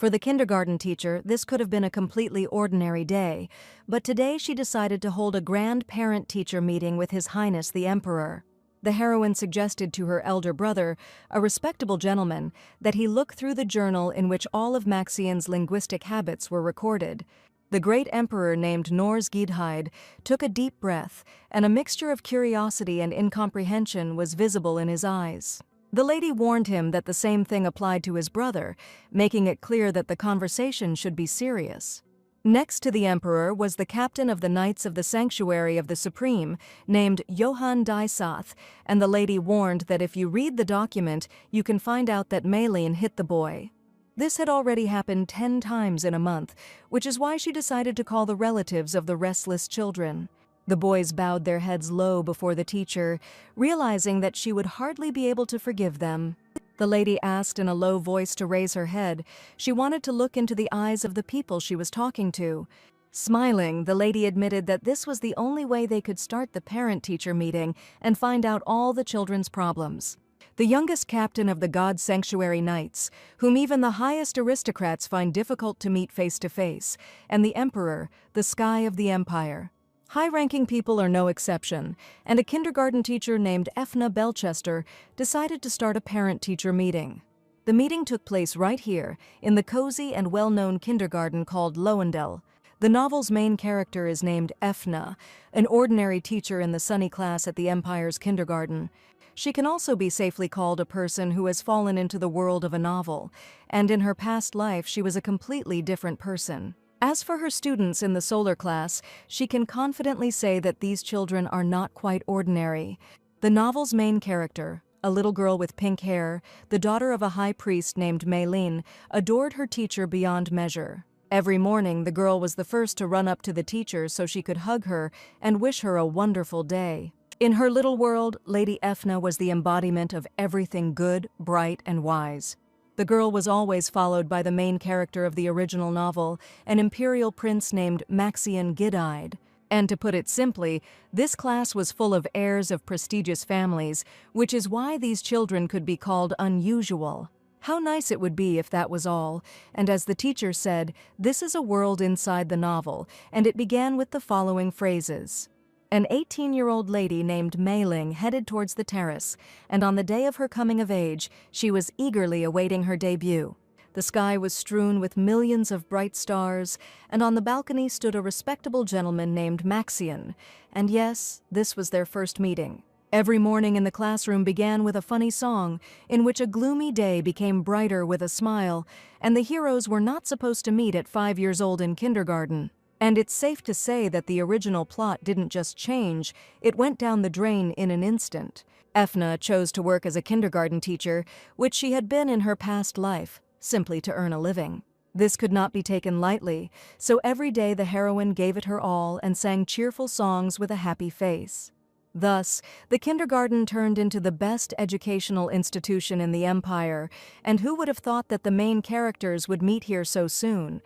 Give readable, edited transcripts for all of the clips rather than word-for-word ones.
For the kindergarten teacher, this could have been a completely ordinary day, but today she decided to hold a grand parent-teacher meeting with His Highness the Emperor. The heroine suggested to her elder brother, a respectable gentleman, that he look through the journal in which all of Maxian's linguistic habits were recorded. The great emperor named Norsgidheid took a deep breath, and a mixture of curiosity and incomprehension was visible in his eyes. The lady warned him that the same thing applied to his brother, making it clear that the conversation should be serious. Next to the emperor was the captain of the Knights of the Sanctuary of the Supreme, named Johann Daisath, and the lady warned that if you read the document, you can find out that Maylene hit the boy. This had already happened 10 times in a month, which is why she decided to call the relatives of the restless children. The boys bowed their heads low before the teacher, realizing that she would hardly be able to forgive them. The lady asked in a low voice to raise her head. She wanted to look into the eyes of the people she was talking to. Smiling, the lady admitted that this was the only way they could start the parent-teacher meeting and find out all the children's problems. The youngest captain of the God Sanctuary Knights, whom even the highest aristocrats find difficult to meet face to face, and the emperor, the sky of the empire. High-ranking people are no exception, and a kindergarten teacher named Efna Belchester decided to start a parent-teacher meeting. The meeting took place right here, in the cozy and well-known kindergarten called Loendel. The novel's main character is named Efna, an ordinary teacher in the sunny class at the Empire's kindergarten. She can also be safely called a person who has fallen into the world of a novel, and in her past life she was a completely different person. As for her students in the solar class, she can confidently say that these children are not quite ordinary. The novel's main character, a little girl with pink hair, the daughter of a high priest named Maylene, adored her teacher beyond measure. Every morning, the girl was the first to run up to the teacher so she could hug her and wish her a wonderful day. In her little world, Lady Efna was the embodiment of everything good, bright, and wise. The girl was always followed by the main character of the original novel, an imperial prince named Maxian Gidide. And to put it simply, this class was full of heirs of prestigious families, which is why these children could be called unusual. How nice it would be if that was all, and as the teacher said, this is a world inside the novel, and it began with the following phrases. An 18-year-old lady named Mayling headed towards the terrace, and on the day of her coming of age, she was eagerly awaiting her debut. The sky was strewn with millions of bright stars, and on the balcony stood a respectable gentleman named Maxian. And yes, this was their first meeting. Every morning in the classroom began with a funny song, in which a gloomy day became brighter with a smile, and the heroes were not supposed to meet at 5 years old in kindergarten. And it's safe to say that the original plot didn't just change, it went down the drain in an instant. Efna chose to work as a kindergarten teacher, which she had been in her past life, simply to earn a living. This could not be taken lightly, so every day the heroine gave it her all and sang cheerful songs with a happy face. Thus, the kindergarten turned into the best educational institution in the empire, and who would have thought that the main characters would meet here so soon?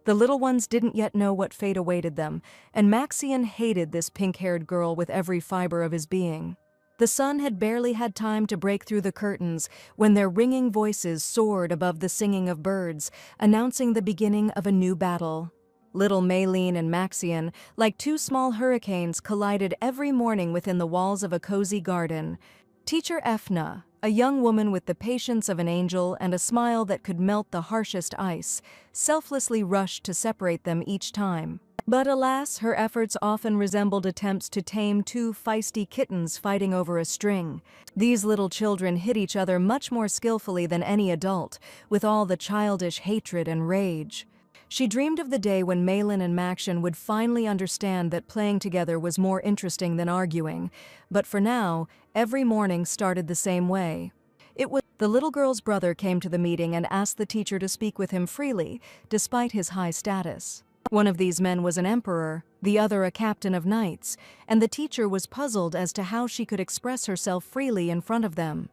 The little ones didn't yet know what fate awaited them, and Maxian hated this pink-haired girl with every fiber of his being. The sun had barely had time to break through the curtains when their ringing voices soared above the singing of birds, announcing the beginning of a new battle. Little Maylene and Maxian, like two small hurricanes, collided every morning within the walls of a cozy garden. Teacher Efna, a young woman with the patience of an angel and a smile that could melt the harshest ice, selflessly rushed to separate them each time. But alas, her efforts often resembled attempts to tame two feisty kittens fighting over a string. These little children hit each other much more skillfully than any adult, with all the childish hatred and rage. She dreamed of the day when Maylin and Maxian would finally understand that playing together was more interesting than arguing, but for now, every morning started the same way. The little girl's brother came to the meeting and asked the teacher to speak with him freely, despite his high status. One of these men was an emperor, the other a captain of knights, and the teacher was puzzled as to how she could express herself freely in front of them.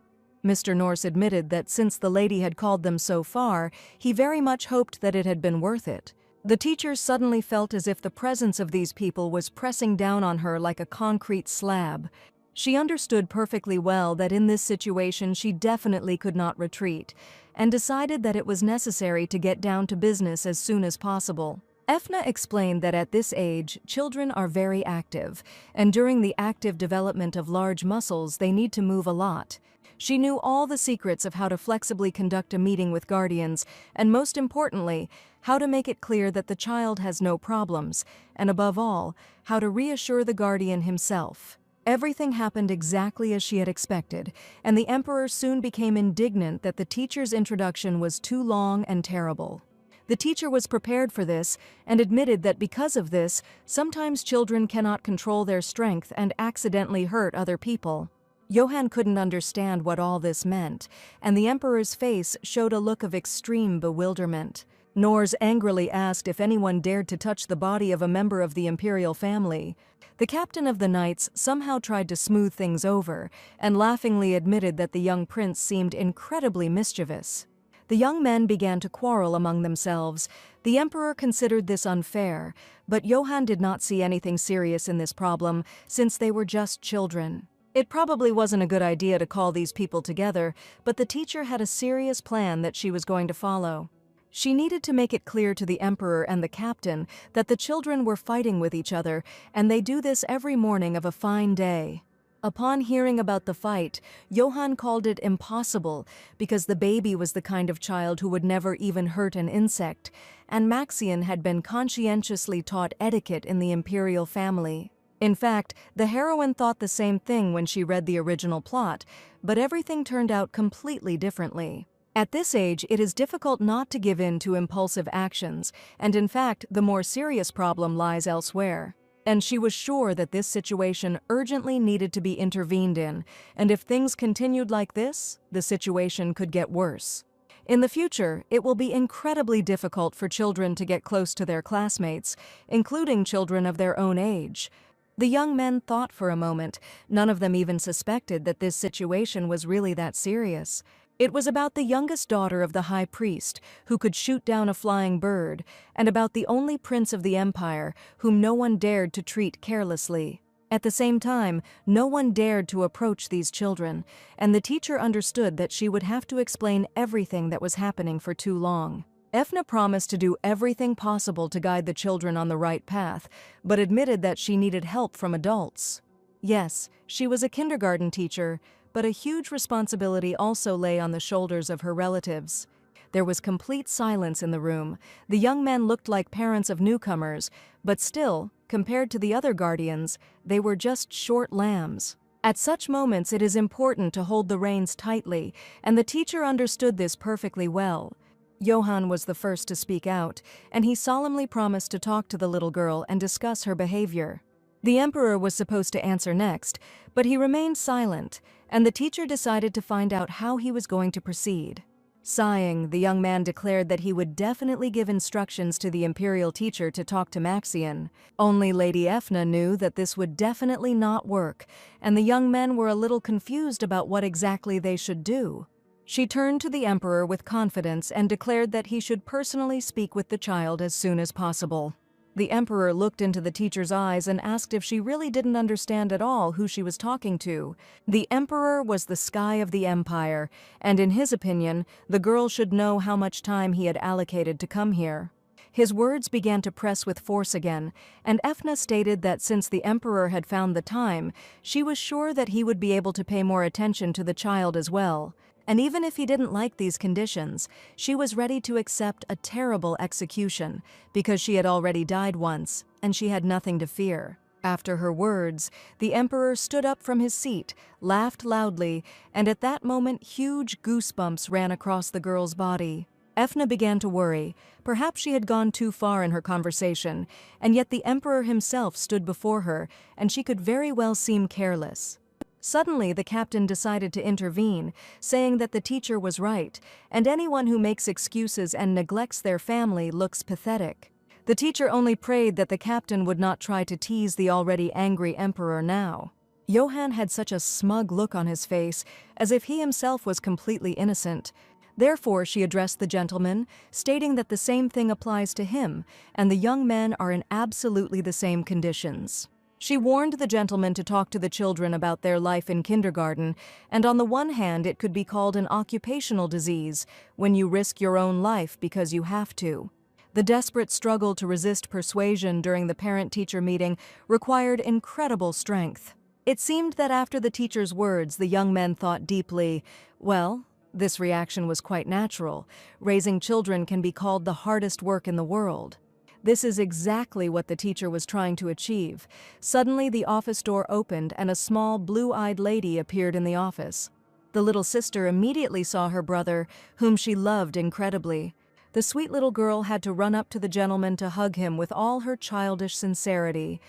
Mr. Norse admitted that since the lady had called them so far, he very much hoped that it had been worth it. The teacher suddenly felt as if the presence of these people was pressing down on her like a concrete slab. She understood perfectly well that in this situation she definitely could not retreat, and decided that it was necessary to get down to business as soon as possible. Efna explained that at this age, children are very active, and during the active development of large muscles, they need to move a lot. She knew all the secrets of how to flexibly conduct a meeting with guardians, and most importantly, how to make it clear that the child has no problems, and above all, how to reassure the guardian himself. Everything happened exactly as she had expected, and the emperor soon became indignant that the teacher's introduction was too long and terrible. The teacher was prepared for this and admitted that because of this, sometimes children cannot control their strength and accidentally hurt other people. Johann couldn't understand what all this meant, and the emperor's face showed a look of extreme bewilderment. Nors angrily asked if anyone dared to touch the body of a member of the imperial family. The captain of the knights somehow tried to smooth things over, and laughingly admitted that the young prince seemed incredibly mischievous. The young men began to quarrel among themselves. The emperor considered this unfair, but Johann did not see anything serious in this problem, since they were just children. It probably wasn't a good idea to call these people together, but the teacher had a serious plan that she was going to follow. She needed to make it clear to the emperor and the captain that the children were fighting with each other, and they do this every morning of a fine day. Upon hearing about the fight, Johann called it impossible because the baby was the kind of child who would never even hurt an insect, and Maxian had been conscientiously taught etiquette in the imperial family. In fact, the heroine thought the same thing when she read the original plot, but everything turned out completely differently. At this age, it is difficult not to give in to impulsive actions, and in fact, the more serious problem lies elsewhere. And she was sure that this situation urgently needed to be intervened in, and if things continued like this, the situation could get worse. In the future, it will be incredibly difficult for children to get close to their classmates, including children of their own age. The young men thought for a moment. None of them even suspected that this situation was really that serious. It was about the youngest daughter of the high priest, who could shoot down a flying bird, and about the only prince of the empire, whom no one dared to treat carelessly. At the same time, no one dared to approach these children, and the teacher understood that she would have to explain everything that was happening for too long. Efna promised to do everything possible to guide the children on the right path, but admitted that she needed help from adults. Yes, she was a kindergarten teacher, but a huge responsibility also lay on the shoulders of her relatives. There was complete silence in the room. The young men looked like parents of newcomers, but still, compared to the other guardians, they were just short lambs. At such moments, it is important to hold the reins tightly, and the teacher understood this perfectly well. Johann was the first to speak out, and he solemnly promised to talk to the little girl and discuss her behavior. The emperor was supposed to answer next, but he remained silent, and the teacher decided to find out how he was going to proceed. Sighing, the young man declared that he would definitely give instructions to the imperial teacher to talk to Maxian. Only Lady Efna knew that this would definitely not work, and the young men were a little confused about what exactly they should do. She turned to the emperor with confidence and declared that he should personally speak with the child as soon as possible. The emperor looked into the teacher's eyes and asked if she really didn't understand at all who she was talking to. The emperor was the sky of the empire, and in his opinion, the girl should know how much time he had allocated to come here. His words began to press with force again, and Efna stated that since the emperor had found the time, she was sure that he would be able to pay more attention to the child as well. And even if he didn't like these conditions, she was ready to accept a terrible execution, because she had already died once, and she had nothing to fear. After her words, the emperor stood up from his seat, laughed loudly, and at that moment huge goosebumps ran across the girl's body. Efna began to worry. Perhaps she had gone too far in her conversation, and yet the emperor himself stood before her, and she could very well seem careless. Suddenly, the captain decided to intervene, saying that the teacher was right, and anyone who makes excuses and neglects their family looks pathetic. The teacher only prayed that the captain would not try to tease the already angry emperor now. Johann had such a smug look on his face, as if he himself was completely innocent. Therefore, she addressed the gentleman, stating that the same thing applies to him, and the young men are in absolutely the same conditions. She warned the gentleman to talk to the children about their life in kindergarten, and on the one hand it could be called an occupational disease when you risk your own life because you have to. The desperate struggle to resist persuasion during the parent-teacher meeting required incredible strength. It seemed that after the teacher's words, the young men thought deeply, well, this reaction was quite natural. Raising children can be called the hardest work in the world. This is exactly what the teacher was trying to achieve. Suddenly, the office door opened and a small, blue-eyed lady appeared in the office. The little sister immediately saw her brother, whom she loved incredibly. The sweet little girl had to run up to the gentleman to hug him with all her childish sincerity.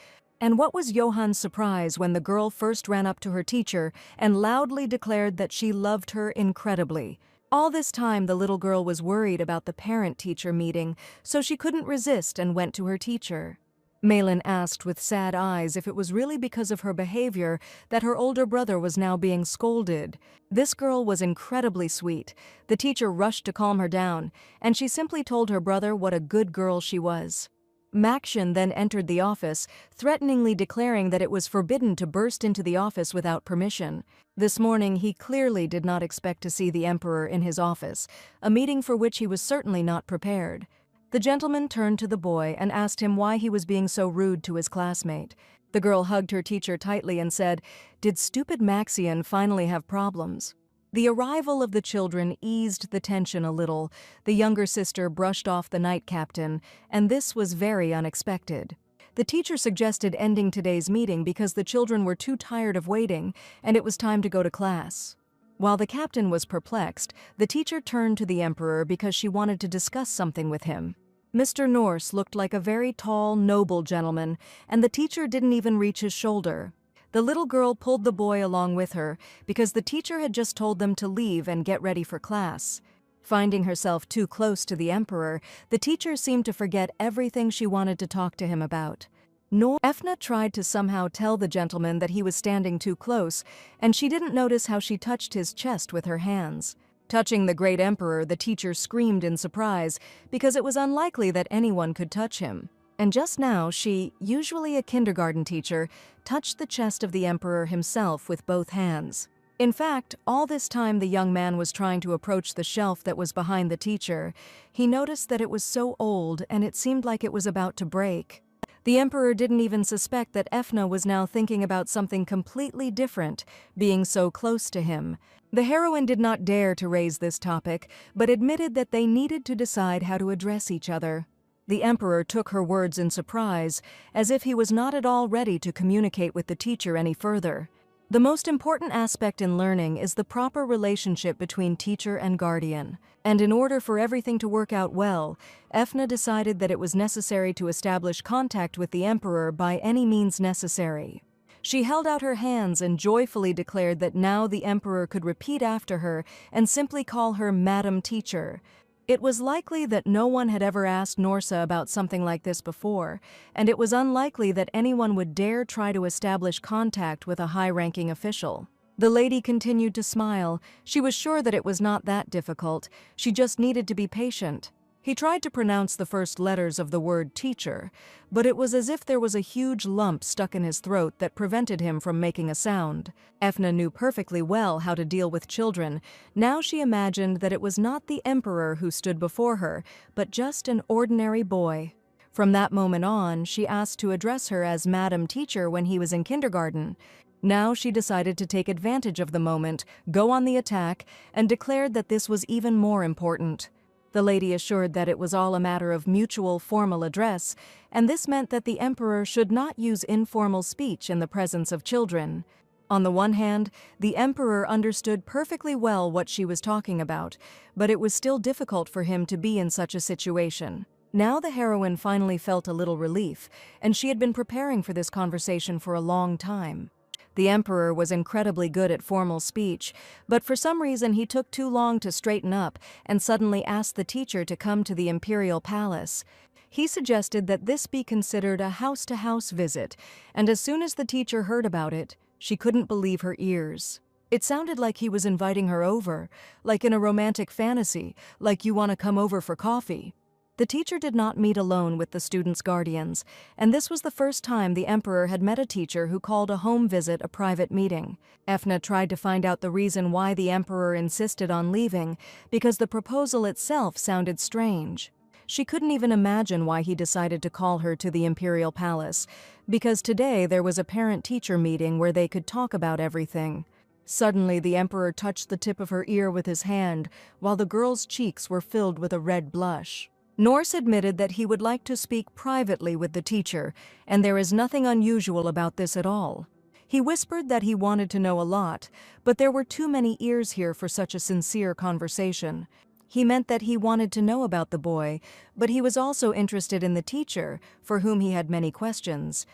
And what was Johann's surprise when the girl first ran up to her teacher and loudly declared that she loved her incredibly. All this time, the little girl was worried about the parent-teacher meeting, so she couldn't resist and went to her teacher. Malin asked with sad eyes if it was really because of her behavior that her older brother was now being scolded. This girl was incredibly sweet. The teacher rushed to calm her down, and she simply told her brother what a good girl she was. Makshin then entered the office, threateningly declaring that it was forbidden to burst into the office without permission. This morning, he clearly did not expect to see the emperor in his office, a meeting for which he was certainly not prepared. The gentleman turned to the boy and asked him why he was being so rude to his classmate. The girl hugged her teacher tightly and said, "Did stupid Maxian finally have problems?" The arrival of the children eased the tension a little. The younger sister brushed off the night captain, and this was very unexpected. The teacher suggested ending today's meeting because the children were too tired of waiting, and it was time to go to class. While the captain was perplexed, the teacher turned to the emperor because she wanted to discuss something with him. Mr. Norse looked like a very tall, noble gentleman, and the teacher didn't even reach his shoulder. The little girl pulled the boy along with her because the teacher had just told them to leave and get ready for class. Finding herself too close to the emperor, the teacher seemed to forget everything she wanted to talk to him about. Efna tried to somehow tell the gentleman that he was standing too close, and she didn't notice how she touched his chest with her hands. Touching the great emperor, the teacher screamed in surprise because it was unlikely that anyone could touch him. And just now she, usually a kindergarten teacher, touched the chest of the emperor himself with both hands. In fact, all this time the young man was trying to approach the shelf that was behind the teacher. He noticed that it was so old and it seemed like it was about to break. The emperor didn't even suspect that Efna was now thinking about something completely different, being so close to him. The heroine did not dare to raise this topic, but admitted that they needed to decide how to address each other. The emperor took her words in surprise, as if he was not at all ready to communicate with the teacher any further. The most important aspect in learning is the proper relationship between teacher and guardian. And in order for everything to work out well, Efna decided that it was necessary to establish contact with the emperor by any means necessary. She held out her hands and joyfully declared that now the emperor could repeat after her and simply call her Madam Teacher. It was likely that no one had ever asked Norsa about something like this before, and it was unlikely that anyone would dare try to establish contact with a high-ranking official. The lady continued to smile. She was sure that it was not that difficult. She just needed to be patient. He tried to pronounce the first letters of the word teacher, but it was as if there was a huge lump stuck in his throat that prevented him from making a sound. Efna knew perfectly well how to deal with children. Now she imagined that it was not the emperor who stood before her, but just an ordinary boy. From that moment on, she asked to address her as Madam Teacher when he was in kindergarten. Now she decided to take advantage of the moment, go on the attack, and declared that this was even more important. The lady assured that it was all a matter of mutual formal address, and this meant that the emperor should not use informal speech in the presence of children. On the one hand, the emperor understood perfectly well what she was talking about, but it was still difficult for him to be in such a situation. Now the heroine finally felt a little relief, and she had been preparing for this conversation for a long time. The emperor was incredibly good at formal speech, but for some reason he took too long to straighten up and suddenly asked the teacher to come to the imperial palace. He suggested that this be considered a house-to-house visit, and as soon as the teacher heard about it, she couldn't believe her ears. It sounded like he was inviting her over, like in a romantic fantasy, like you want to come over for coffee. The teacher did not meet alone with the students' guardians, and this was the first time the emperor had met a teacher who called a home visit a private meeting. Efna tried to find out the reason why the emperor insisted on leaving, because the proposal itself sounded strange. She couldn't even imagine why he decided to call her to the imperial palace, because today there was a parent-teacher meeting where they could talk about everything. Suddenly, the emperor touched the tip of her ear with his hand, while the girl's cheeks were filled with a red blush. Norse admitted that he would like to speak privately with the teacher, and there is nothing unusual about this at all. He whispered that he wanted to know a lot, but there were too many ears here for such a sincere conversation. He meant that he wanted to know about the boy, but he was also interested in the teacher, for whom he had many questions.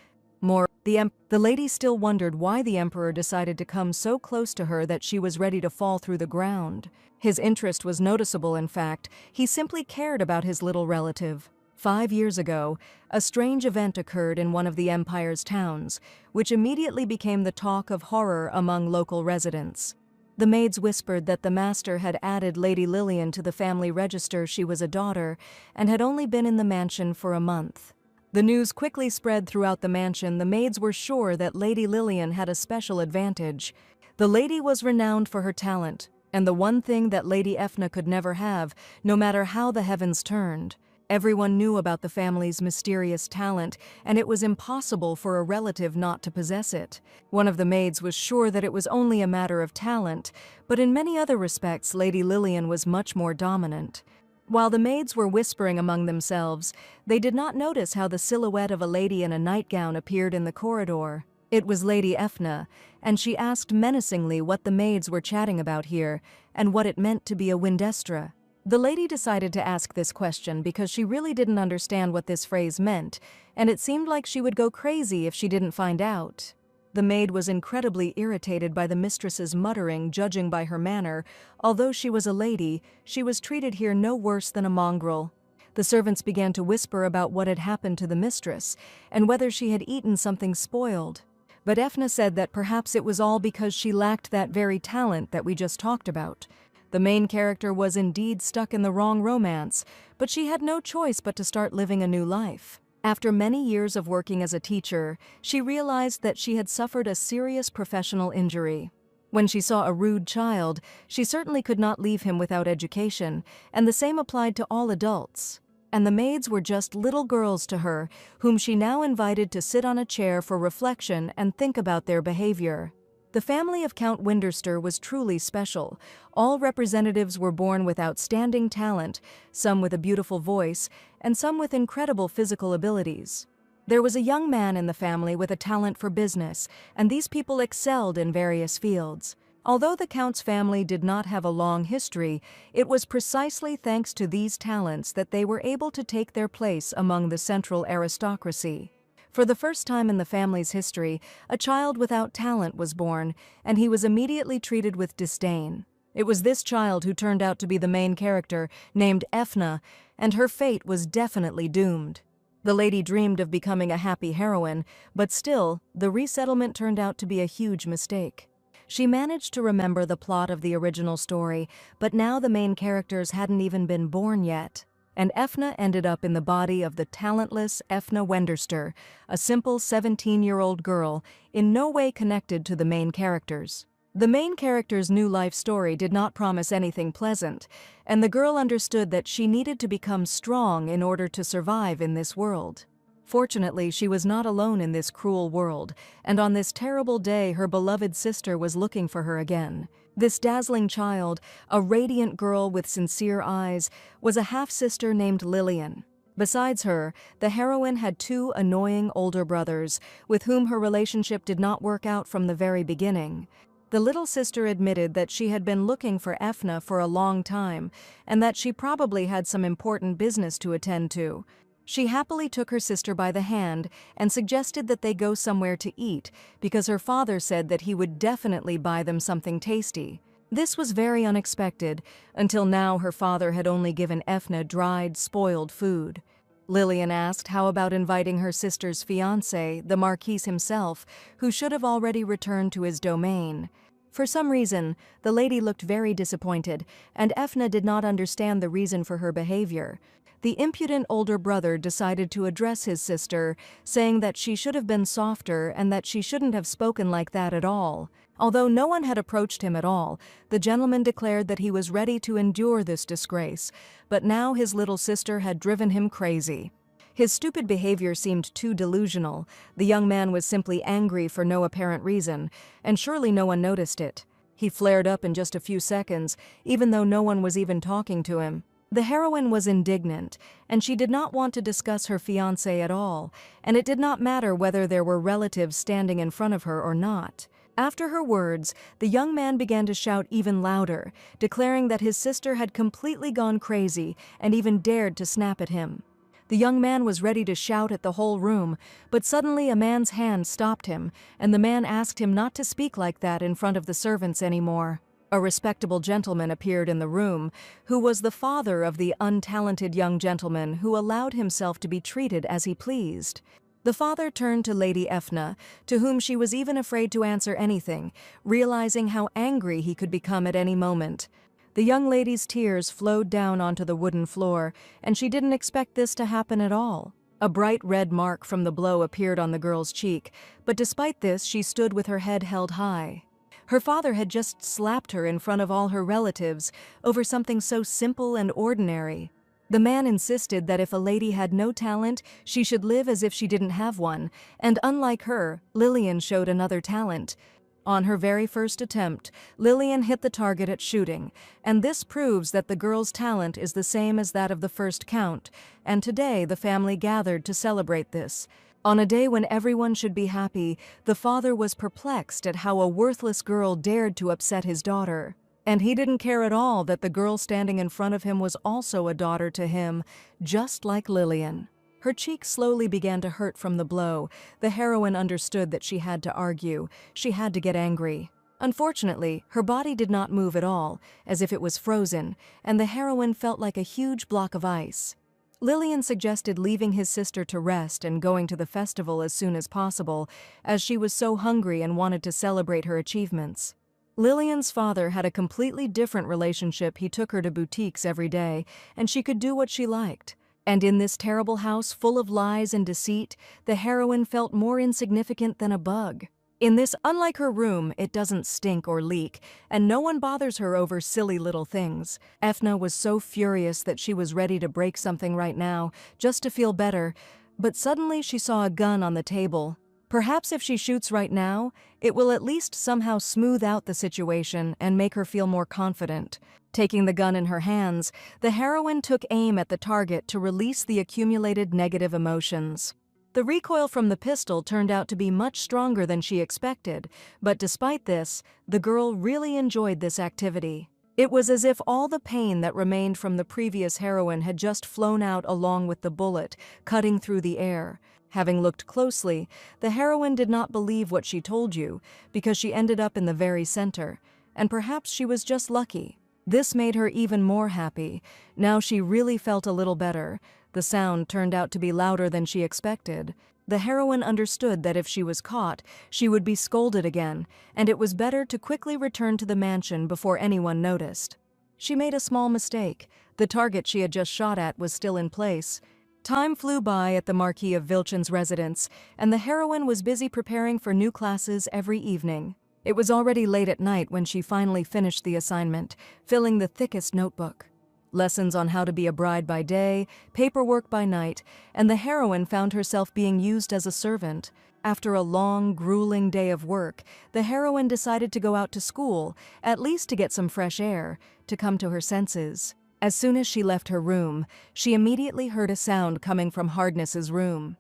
The lady still wondered why the emperor decided to come so close to her that she was ready to fall through the ground. His interest was noticeable, in fact. He simply cared about his little relative. 5 years ago, a strange event occurred in one of the empire's towns, which immediately became the talk of horror among local residents. The maids whispered that the master had added Lady Lillian to the family register. She was a daughter and had only been in the mansion for a month. The news quickly spread throughout the mansion. The maids were sure that Lady Lillian had a special advantage. The lady was renowned for her talent, and the one thing that Lady Efna could never have, no matter how the heavens turned. Everyone knew about the family's mysterious talent, and it was impossible for a relative not to possess it. One of the maids was sure that it was only a matter of talent, but in many other respects Lady Lillian was much more dominant. While the maids were whispering among themselves, they did not notice how the silhouette of a lady in a nightgown appeared in the corridor. It was Lady Efna, and she asked menacingly what the maids were chatting about here, and what it meant to be a Windestra. The lady decided to ask this question because she really didn't understand what this phrase meant, and it seemed like she would go crazy if she didn't find out. The maid was incredibly irritated by the mistress's muttering, judging by her manner. Although she was a lady, she was treated here no worse than a mongrel. The servants began to whisper about what had happened to the mistress, and whether she had eaten something spoiled. But Efna said that perhaps it was all because she lacked that very talent that we just talked about. The main character was indeed stuck in the wrong romance, but she had no choice but to start living a new life. After many years of working as a teacher, she realized that she had suffered a serious professional injury. When she saw a rude child, she certainly could not leave him without education, and the same applied to all adults. And the maids were just little girls to her, whom she now invited to sit on a chair for reflection and think about their behavior. The family of Count Winderster was truly special. All representatives were born with outstanding talent, some with a beautiful voice, and some with incredible physical abilities. There was a young man in the family with a talent for business, and these people excelled in various fields. Although the Count's family did not have a long history, it was precisely thanks to these talents that they were able to take their place among the central aristocracy. For the first time in the family's history, a child without talent was born, and he was immediately treated with disdain. It was this child who turned out to be the main character, named Efna, and her fate was definitely doomed. The lady dreamed of becoming a happy heroine, but still, the resettlement turned out to be a huge mistake. She managed to remember the plot of the original story, but now the main characters hadn't even been born yet. And Efna ended up in the body of the talentless Efna Wenderster, a simple 17-year-old girl, in no way connected to the main characters. The main character's new life story did not promise anything pleasant, and the girl understood that she needed to become strong in order to survive in this world. Fortunately, she was not alone in this cruel world, and on this terrible day her beloved sister was looking for her again. This dazzling child, a radiant girl with sincere eyes, was a half-sister named Lillian. Besides her, the heroine had 2 annoying older brothers, with whom her relationship did not work out from the very beginning. The little sister admitted that she had been looking for Efna for a long time, and that she probably had some important business to attend to. She happily took her sister by the hand and suggested that they go somewhere to eat, because her father said that he would definitely buy them something tasty. This was very unexpected. Until now, her father had only given Efna dried, spoiled food. Lillian asked how about inviting her sister's fiancé, the Marquis himself, who should have already returned to his domain. For some reason, the lady looked very disappointed, and Efna did not understand the reason for her behavior. The impudent older brother decided to address his sister, saying that she should have been softer and that she shouldn't have spoken like that at all. Although no one had approached him at all, the gentleman declared that he was ready to endure this disgrace, but now his little sister had driven him crazy. His stupid behavior seemed too delusional. The young man was simply angry for no apparent reason, and surely no one noticed it. He flared up in just a few seconds, even though no one was even talking to him. The heroine was indignant, and she did not want to discuss her fiancé at all, and it did not matter whether there were relatives standing in front of her or not. After her words, the young man began to shout even louder, declaring that his sister had completely gone crazy and even dared to snap at him. The young man was ready to shout at the whole room, but suddenly a man's hand stopped him, and the man asked him not to speak like that in front of the servants anymore. A respectable gentleman appeared in the room, who was the father of the untalented young gentleman who allowed himself to be treated as he pleased. The father turned to Lady Ethna, to whom she was even afraid to answer anything, realizing how angry he could become at any moment. The young lady's tears flowed down onto the wooden floor, and she didn't expect this to happen at all. A bright red mark from the blow appeared on the girl's cheek, but despite this, she stood with her head held high. Her father had just slapped her in front of all her relatives over something so simple and ordinary. The man insisted that if a lady had no talent, she should live as if she didn't have one, and unlike her, Lillian showed another talent. On her very first attempt, Lillian hit the target at shooting, and this proves that the girl's talent is the same as that of the first count, and today the family gathered to celebrate this. On a day when everyone should be happy, the father was perplexed at how a worthless girl dared to upset his daughter. And he didn't care at all that the girl standing in front of him was also a daughter to him, just like Lillian. Her cheek slowly began to hurt from the blow. The heroine understood that she had to argue. She had to get angry. Unfortunately, her body did not move at all, as if it was frozen, and the heroine felt like a huge block of ice. Lillian suggested leaving his sister to rest and going to the festival as soon as possible, as she was so hungry and wanted to celebrate her achievements. Lillian's father had a completely different relationship. He took her to boutiques every day, and she could do what she liked. And in this terrible house full of lies and deceit, the heroine felt more insignificant than a bug. In this, unlike her room, it doesn't stink or leak, and no one bothers her over silly little things. Ethna was so furious that she was ready to break something right now, just to feel better, but suddenly she saw a gun on the table. Perhaps if she shoots right now, it will at least somehow smooth out the situation and make her feel more confident. Taking the gun in her hands, the heroine took aim at the target to release the accumulated negative emotions. The recoil from the pistol turned out to be much stronger than she expected, but despite this, the girl really enjoyed this activity. It was as if all the pain that remained from the previous heroine had just flown out along with the bullet, cutting through the air. Having looked closely, the heroine did not believe what she told you, because she ended up in the very center, and perhaps she was just lucky. This made her even more happy. Now she really felt a little better. The sound turned out to be louder than she expected. The heroine understood that if she was caught, she would be scolded again, and it was better to quickly return to the mansion before anyone noticed. She made a small mistake. The target she had just shot at was still in place. Time flew by at the Marquis of Vilchen's residence, and the heroine was busy preparing for new classes every evening. It was already late at night when she finally finished the assignment, filling the thickest notebook. Lessons on how to be a bride by day, paperwork by night, and the heroine found herself being used as a servant. After a long, grueling day of work, the heroine decided to go out to school, at least to get some fresh air, to come to her senses. As soon as she left her room, she immediately heard a sound coming from Hardness's room.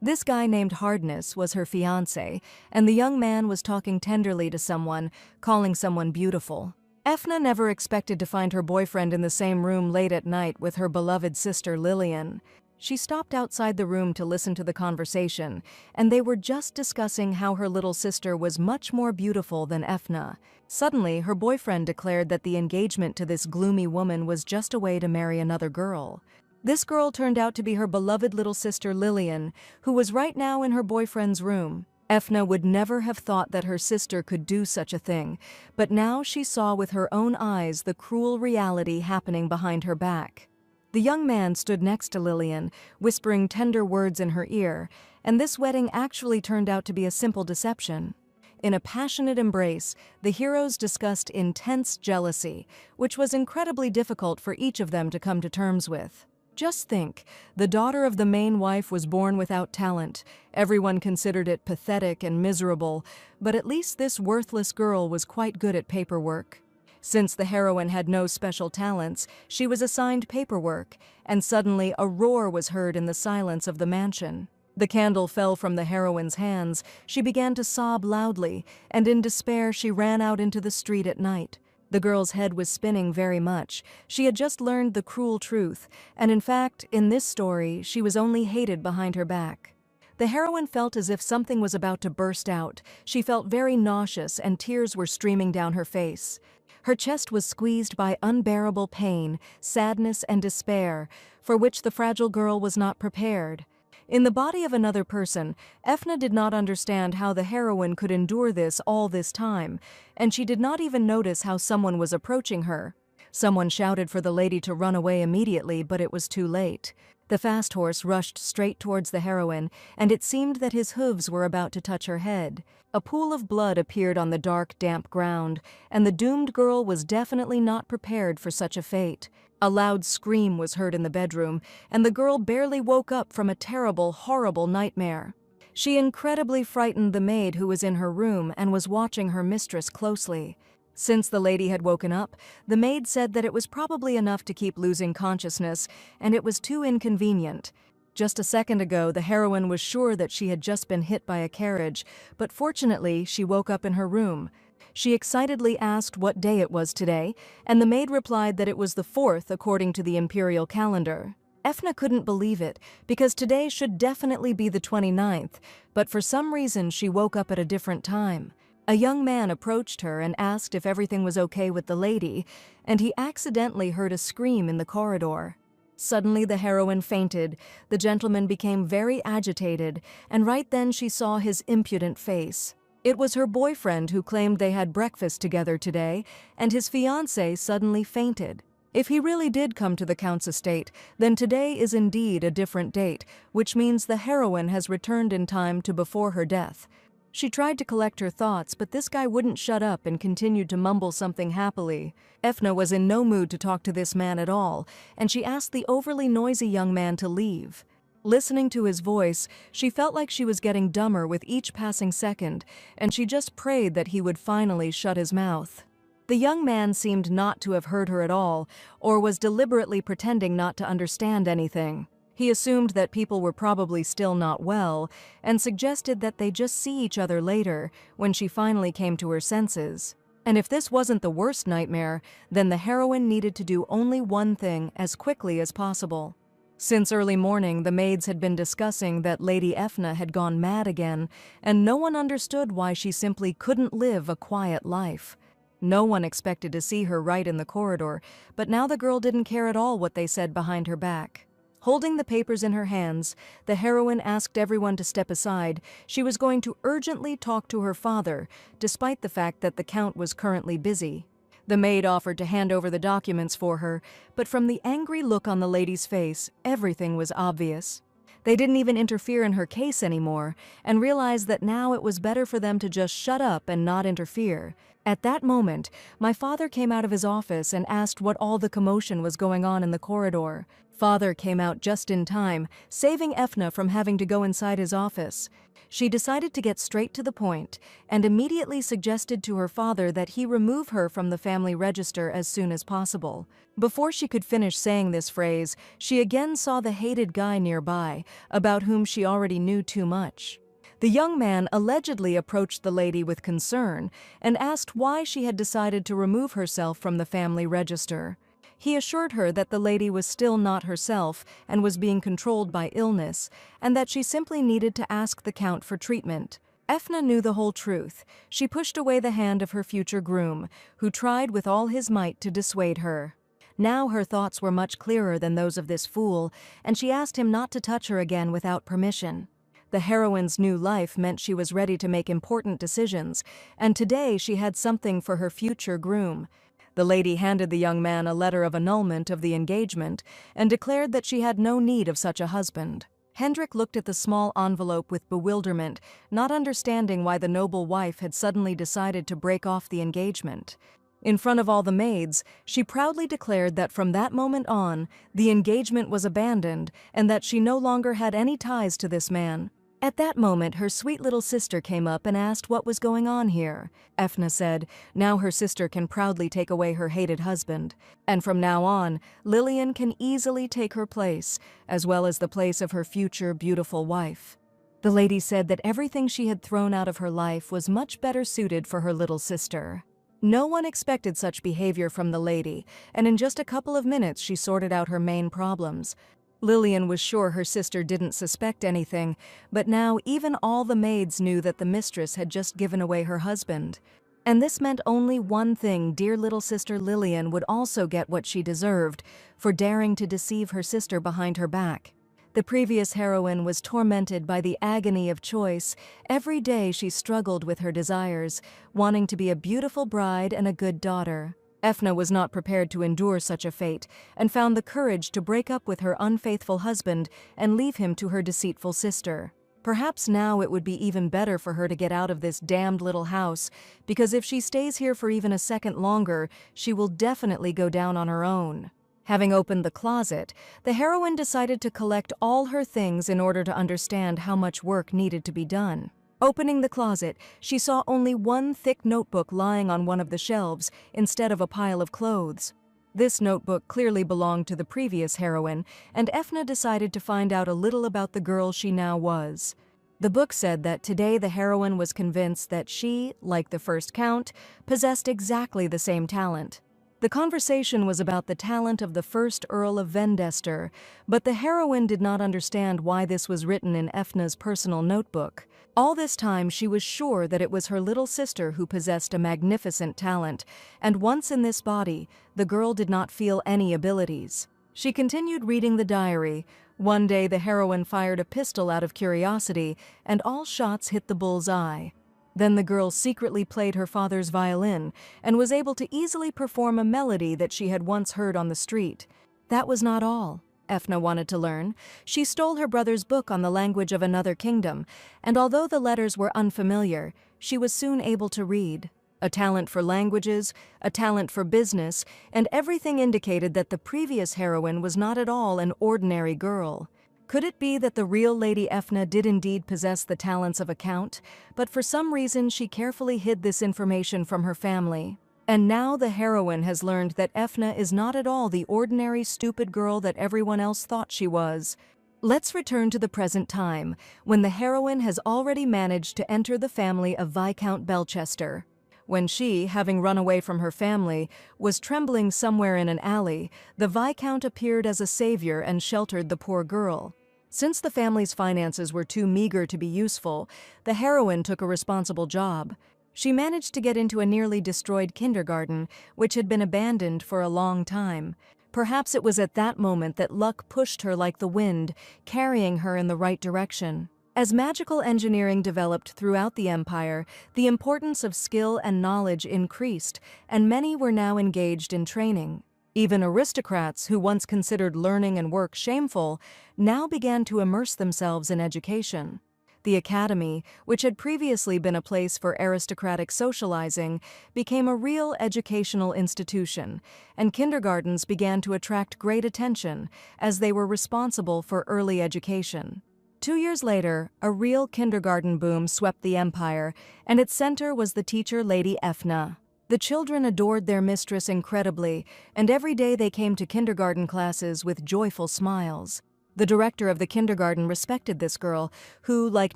This guy named Hardness was her fiancé, and the young man was talking tenderly to someone, calling someone beautiful. Ethna never expected to find her boyfriend in the same room late at night with her beloved sister Lillian. She stopped outside the room to listen to the conversation, and they were just discussing how her little sister was much more beautiful than Ethna. Suddenly, her boyfriend declared that the engagement to this gloomy woman was just a way to marry another girl. This girl turned out to be her beloved little sister Lillian, who was right now in her boyfriend's room. Ethna would never have thought that her sister could do such a thing, but now she saw with her own eyes the cruel reality happening behind her back. The young man stood next to Lillian, whispering tender words in her ear, and this wedding actually turned out to be a simple deception. In a passionate embrace, the heroes discussed intense jealousy, which was incredibly difficult for each of them to come to terms with. Just think, the daughter of the main wife was born without talent. Everyone considered it pathetic and miserable, but at least this worthless girl was quite good at paperwork. Since the heroine had no special talents, she was assigned paperwork, and suddenly a roar was heard in the silence of the mansion. The candle fell from the heroine's hands, she began to sob loudly, and in despair she ran out into the street at night. The girl's head was spinning very much. She had just learned the cruel truth, and in fact, in this story, she was only hated behind her back. The heroine felt as if something was about to burst out. She felt very nauseous, and tears were streaming down her face. Her chest was squeezed by unbearable pain, sadness, and despair, for which the fragile girl was not prepared. In the body of another person, Efna did not understand how the heroine could endure this all this time, and she did not even notice how someone was approaching her. Someone shouted for the lady to run away immediately, but it was too late. The fast horse rushed straight towards the heroine, and it seemed that his hooves were about to touch her head. A pool of blood appeared on the dark, damp ground, and the doomed girl was definitely not prepared for such a fate. A loud scream was heard in the bedroom, and the girl barely woke up from a terrible, horrible nightmare. She incredibly frightened the maid who was in her room and was watching her mistress closely. Since the lady had woken up, the maid said that it was probably enough to keep losing consciousness, and it was too inconvenient. Just a second ago, the heroine was sure that she had just been hit by a carriage, but fortunately, she woke up in her room. She excitedly asked what day it was today, and the maid replied that it was the 4th according to the imperial calendar. Efna couldn't believe it, because today should definitely be the 29th, but for some reason she woke up at a different time. A young man approached her and asked if everything was okay with the lady, and he accidentally heard a scream in the corridor. Suddenly the heroine fainted, the gentleman became very agitated, and right then she saw his impudent face. It was her boyfriend who claimed they had breakfast together today, and his fiancée suddenly fainted. If he really did come to the Count's estate, then today is indeed a different date, which means the heroine has returned in time to before her death. She tried to collect her thoughts, but this guy wouldn't shut up and continued to mumble something happily. Efna was in no mood to talk to this man at all, and she asked the overly noisy young man to leave. Listening to his voice, she felt like she was getting dumber with each passing second, and she just prayed that he would finally shut his mouth. The young man seemed not to have heard her at all, or was deliberately pretending not to understand anything. He assumed that people were probably still not well, and suggested that they just see each other later, when she finally came to her senses. And if this wasn't the worst nightmare, then the heroine needed to do only one thing as quickly as possible. Since early morning, the maids had been discussing that Lady Efna had gone mad again, and no one understood why she simply couldn't live a quiet life. No one expected to see her right in the corridor, but now the girl didn't care at all what they said behind her back. Holding the papers in her hands, the heroine asked everyone to step aside. She was going to urgently talk to her father, despite the fact that the Count was currently busy. The maid offered to hand over the documents for her, but from the angry look on the lady's face, everything was obvious. They didn't even interfere in her case anymore, and realized that now it was better for them to just shut up and not interfere. At that moment, my father came out of his office and asked what all the commotion was going on in the corridor. Father came out just in time, saving Efna from having to go inside his office. She decided to get straight to the point, and immediately suggested to her father that he remove her from the family register as soon as possible. Before she could finish saying this phrase, she again saw the hated guy nearby, about whom she already knew too much. The young man allegedly approached the lady with concern and asked why she had decided to remove herself from the family register. He assured her that the lady was still not herself and was being controlled by illness, and that she simply needed to ask the Count for treatment. Efna knew the whole truth. She pushed away the hand of her future groom, who tried with all his might to dissuade her. Now her thoughts were much clearer than those of this fool, and she asked him not to touch her again without permission. The heroine's new life meant she was ready to make important decisions, and today she had something for her future groom. The lady handed the young man a letter of annulment of the engagement and declared that she had no need of such a husband. Hendrik looked at the small envelope with bewilderment, not understanding why the noble wife had suddenly decided to break off the engagement. In front of all the maids, she proudly declared that from that moment on, the engagement was abandoned and that she no longer had any ties to this man. At that moment, her sweet little sister came up and asked what was going on here. Efna said, now her sister can proudly take away her hated husband, and from now on, Lillian can easily take her place, as well as the place of her future beautiful wife. The lady said that everything she had thrown out of her life was much better suited for her little sister. No one expected such behavior from the lady, and in just a couple of minutes she sorted out her main problems. Lillian was sure her sister didn't suspect anything, but now even all the maids knew that the mistress had just given away her husband. And this meant only one thing: dear little sister Lillian would also get what she deserved for daring to deceive her sister behind her back. The previous heroine was tormented by the agony of choice. Every day she struggled with her desires, wanting to be a beautiful bride and a good daughter. Efna was not prepared to endure such a fate, and found the courage to break up with her unfaithful husband and leave him to her deceitful sister. Perhaps now it would be even better for her to get out of this damned little house, because if she stays here for even a second longer, she will definitely go down on her own. Having opened the closet, the heroine decided to collect all her things in order to understand how much work needed to be done. Opening the closet, she saw only one thick notebook lying on one of the shelves instead of a pile of clothes. This notebook clearly belonged to the previous heroine, and Efna decided to find out a little about the girl she now was. The book said that today the heroine was convinced that she, like the first count, possessed exactly the same talent. The conversation was about the talent of the first Earl of Vendester, but the heroine did not understand why this was written in Efna's personal notebook. All this time she was sure that it was her little sister who possessed a magnificent talent, and once in this body, the girl did not feel any abilities. She continued reading the diary. One day the heroine fired a pistol out of curiosity, and all shots hit the bull's eye. Then the girl secretly played her father's violin and was able to easily perform a melody that she had once heard on the street. That was not all. Efna wanted to learn. She stole her brother's book on the language of another kingdom, and although the letters were unfamiliar, she was soon able to read. A talent for languages, a talent for business, and everything indicated that the previous heroine was not at all an ordinary girl. Could it be that the real Lady Efna did indeed possess the talents of a count, but for some reason she carefully hid this information from her family? And now the heroine has learned that Efna is not at all the ordinary stupid girl that everyone else thought she was. Let's return to the present time, when the heroine has already managed to enter the family of Viscount Belchester. When she, having run away from her family, was trembling somewhere in an alley, the Viscount appeared as a savior and sheltered the poor girl. Since the family's finances were too meager to be useful, the heroine took a responsible job. She managed to get into a nearly destroyed kindergarten, which had been abandoned for a long time. Perhaps it was at that moment that luck pushed her like the wind, carrying her in the right direction. As magical engineering developed throughout the empire, the importance of skill and knowledge increased, and many were now engaged in training. Even aristocrats, who once considered learning and work shameful, now began to immerse themselves in education. The academy, which had previously been a place for aristocratic socializing, became a real educational institution, and kindergartens began to attract great attention, as they were responsible for early education. 2 years later, a real kindergarten boom swept the empire, and its center was the teacher Lady Efna. The children adored their mistress incredibly, and every day they came to kindergarten classes with joyful smiles. The director of the kindergarten respected this girl, who, like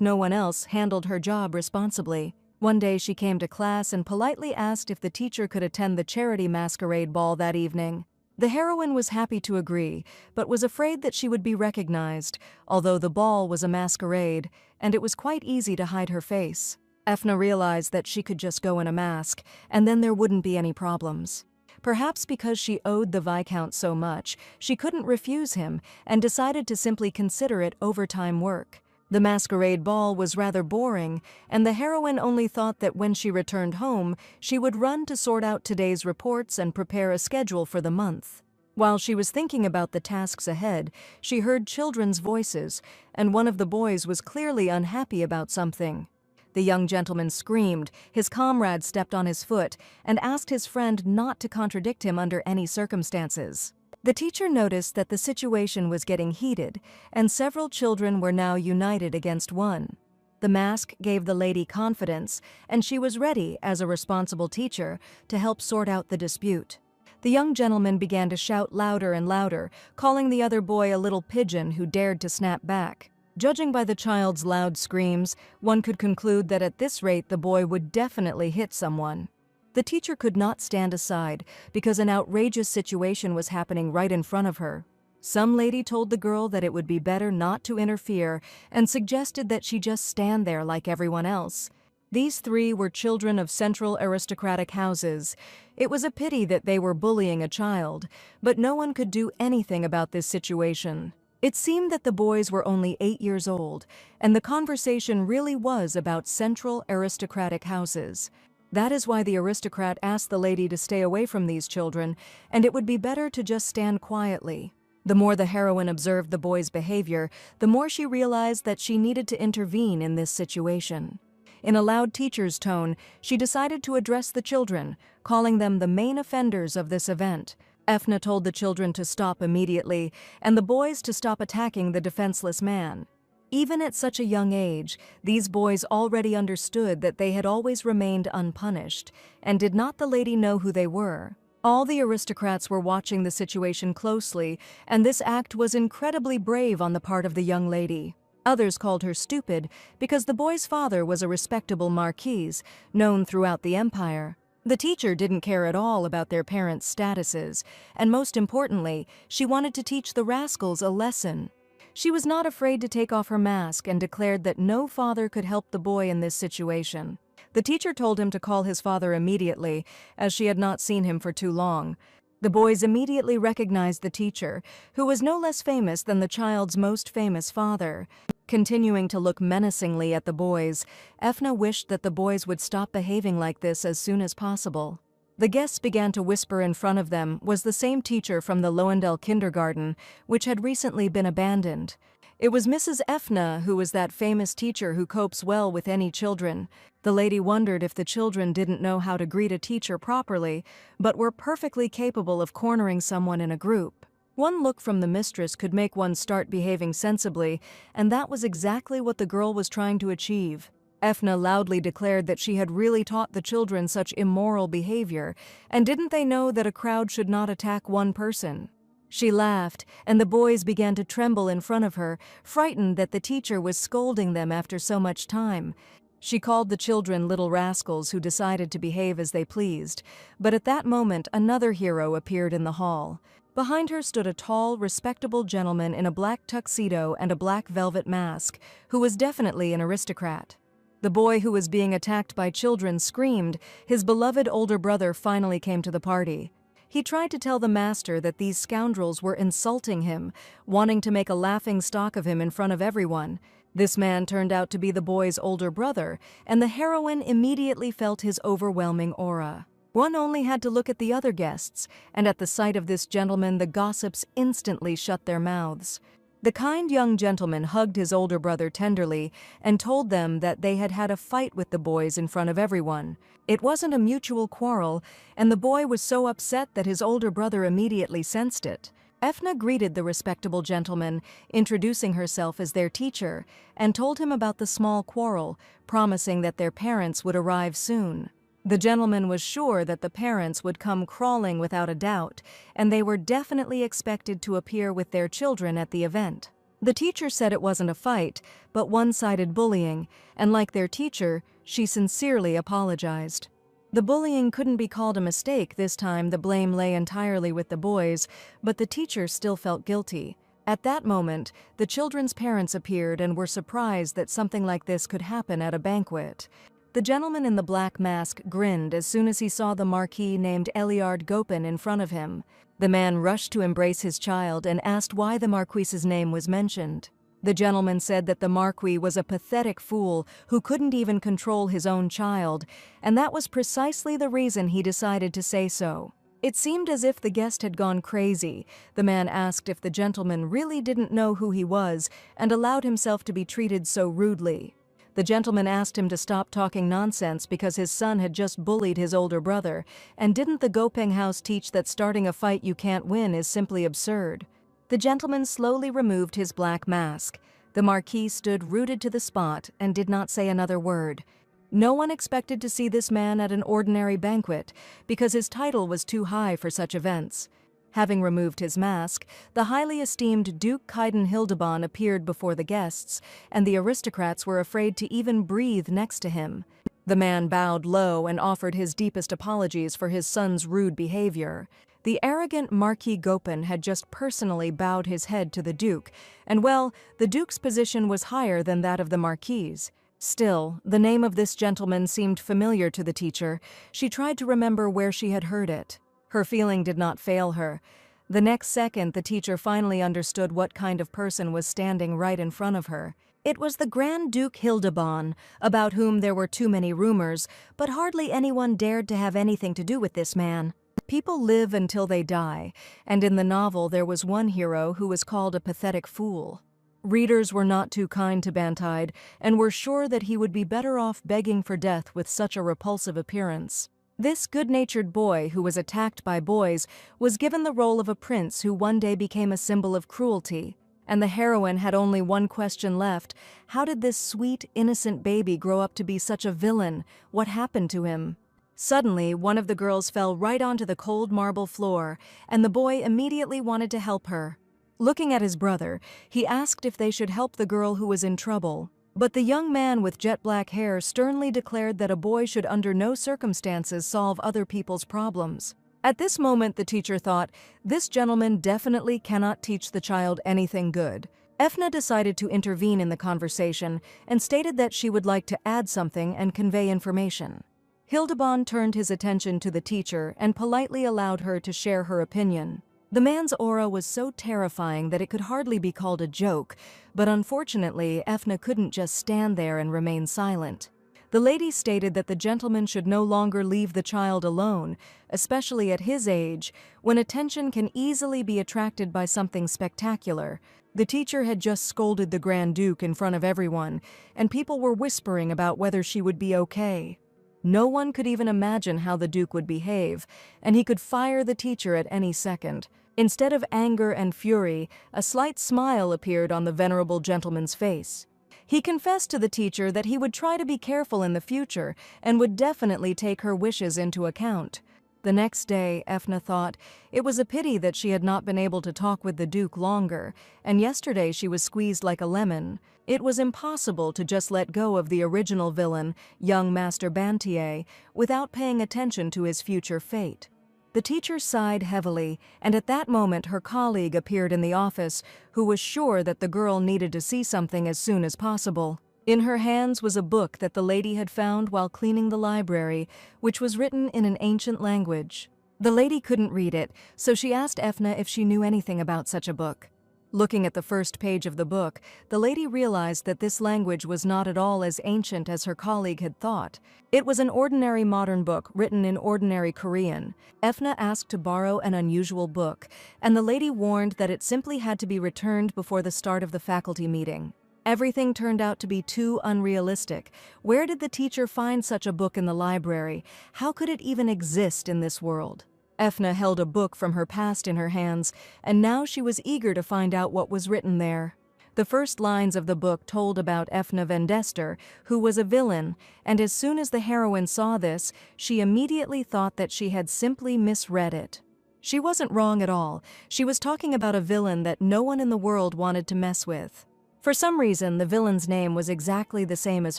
no one else, handled her job responsibly. One day she came to class and politely asked if the teacher could attend the charity masquerade ball that evening. The heroine was happy to agree, but was afraid that she would be recognized, although the ball was a masquerade, and it was quite easy to hide her face. Efna realized that she could just go in a mask, and then there wouldn't be any problems. Perhaps because she owed the Viscount so much, she couldn't refuse him and decided to simply consider it overtime work. The masquerade ball was rather boring, and the heroine only thought that when she returned home, she would run to sort out today's reports and prepare a schedule for the month. While she was thinking about the tasks ahead, she heard children's voices, and one of the boys was clearly unhappy about something. The young gentleman screamed, his comrade stepped on his foot, and asked his friend not to contradict him under any circumstances. The teacher noticed that the situation was getting heated, and several children were now united against one. The mask gave the lady confidence, and she was ready, as a responsible teacher, to help sort out the dispute. The young gentleman began to shout louder and louder, calling the other boy a little pigeon who dared to snap back. Judging by the child's loud screams, one could conclude that at this rate the boy would definitely hit someone. The teacher could not stand aside because an outrageous situation was happening right in front of her. Some lady told the girl that it would be better not to interfere and suggested that she just stand there like everyone else. These three were children of central aristocratic houses. It was a pity that they were bullying a child, but no one could do anything about this situation. It seemed that the boys were only 8 years old, and the conversation really was about central aristocratic houses. That is why the aristocrat asked the lady to stay away from these children, and it would be better to just stand quietly. The more the heroine observed the boy's behavior, the more she realized that she needed to intervene in this situation. In a loud teacher's tone, she decided to address the children, calling them the main offenders of this event. Efna told the children to stop immediately, and the boys to stop attacking the defenseless man. Even at such a young age, these boys already understood that they had always remained unpunished, and did not the lady know who they were? All the aristocrats were watching the situation closely, and this act was incredibly brave on the part of the young lady. Others called her stupid because the boy's father was a respectable marquise, known throughout the empire. The teacher didn't care at all about their parents' statuses, and most importantly, she wanted to teach the rascals a lesson. She was not afraid to take off her mask and declared that no father could help the boy in this situation. The teacher told him to call his father immediately, as she had not seen him for too long. The boys immediately recognized the teacher, who was no less famous than the child's most famous father. Continuing to look menacingly at the boys, Efna wished that the boys would stop behaving like this as soon as possible. The guests began to whisper in front of them was the same teacher from the Loendel kindergarten, which had recently been abandoned. It was Mrs. Efna who was that famous teacher who copes well with any children. The lady wondered if the children didn't know how to greet a teacher properly, but were perfectly capable of cornering someone in a group. One look from the mistress could make one start behaving sensibly, and that was exactly what the girl was trying to achieve. Efna loudly declared that she had really taught the children such immoral behavior, and didn't they know that a crowd should not attack one person? She laughed, and the boys began to tremble in front of her, frightened that the teacher was scolding them after so much time. She called the children little rascals who decided to behave as they pleased, but at that moment another hero appeared in the hall. Behind her stood a tall, respectable gentleman in a black tuxedo and a black velvet mask, who was definitely an aristocrat. The boy who was being attacked by children screamed. His beloved older brother finally came to the party. He tried to tell the master that these scoundrels were insulting him, wanting to make a laughing stock of him in front of everyone. This man turned out to be the boy's older brother, and the heroine immediately felt his overwhelming aura. One only had to look at the other guests, and at the sight of this gentleman the gossips instantly shut their mouths. The kind young gentleman hugged his older brother tenderly and told them that they had had a fight with the boys in front of everyone. It wasn't a mutual quarrel, and the boy was so upset that his older brother immediately sensed it. Efna greeted the respectable gentleman, introducing herself as their teacher, and told him about the small quarrel, promising that their parents would arrive soon. The gentleman was sure that the parents would come crawling without a doubt, and they were definitely expected to appear with their children at the event. The teacher said it wasn't a fight, but one-sided bullying, and like their teacher, she sincerely apologized. The bullying couldn't be called a mistake this time. The blame lay entirely with the boys, but the teacher still felt guilty. At that moment, the children's parents appeared and were surprised that something like this could happen at a banquet. The gentleman in the black mask grinned as soon as he saw the marquis named Eliard Gopin in front of him. The man rushed to embrace his child and asked why the marquise's name was mentioned. The gentleman said that the Marquis was a pathetic fool who couldn't even control his own child, and that was precisely the reason he decided to say so. It seemed as if the guest had gone crazy. The man asked if the gentleman really didn't know who he was and allowed himself to be treated so rudely. The gentleman asked him to stop talking nonsense because his son had just bullied his older brother, and didn't the Gopeng House teach that starting a fight you can't win is simply absurd? The gentleman slowly removed his black mask. The Marquis stood rooted to the spot and did not say another word. No one expected to see this man at an ordinary banquet, because his title was too high for such events. Having removed his mask, the highly esteemed Duke Kaiden Hildebrand appeared before the guests, and the aristocrats were afraid to even breathe next to him. The man bowed low and offered his deepest apologies for his son's rude behavior. The arrogant Marquis Gopin had just personally bowed his head to the Duke, and well, the Duke's position was higher than that of the Marquis. Still, the name of this gentleman seemed familiar to the teacher. She tried to remember where she had heard it. Her feeling did not fail her. The next second, the teacher finally understood what kind of person was standing right in front of her. It was the Grand Duke Hildebrand, about whom there were too many rumors, but hardly anyone dared to have anything to do with this man. People live until they die, and in the novel there was one hero who was called a pathetic fool. Readers were not too kind to Bantide, and were sure that he would be better off begging for death with such a repulsive appearance. This good-natured boy who was attacked by boys was given the role of a prince who one day became a symbol of cruelty, and the heroine had only one question left: how did this sweet, innocent baby grow up to be such a villain? What happened to him? Suddenly, one of the girls fell right onto the cold marble floor, and the boy immediately wanted to help her. Looking at his brother, he asked if they should help the girl who was in trouble. But the young man with jet-black hair sternly declared that a boy should under no circumstances solve other people's problems. At this moment, the teacher thought, this gentleman definitely cannot teach the child anything good. Efna decided to intervene in the conversation and stated that she would like to add something and convey information. Hildebrand turned his attention to the teacher and politely allowed her to share her opinion. The man's aura was so terrifying that it could hardly be called a joke, but unfortunately, Efna couldn't just stand there and remain silent. The lady stated that the gentleman should no longer leave the child alone, especially at his age, when attention can easily be attracted by something spectacular. The teacher had just scolded the Grand Duke in front of everyone, and people were whispering about whether she would be okay. No one could even imagine how the Duke would behave, and he could fire the teacher at any second. Instead of anger and fury, a slight smile appeared on the venerable gentleman's face. He confessed to the teacher that he would try to be careful in the future and would definitely take her wishes into account. The next day, Efna thought, it was a pity that she had not been able to talk with the Duke longer, and yesterday she was squeezed like a lemon. It was impossible to just let go of the original villain, young Master Bantier, without paying attention to his future fate. The teacher sighed heavily, and at that moment her colleague appeared in the office, who was sure that the girl needed to see something as soon as possible. In her hands was a book that the lady had found while cleaning the library, which was written in an ancient language. The lady couldn't read it, so she asked Efna if she knew anything about such a book. Looking at the first page of the book, the lady realized that this language was not at all as ancient as her colleague had thought. It was an ordinary modern book written in ordinary Korean. Efna asked to borrow an unusual book, and the lady warned that it simply had to be returned before the start of the faculty meeting. Everything turned out to be too unrealistic. Where did the teacher find such a book in the library? How could it even exist in this world? Efna held a book from her past in her hands, and now she was eager to find out what was written there. The first lines of the book told about Efna Vendester, who was a villain, and as soon as the heroine saw this, she immediately thought that she had simply misread it. She wasn't wrong at all. She was talking about a villain that no one in the world wanted to mess with. For some reason, the villain's name was exactly the same as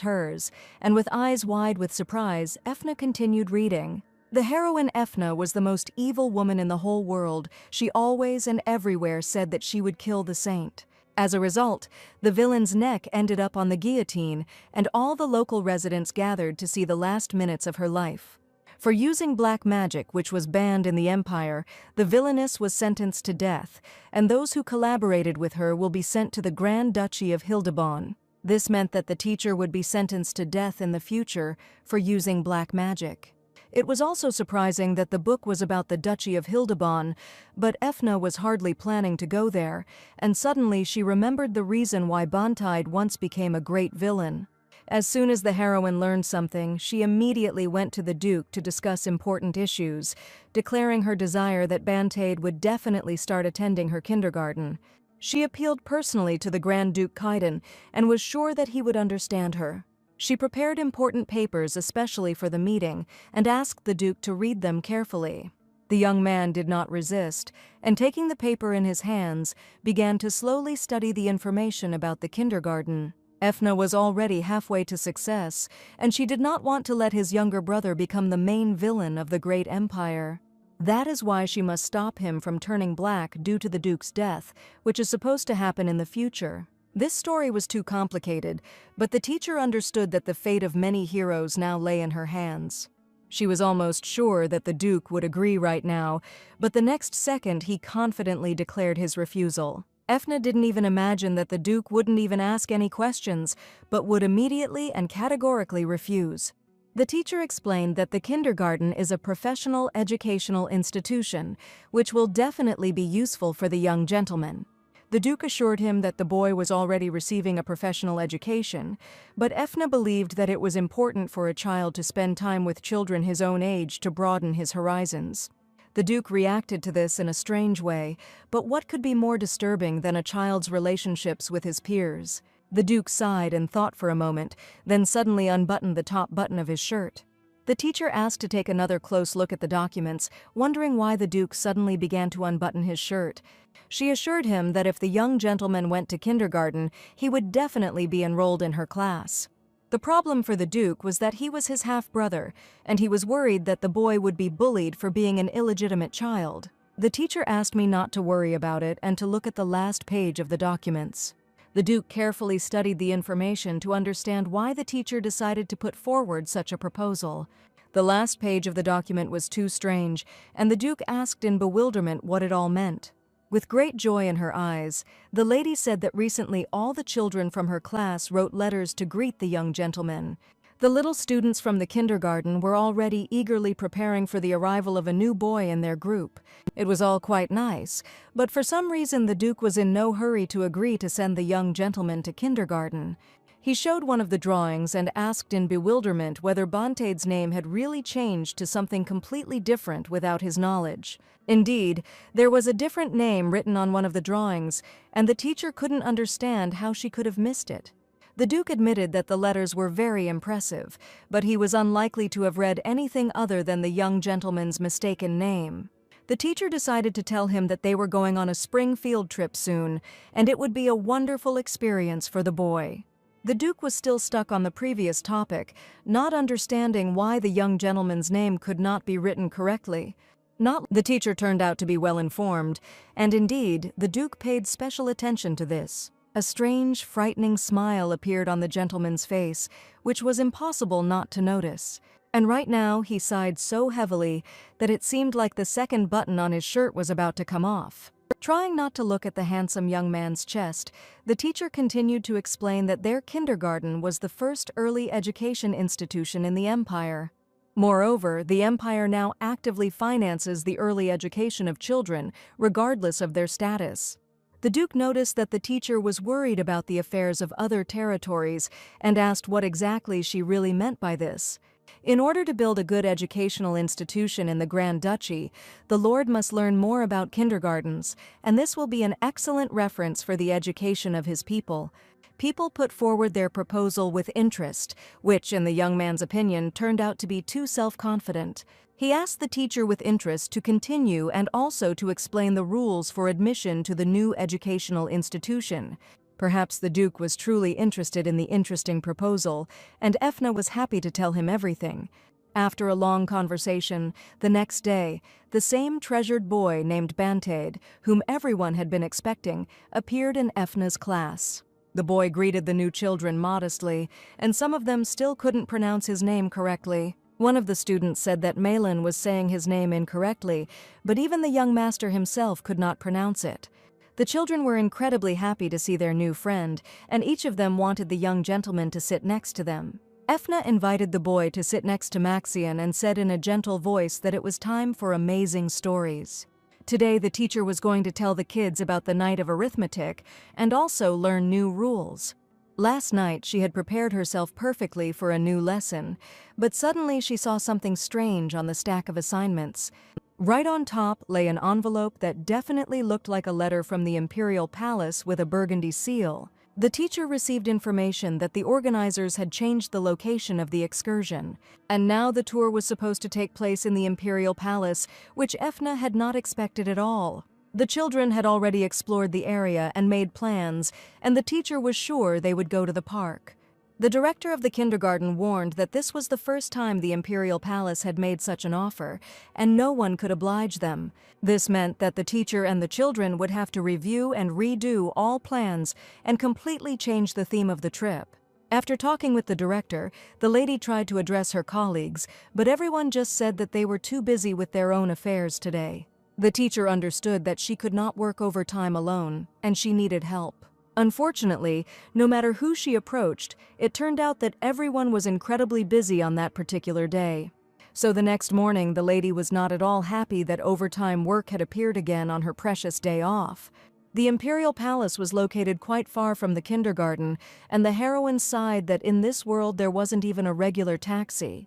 hers, and with eyes wide with surprise, Efna continued reading. The heroine Efna was the most evil woman in the whole world. She always and everywhere said that she would kill the saint. As a result, the villain's neck ended up on the guillotine, and all the local residents gathered to see the last minutes of her life. For using black magic, which was banned in the Empire, the villainess was sentenced to death, and those who collaborated with her will be sent to the Grand Duchy of Hildebrand. This meant that the teacher would be sentenced to death in the future for using black magic. It was also surprising that the book was about the Duchy of Hildebrand, but Efna was hardly planning to go there, and suddenly she remembered the reason why Bantide once became a great villain. As soon as the heroine learned something, she immediately went to the Duke to discuss important issues, declaring her desire that Bantade would definitely start attending her kindergarten. She appealed personally to the Grand Duke Kaiden and was sure that he would understand her. She prepared important papers especially for the meeting and asked the Duke to read them carefully. The young man did not resist, and taking the paper in his hands, began to slowly study the information about the kindergarten. Efna was already halfway to success, and she did not want to let his younger brother become the main villain of the great empire. That is why she must stop him from turning black due to the Duke's death, which is supposed to happen in the future. This story was too complicated, but the teacher understood that the fate of many heroes now lay in her hands. She was almost sure that the Duke would agree right now, but the next second he confidently declared his refusal. Efna didn't even imagine that the Duke wouldn't even ask any questions, but would immediately and categorically refuse. The teacher explained that the kindergarten is a professional educational institution, which will definitely be useful for the young gentleman. The Duke assured him that the boy was already receiving a professional education, but Efna believed that it was important for a child to spend time with children his own age to broaden his horizons. The Duke reacted to this in a strange way, but what could be more disturbing than a child's relationships with his peers? The Duke sighed and thought for a moment, then suddenly unbuttoned the top button of his shirt. The teacher asked to take another close look at the documents, wondering why the Duke suddenly began to unbutton his shirt. She assured him that if the young gentleman went to kindergarten, he would definitely be enrolled in her class. The problem for the Duke was that he was his half-brother, and he was worried that the boy would be bullied for being an illegitimate child. The teacher asked me not to worry about it and to look at the last page of the documents. The Duke carefully studied the information to understand why the teacher decided to put forward such a proposal. The last page of the document was too strange, and the Duke asked in bewilderment what it all meant. With great joy in her eyes, the lady said that recently all the children from her class wrote letters to greet the young gentleman. The little students from the kindergarten were already eagerly preparing for the arrival of a new boy in their group. It was all quite nice, but for some reason the Duke was in no hurry to agree to send the young gentleman to kindergarten. He showed one of the drawings and asked in bewilderment whether Bantade's name had really changed to something completely different without his knowledge. Indeed, there was a different name written on one of the drawings, and the teacher couldn't understand how she could have missed it. The Duke admitted that the letters were very impressive, but he was unlikely to have read anything other than the young gentleman's mistaken name. The teacher decided to tell him that they were going on a spring field trip soon, and it would be a wonderful experience for the boy. The Duke was still stuck on the previous topic, not understanding why the young gentleman's name could not be written correctly. The teacher turned out to be well informed, and indeed, the Duke paid special attention to this. A strange, frightening smile appeared on the gentleman's face, which was impossible not to notice. And right now, he sighed so heavily that it seemed like the second button on his shirt was about to come off. Trying not to look at the handsome young man's chest, the teacher continued to explain that their kindergarten was the first early education institution in the empire. Moreover, the empire now actively finances the early education of children, regardless of their status. The Duke noticed that the teacher was worried about the affairs of other territories and asked what exactly she really meant by this. In order to build a good educational institution in the Grand Duchy, the Lord must learn more about kindergartens, and this will be an excellent reference for the education of his people. People put forward their proposal with interest, which, in the young man's opinion, turned out to be too self-confident. He asked the teacher with interest to continue and also to explain the rules for admission to the new educational institution. Perhaps the Duke was truly interested in the interesting proposal, and Efna was happy to tell him everything. After a long conversation, the next day, the same treasured boy named Bantade, whom everyone had been expecting, appeared in Efna's class. The boy greeted the new children modestly, and some of them still couldn't pronounce his name correctly. One of the students said that Malin was saying his name incorrectly, but even the young master himself could not pronounce it. The children were incredibly happy to see their new friend, and each of them wanted the young gentleman to sit next to them. Efna invited the boy to sit next to Maxian and said in a gentle voice that it was time for amazing stories. Today the teacher was going to tell the kids about the night of arithmetic and also learn new rules. Last night she had prepared herself perfectly for a new lesson, but suddenly she saw something strange on the stack of assignments. Right on top lay an envelope that definitely looked like a letter from the Imperial Palace with a burgundy seal. The teacher received information that the organizers had changed the location of the excursion, and now the tour was supposed to take place in the Imperial Palace, which Efna had not expected at all. The children had already explored the area and made plans, and the teacher was sure they would go to the park. The director of the kindergarten warned that this was the first time the Imperial Palace had made such an offer, and no one could oblige them. This meant that the teacher and the children would have to review and redo all plans and completely change the theme of the trip. After talking with the director, the lady tried to address her colleagues, but everyone just said that they were too busy with their own affairs today. The teacher understood that she could not work overtime alone, and she needed help. Unfortunately, no matter who she approached, it turned out that everyone was incredibly busy on that particular day. So the next morning, the lady was not at all happy that overtime work had appeared again on her precious day off. The Imperial Palace was located quite far from the kindergarten, and the heroine sighed that in this world there wasn't even a regular taxi.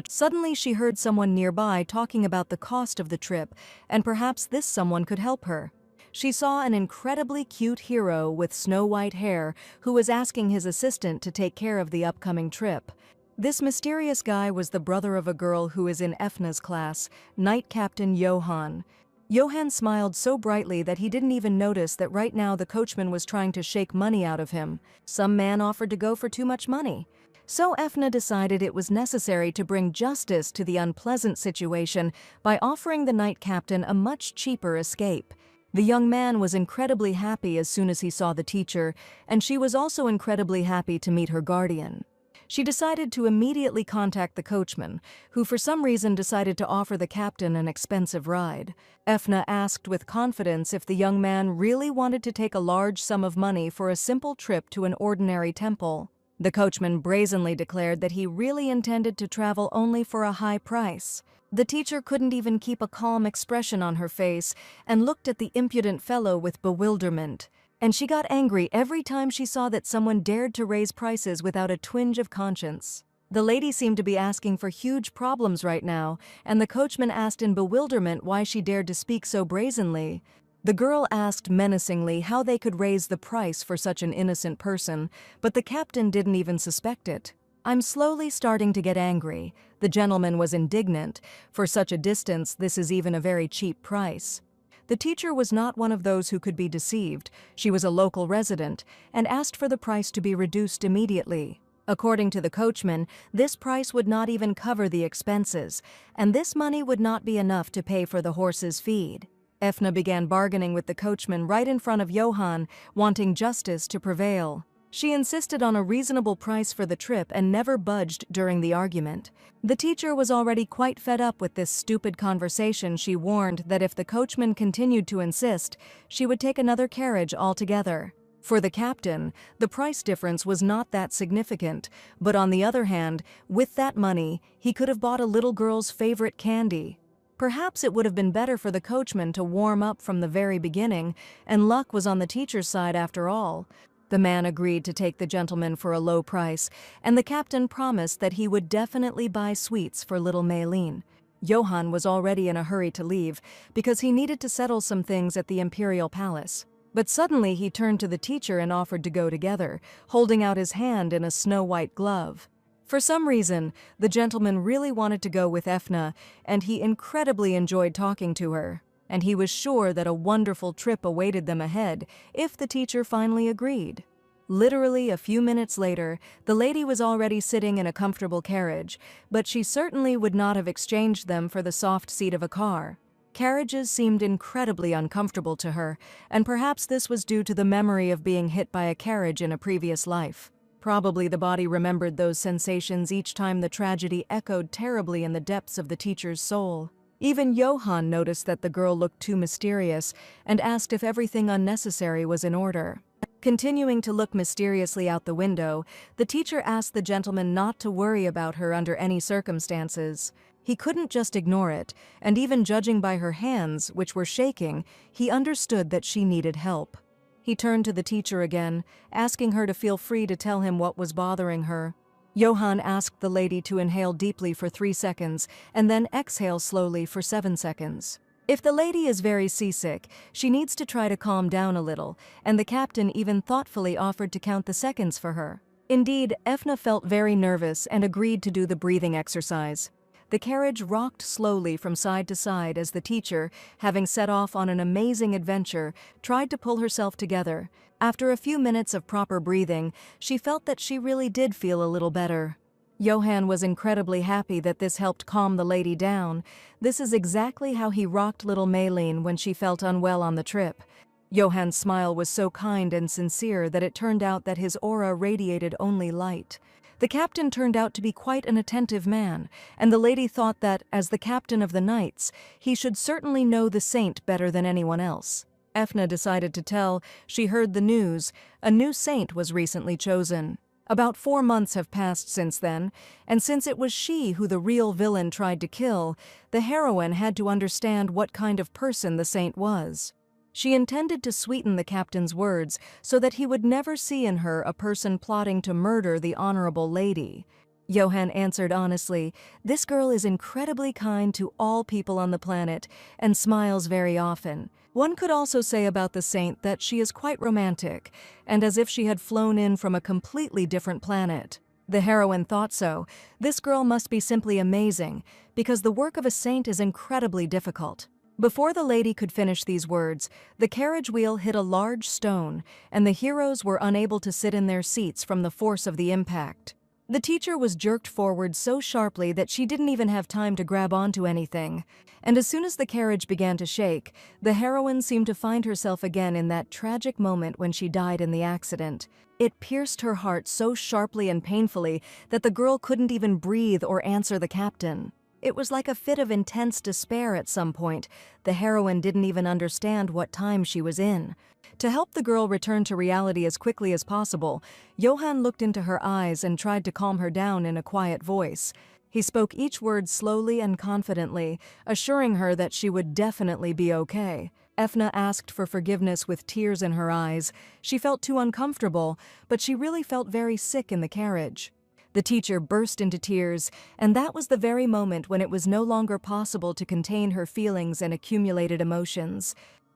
Suddenly she heard someone nearby talking about the cost of the trip, and perhaps this someone could help her. She saw an incredibly cute hero with snow-white hair who was asking his assistant to take care of the upcoming trip. This mysterious guy was the brother of a girl who is in Efna's class, Knight Captain Johann. Johann smiled so brightly that he didn't even notice that right now the coachman was trying to shake money out of him. Some man offered to go for too much money. So Efna decided it was necessary to bring justice to the unpleasant situation by offering the Knight Captain a much cheaper escape. The young man was incredibly happy as soon as he saw the teacher, and she was also incredibly happy to meet her guardian. She decided to immediately contact the coachman, who for some reason decided to offer the captain an expensive ride. Efna asked with confidence if the young man really wanted to take a large sum of money for a simple trip to an ordinary temple. The coachman brazenly declared that he really intended to travel only for a high price. The teacher couldn't even keep a calm expression on her face and looked at the impudent fellow with bewilderment. And she got angry every time she saw that someone dared to raise prices without a twinge of conscience. The lady seemed to be asking for huge problems right now, and the coachman asked in bewilderment why she dared to speak so brazenly. The girl asked menacingly how they could raise the price for such an innocent person, but the captain didn't even suspect it. "I'm slowly starting to get angry." The gentleman was indignant. "For such a distance, this is even a very cheap price." The teacher was not one of those who could be deceived. She was a local resident and asked for the price to be reduced immediately. According to the coachman, this price would not even cover the expenses, and this money would not be enough to pay for the horse's feed. Efna began bargaining with the coachman right in front of Johann, wanting justice to prevail. She insisted on a reasonable price for the trip and never budged during the argument. The teacher was already quite fed up with this stupid conversation. She warned that if the coachman continued to insist, she would take another carriage altogether. For the captain, the price difference was not that significant, but on the other hand, with that money, he could have bought a little girl's favorite candy. Perhaps it would have been better for the coachman to warm up from the very beginning, and luck was on the teacher's side after all. The man agreed to take the gentleman for a low price, and the captain promised that he would definitely buy sweets for little Maylene. Johann was already in a hurry to leave, because he needed to settle some things at the Imperial Palace. But suddenly he turned to the teacher and offered to go together, holding out his hand in a snow-white glove. For some reason, the gentleman really wanted to go with Efna, and he incredibly enjoyed talking to her. And he was sure that a wonderful trip awaited them ahead if the teacher finally agreed. Literally a few minutes later, the lady was already sitting in a comfortable carriage, but she certainly would not have exchanged them for the soft seat of a car. Carriages seemed incredibly uncomfortable to her, and perhaps this was due to the memory of being hit by a carriage in a previous life. Probably the body remembered those sensations each time the tragedy echoed terribly in the depths of the teacher's soul. Even Johann noticed that the girl looked too mysterious and asked if everything unnecessary was in order. Continuing to look mysteriously out the window, the teacher asked the gentleman not to worry about her under any circumstances. He couldn't just ignore it, and even judging by her hands, which were shaking, he understood that she needed help. He turned to the teacher again, asking her to feel free to tell him what was bothering her. Johann asked the lady to inhale deeply for 3 seconds and then exhale slowly for 7 seconds. If the lady is very seasick, she needs to try to calm down a little, and the captain even thoughtfully offered to count the seconds for her. Indeed, Efna felt very nervous and agreed to do the breathing exercise. The carriage rocked slowly from side to side as the teacher, having set off on an amazing adventure, tried to pull herself together. After a few minutes of proper breathing, she felt that she really did feel a little better. Johann was incredibly happy that this helped calm the lady down. This is exactly how he rocked little Maylene when she felt unwell on the trip. Johann's smile was so kind and sincere that it turned out that his aura radiated only light. The captain turned out to be quite an attentive man, and the lady thought that, as the captain of the knights, he should certainly know the saint better than anyone else. Efna decided to tell she heard the news. A new saint was recently chosen. About 4 months have passed since then, and since it was she who the real villain tried to kill, the heroine had to understand what kind of person the saint was. She intended to sweeten the captain's words so that he would never see in her a person plotting to murder the honorable lady. Johann answered honestly, "This girl is incredibly kind to all people on the planet and smiles very often. One could also say about the saint that she is quite romantic, and as if she had flown in from a completely different planet." The heroine thought so. This girl must be simply amazing, because the work of a saint is incredibly difficult. Before the lady could finish these words, the carriage wheel hit a large stone, and the heroes were unable to sit in their seats from the force of the impact. The teacher was jerked forward so sharply that she didn't even have time to grab onto anything. And as soon as the carriage began to shake, the heroine seemed to find herself again in that tragic moment when she died in the accident. It pierced her heart so sharply and painfully that the girl couldn't even breathe or answer the captain. It was like a fit of intense despair at some point. The heroine didn't even understand what time she was in. To help the girl return to reality as quickly as possible, Johann looked into her eyes and tried to calm her down in a quiet voice. He spoke each word slowly and confidently, assuring her that she would definitely be okay. Efna asked for forgiveness with tears in her eyes. She felt too uncomfortable, but she really felt very sick in the carriage. The teacher burst into tears, and that was the very moment when it was no longer possible to contain her feelings and accumulated emotions.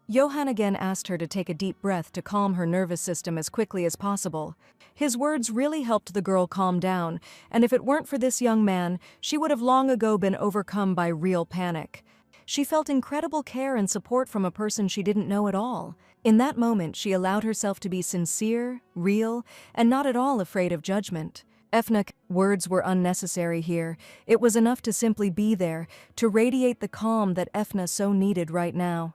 Johann again asked her to take a deep breath to calm her nervous system as quickly as possible. His words really helped the girl calm down, and if it weren't for this young man, she would have long ago been overcome by real panic. She felt incredible care and support from a person she didn't know at all. In that moment, she allowed herself to be sincere, real, and not at all afraid of judgment. Efna's words were unnecessary here. It was enough to simply be there, to radiate the calm that Efna so needed right now.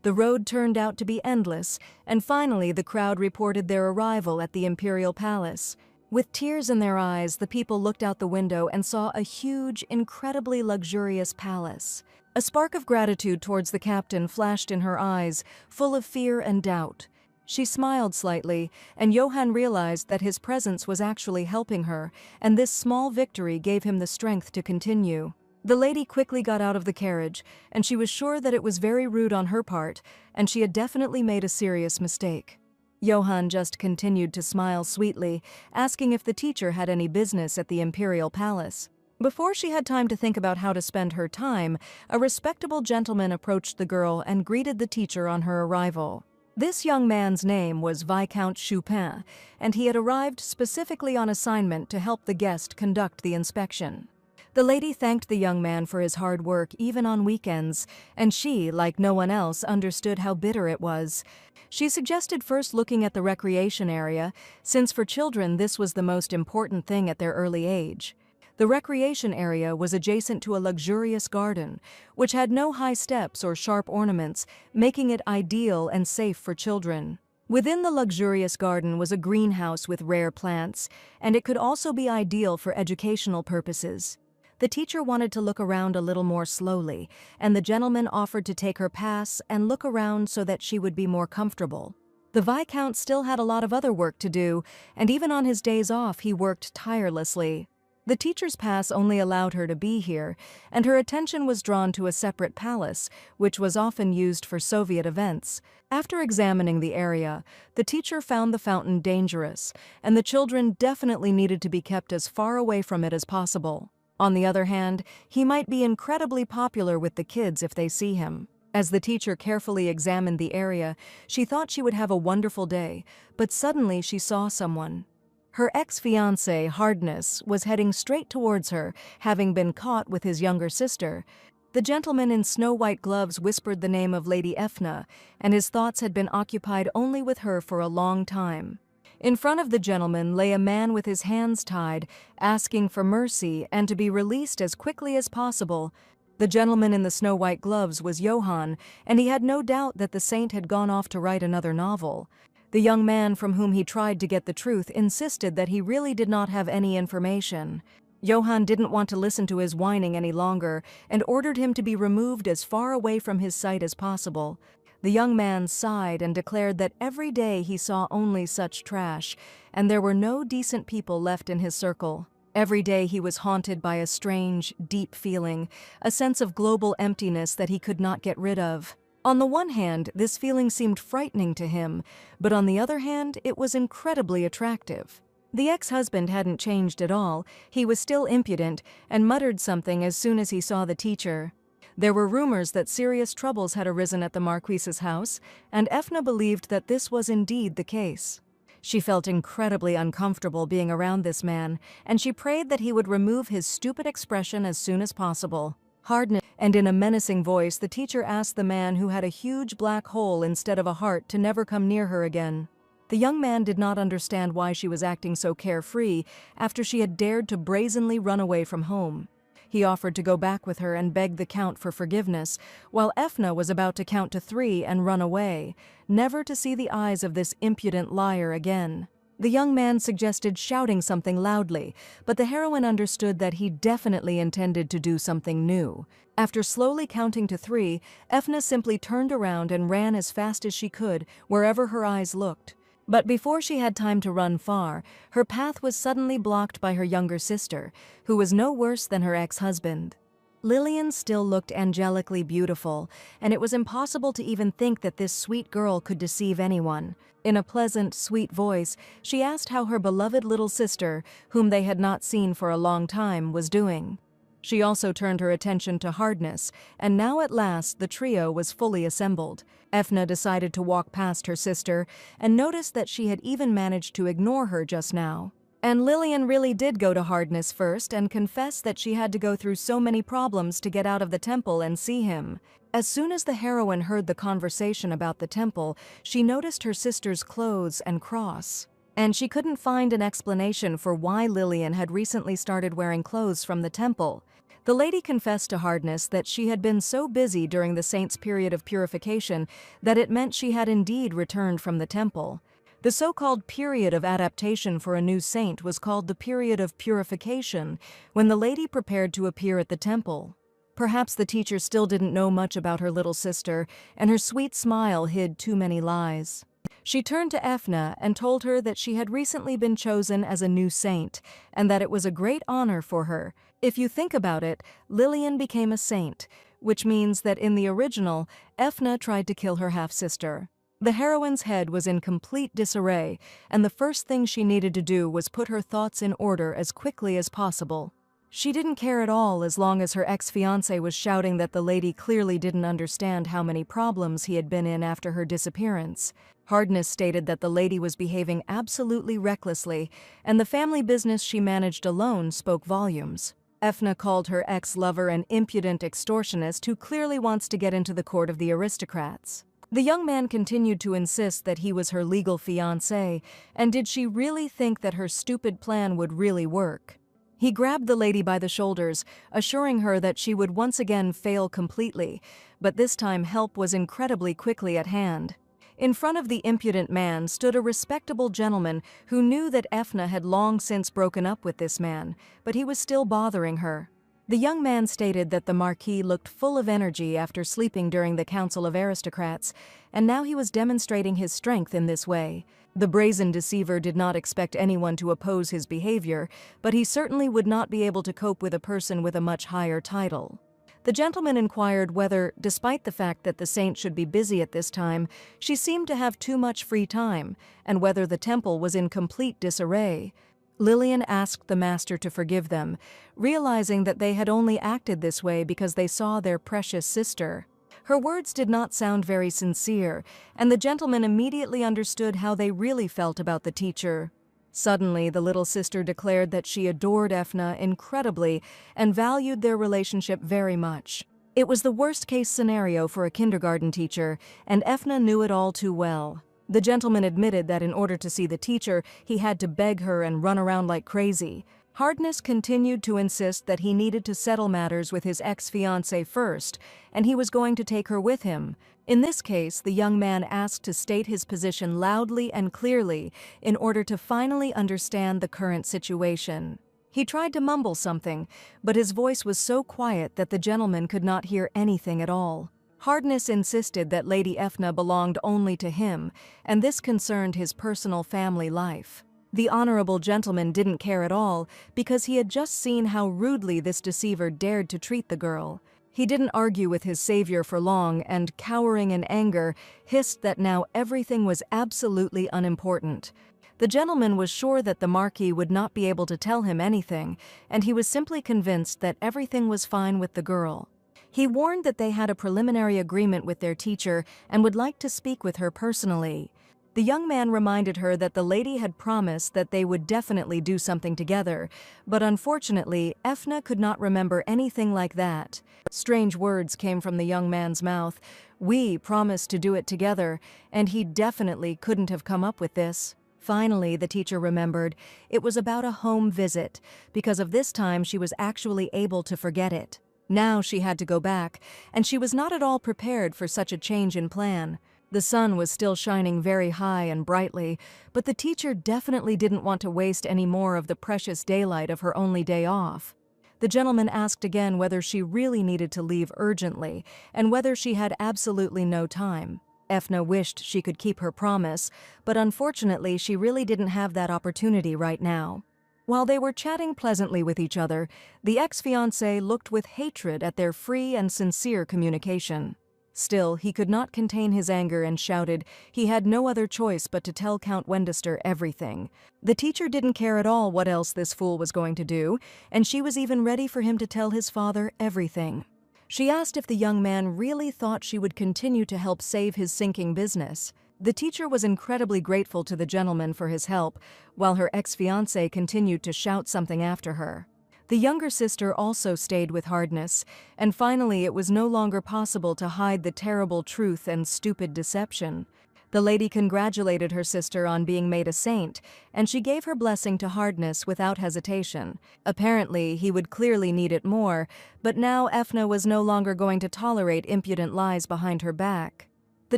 The road turned out to be endless, and finally the crowd reported their arrival at the Imperial Palace. With tears in their eyes, the people looked out the window and saw a huge, incredibly luxurious palace. A spark of gratitude towards the captain flashed in her eyes, full of fear and doubt. She smiled slightly, and Johann realized that his presence was actually helping her, and this small victory gave him the strength to continue. The lady quickly got out of the carriage, and she was sure that it was very rude on her part, and she had definitely made a serious mistake. Johann just continued to smile sweetly, asking if the teacher had any business at the Imperial Palace. Before she had time to think about how to spend her time, a respectable gentleman approached the girl and greeted the teacher on her arrival. This young man's name was Viscount Chupin, and he had arrived specifically on assignment to help the guest conduct the inspection. The lady thanked the young man for his hard work even on weekends, and she, like no one else, understood how bitter it was. She suggested first looking at the recreation area, since for children this was the most important thing at their early age. The recreation area was adjacent to a luxurious garden, which had no high steps or sharp ornaments, making it ideal and safe for children. Within the luxurious garden was a greenhouse with rare plants, and it could also be ideal for educational purposes. The teacher wanted to look around a little more slowly, and the gentleman offered to take her pass and look around so that she would be more comfortable. The Viscount still had a lot of other work to do, and even on his days off he worked tirelessly. The teacher's pass only allowed her to be here, and her attention was drawn to a separate palace, which was often used for Soviet events. After examining the area, the teacher found the fountain dangerous, and the children definitely needed to be kept as far away from it as possible. On the other hand, he might be incredibly popular with the kids if they see him. As the teacher carefully examined the area, she thought she would have a wonderful day, but suddenly she saw someone. Her ex-fiancé, Hardness, was heading straight towards her, having been caught with his younger sister. The gentleman in snow-white gloves whispered the name of Lady Efna, and his thoughts had been occupied only with her for a long time. In front of the gentleman lay a man with his hands tied, asking for mercy and to be released as quickly as possible. The gentleman in the snow-white gloves was Johann, and he had no doubt that the saint had gone off to write another novel. The young man from whom he tried to get the truth insisted that he really did not have any information. Johann didn't want to listen to his whining any longer and ordered him to be removed as far away from his sight as possible. The young man sighed and declared that every day he saw only such trash, and there were no decent people left in his circle. Every day he was haunted by a strange, deep feeling, a sense of global emptiness that he could not get rid of. On the one hand, this feeling seemed frightening to him, but on the other hand, it was incredibly attractive. The ex-husband hadn't changed at all. He was still impudent and muttered something as soon as he saw the teacher. There were rumors that serious troubles had arisen at the Marquise's house, and Efna believed that this was indeed the case. She felt incredibly uncomfortable being around this man, and she prayed that he would remove his stupid expression as soon as possible. Hardness, and in a menacing voice, the teacher asked the man who had a huge black hole instead of a heart to never come near her again. The young man did not understand why she was acting so carefree after she had dared to brazenly run away from home. He offered to go back with her and beg the Count for forgiveness, while Efna was about to count to 3 and run away, never to see the eyes of this impudent liar again. The young man suggested shouting something loudly, but the heroine understood that he definitely intended to do something new. After slowly counting to 3, Efna simply turned around and ran as fast as she could, wherever her eyes looked. But before she had time to run far, her path was suddenly blocked by her younger sister, who was no worse than her ex-husband. Lillian still looked angelically beautiful, and it was impossible to even think that this sweet girl could deceive anyone. In a pleasant, sweet voice, she asked how her beloved little sister, whom they had not seen for a long time, was doing. She also turned her attention to Hardness, and now at last the trio was fully assembled. Efna decided to walk past her sister and noticed that she had even managed to ignore her just now. And Lillian really did go to Hardness first and confess that she had to go through so many problems to get out of the temple and see him. As soon as the heroine heard the conversation about the temple, she noticed her sister's clothes and cross. And she couldn't find an explanation for why Lillian had recently started wearing clothes from the temple. The lady confessed to Hardness that she had been so busy during the saint's period of purification that it meant she had indeed returned from the temple. The so-called period of adaptation for a new saint was called the period of purification, when the lady prepared to appear at the temple. Perhaps the teacher still didn't know much about her little sister, and her sweet smile hid too many lies. She turned to Efna and told her that she had recently been chosen as a new saint, and that it was a great honor for her. If you think about it, Lillian became a saint, which means that in the original, Efna tried to kill her half-sister. The heroine's head was in complete disarray, and the first thing she needed to do was put her thoughts in order as quickly as possible. She didn't care at all as long as her ex-fiancé was shouting that the lady clearly didn't understand how many problems he had been in after her disappearance. Hardness stated that the lady was behaving absolutely recklessly, and the family business she managed alone spoke volumes. Efna called her ex-lover an impudent extortionist who clearly wants to get into the court of the aristocrats. The young man continued to insist that he was her legal fiancé, and did she really think that her stupid plan would really work? He grabbed the lady by the shoulders, assuring her that she would once again fail completely, but this time help was incredibly quickly at hand. In front of the impudent man stood a respectable gentleman who knew that Efna had long since broken up with this man, but he was still bothering her. The young man stated that the Marquis looked full of energy after sleeping during the Council of Aristocrats, and now he was demonstrating his strength in this way. The brazen deceiver did not expect anyone to oppose his behavior, but he certainly would not be able to cope with a person with a much higher title. The gentleman inquired whether, despite the fact that the saint should be busy at this time, she seemed to have too much free time, and whether the temple was in complete disarray. Lillian asked the master to forgive them, realizing that they had only acted this way because they saw their precious sister. Her words did not sound very sincere, and the gentleman immediately understood how they really felt about the teacher. Suddenly, the little sister declared that she adored Efna incredibly and valued their relationship very much. It was the worst-case scenario for a kindergarten teacher, and Efna knew it all too well. The gentleman admitted that in order to see the teacher, he had to beg her and run around like crazy. Hardness continued to insist that he needed to settle matters with his ex-fiancée first, and he was going to take her with him. In this case, the young man asked to state his position loudly and clearly in order to finally understand the current situation. He tried to mumble something, but his voice was so quiet that the gentleman could not hear anything at all. Hardness insisted that Lady Efna belonged only to him, and this concerned his personal family life. The honorable gentleman didn't care at all because he had just seen how rudely this deceiver dared to treat the girl. He didn't argue with his savior for long and, cowering in anger, hissed that now everything was absolutely unimportant. The gentleman was sure that the Marquis would not be able to tell him anything, and he was simply convinced that everything was fine with the girl. He warned that they had a preliminary agreement with their teacher and would like to speak with her personally. The young man reminded her that the lady had promised that they would definitely do something together, but unfortunately, Efna could not remember anything like that. Strange words came from the young man's mouth. We promised to do it together, and he definitely couldn't have come up with this. Finally, the teacher remembered. It was about a home visit. Because of this time, she was actually able to forget it. Now she had to go back, and she was not at all prepared for such a change in plan. The sun was still shining very high and brightly, but the teacher definitely didn't want to waste any more of the precious daylight of her only day off. The gentleman asked again whether she really needed to leave urgently, and whether she had absolutely no time. Efna wished she could keep her promise, but unfortunately she really didn't have that opportunity right now. While they were chatting pleasantly with each other, the ex-fiancé looked with hatred at their free and sincere communication. Still, he could not contain his anger and shouted he had no other choice but to tell Count Wendester everything. The teacher didn't care at all what else this fool was going to do, and she was even ready for him to tell his father everything. She asked if the young man really thought she would continue to help save his sinking business. The teacher was incredibly grateful to the gentleman for his help, while her ex-fiancé continued to shout something after her. The younger sister also stayed with Hardness, and finally it was no longer possible to hide the terrible truth and stupid deception. The lady congratulated her sister on being made a saint, and she gave her blessing to Hardness without hesitation. Apparently, he would clearly need it more, but now Efna was no longer going to tolerate impudent lies behind her back. The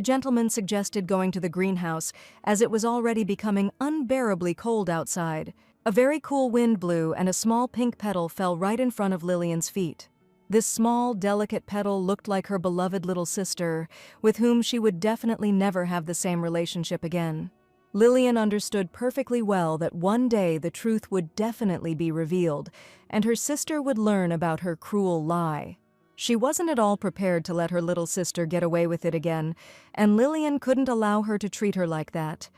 gentleman suggested going to the greenhouse, as it was already becoming unbearably cold outside. A very cool wind blew, and a small pink petal fell right in front of Lillian's feet. This small, delicate petal looked like her beloved little sister, with whom she would definitely never have the same relationship again. Lillian understood perfectly well that one day the truth would definitely be revealed, and her sister would learn about her cruel lie. She wasn't at all prepared to let her little sister get away with it again, and Lillian couldn't allow her to treat her like that.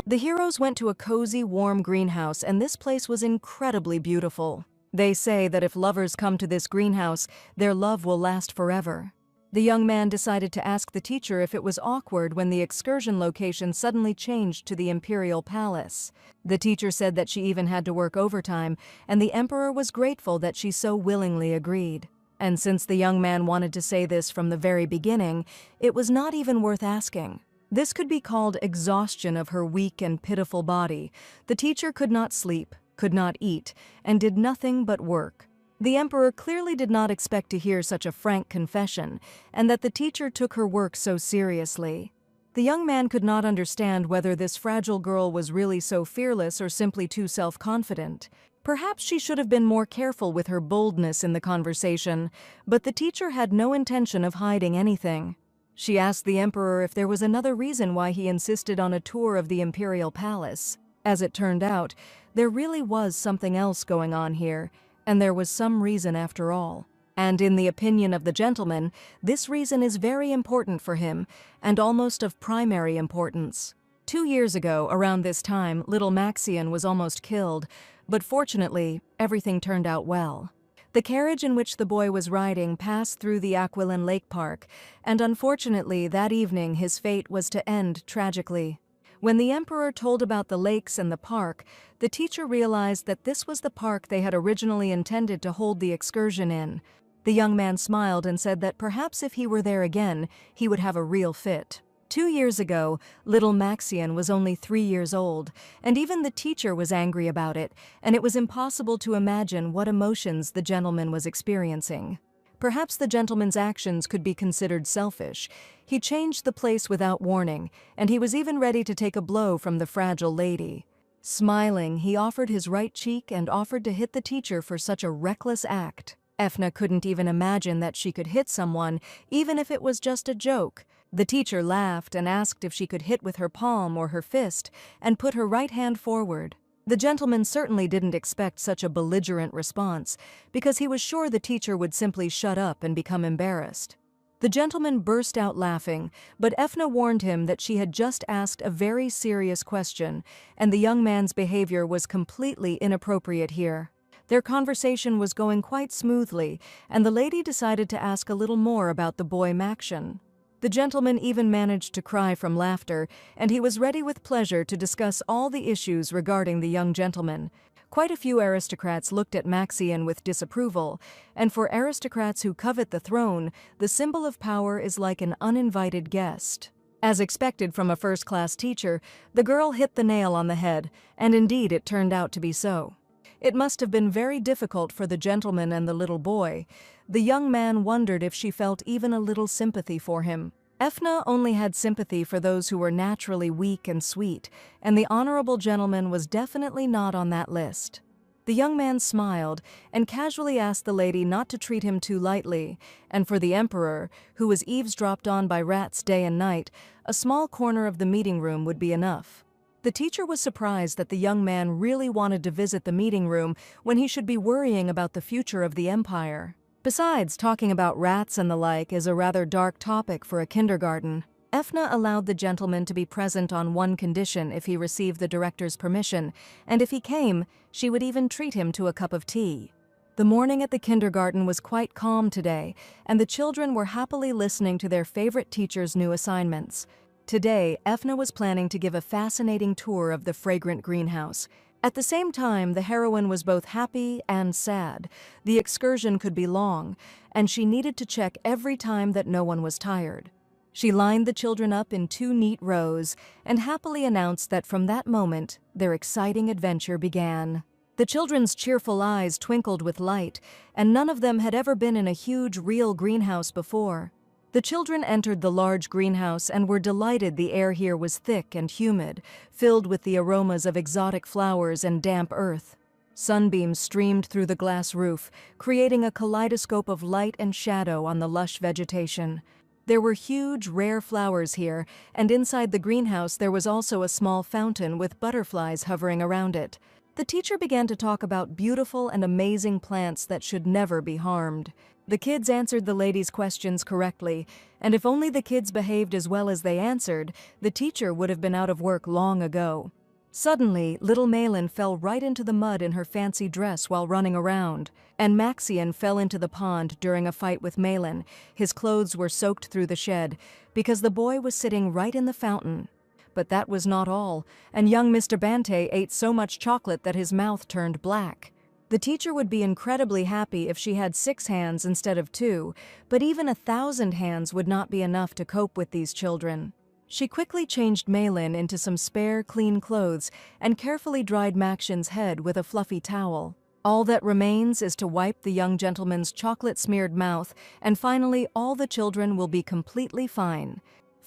The heroes went to a cozy, warm greenhouse, and this place was incredibly beautiful. They say that if lovers come to this greenhouse, their love will last forever. The young man decided to ask the teacher if it was awkward when the excursion location suddenly changed to the Imperial Palace. The teacher said that she even had to work overtime, and the emperor was grateful that she so willingly agreed. And since the young man wanted to say this from the very beginning, it was not even worth asking. This could be called exhaustion of her weak and pitiful body. The teacher could not sleep, could not eat, and did nothing but work. The emperor clearly did not expect to hear such a frank confession, and that the teacher took her work so seriously. The young man could not understand whether this fragile girl was really so fearless or simply too self-confident. Perhaps she should have been more careful with her boldness in the conversation, but the teacher had no intention of hiding anything. She asked the emperor if there was another reason why he insisted on a tour of the imperial palace. As it turned out, there really was something else going on here, and there was some reason after all. And in the opinion of the gentleman, this reason is very important for him, and almost of primary importance. 2 years ago, around this time, little Maxian was almost killed, but fortunately, everything turned out well. The carriage in which the boy was riding passed through the Aquilin Lake Park, and unfortunately, that evening his fate was to end tragically. When the emperor told about the lakes and the park, the teacher realized that this was the park they had originally intended to hold the excursion in. The young man smiled and said that perhaps if he were there again, he would have a real fit. 2 years ago, little Maxian was only 3 years old, and even the teacher was angry about it, and it was impossible to imagine what emotions the gentleman was experiencing. Perhaps the gentleman's actions could be considered selfish. He changed the place without warning, and he was even ready to take a blow from the fragile lady. Smiling, he offered his right cheek and offered to hit the teacher for such a reckless act. Efna couldn't even imagine that she could hit someone, even if it was just a joke. The teacher laughed and asked if she could hit with her palm or her fist, and put her right hand forward. The gentleman certainly didn't expect such a belligerent response, because he was sure the teacher would simply shut up and become embarrassed. The gentleman burst out laughing, but Efna warned him that she had just asked a very serious question, and the young man's behavior was completely inappropriate here. Their conversation was going quite smoothly, and the lady decided to ask a little more about the boy Maxian. The gentleman even managed to cry from laughter, and he was ready with pleasure to discuss all the issues regarding the young gentleman. Quite a few aristocrats looked at Maxian with disapproval, and for aristocrats who covet the throne, the symbol of power is like an uninvited guest. As expected from a first-class teacher, the girl hit the nail on the head, and indeed it turned out to be so. It must have been very difficult for the gentleman and the little boy. The young man wondered if she felt even a little sympathy for him. Efna only had sympathy for those who were naturally weak and sweet, and the honorable gentleman was definitely not on that list. The young man smiled and casually asked the lady not to treat him too lightly, and for the emperor, who was eavesdropped on by rats day and night, a small corner of the meeting room would be enough. The teacher was surprised that the young man really wanted to visit the meeting room when he should be worrying about the future of the empire. Besides, talking about rats and the like is a rather dark topic for a kindergarten. Efna allowed the gentleman to be present on one condition if he received the director's permission, and if he came, she would even treat him to a cup of tea. The morning at the kindergarten was quite calm today, and the children were happily listening to their favorite teacher's new assignments. Today, Efna was planning to give a fascinating tour of the fragrant greenhouse. At the same time, the heroine was both happy and sad. The excursion could be long, and she needed to check every time that no one was tired. She lined the children up in 2 neat rows and happily announced that from that moment, their exciting adventure began. The children's cheerful eyes twinkled with light, and none of them had ever been in a huge, real greenhouse before. The children entered the large greenhouse and were delighted the air here was thick and humid, filled with the aromas of exotic flowers and damp earth. Sunbeams streamed through the glass roof, creating a kaleidoscope of light and shadow on the lush vegetation. There were huge, rare flowers here, and inside the greenhouse there was also a small fountain with butterflies hovering around it. The teacher began to talk about beautiful and amazing plants that should never be harmed. The kids answered the lady's questions correctly, and if only the kids behaved as well as they answered, the teacher would have been out of work long ago. Suddenly, little Malin fell right into the mud in her fancy dress while running around, and Maxian fell into the pond during a fight with Malin. His clothes were soaked through the shed, because the boy was sitting right in the fountain. But that was not all, and young Mr. Bante ate so much chocolate that his mouth turned black. The teacher would be incredibly happy if she had 6 hands instead of 2, but even 1,000 hands would not be enough to cope with these children. She quickly changed Malin into some spare, clean clothes and carefully dried Maxian's head with a fluffy towel. All that remains is to wipe the young gentleman's chocolate-smeared mouth, and finally all the children will be completely fine.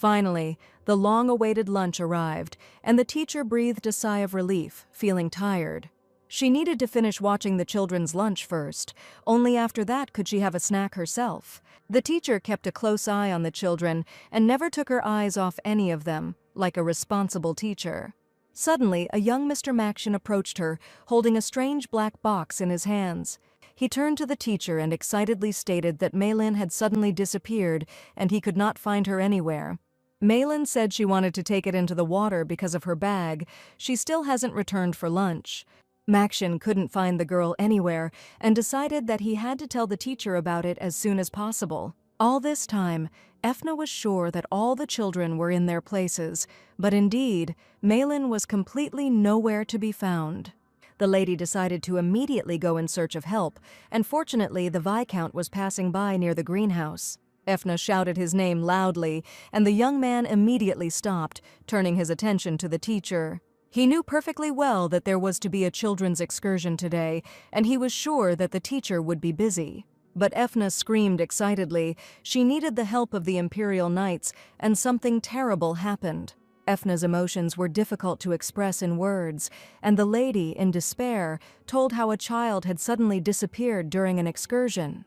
Finally, the long-awaited lunch arrived, and the teacher breathed a sigh of relief, feeling tired. She needed to finish watching the children's lunch first. Only after that could she have a snack herself. The teacher kept a close eye on the children and never took her eyes off any of them, like a responsible teacher. Suddenly, a young Mr. Maction approached her, holding a strange black box in his hands. He turned to the teacher and excitedly stated that Maylin had suddenly disappeared and he could not find her anywhere. Maylin said she wanted to take it into the water because of her bag. She still hasn't returned for lunch. Maction couldn't find the girl anywhere and decided that he had to tell the teacher about it as soon as possible. All this time, Efna was sure that all the children were in their places, but indeed, Maylin was completely nowhere to be found. The lady decided to immediately go in search of help, and fortunately the Viscount was passing by near the greenhouse. Efna shouted his name loudly, and the young man immediately stopped, turning his attention to the teacher. He knew perfectly well that there was to be a children's excursion today, and he was sure that the teacher would be busy. But Efna screamed excitedly. She needed the help of the Imperial Knights, and something terrible happened. Efna's emotions were difficult to express in words, and the lady, in despair, told how a child had suddenly disappeared during an excursion.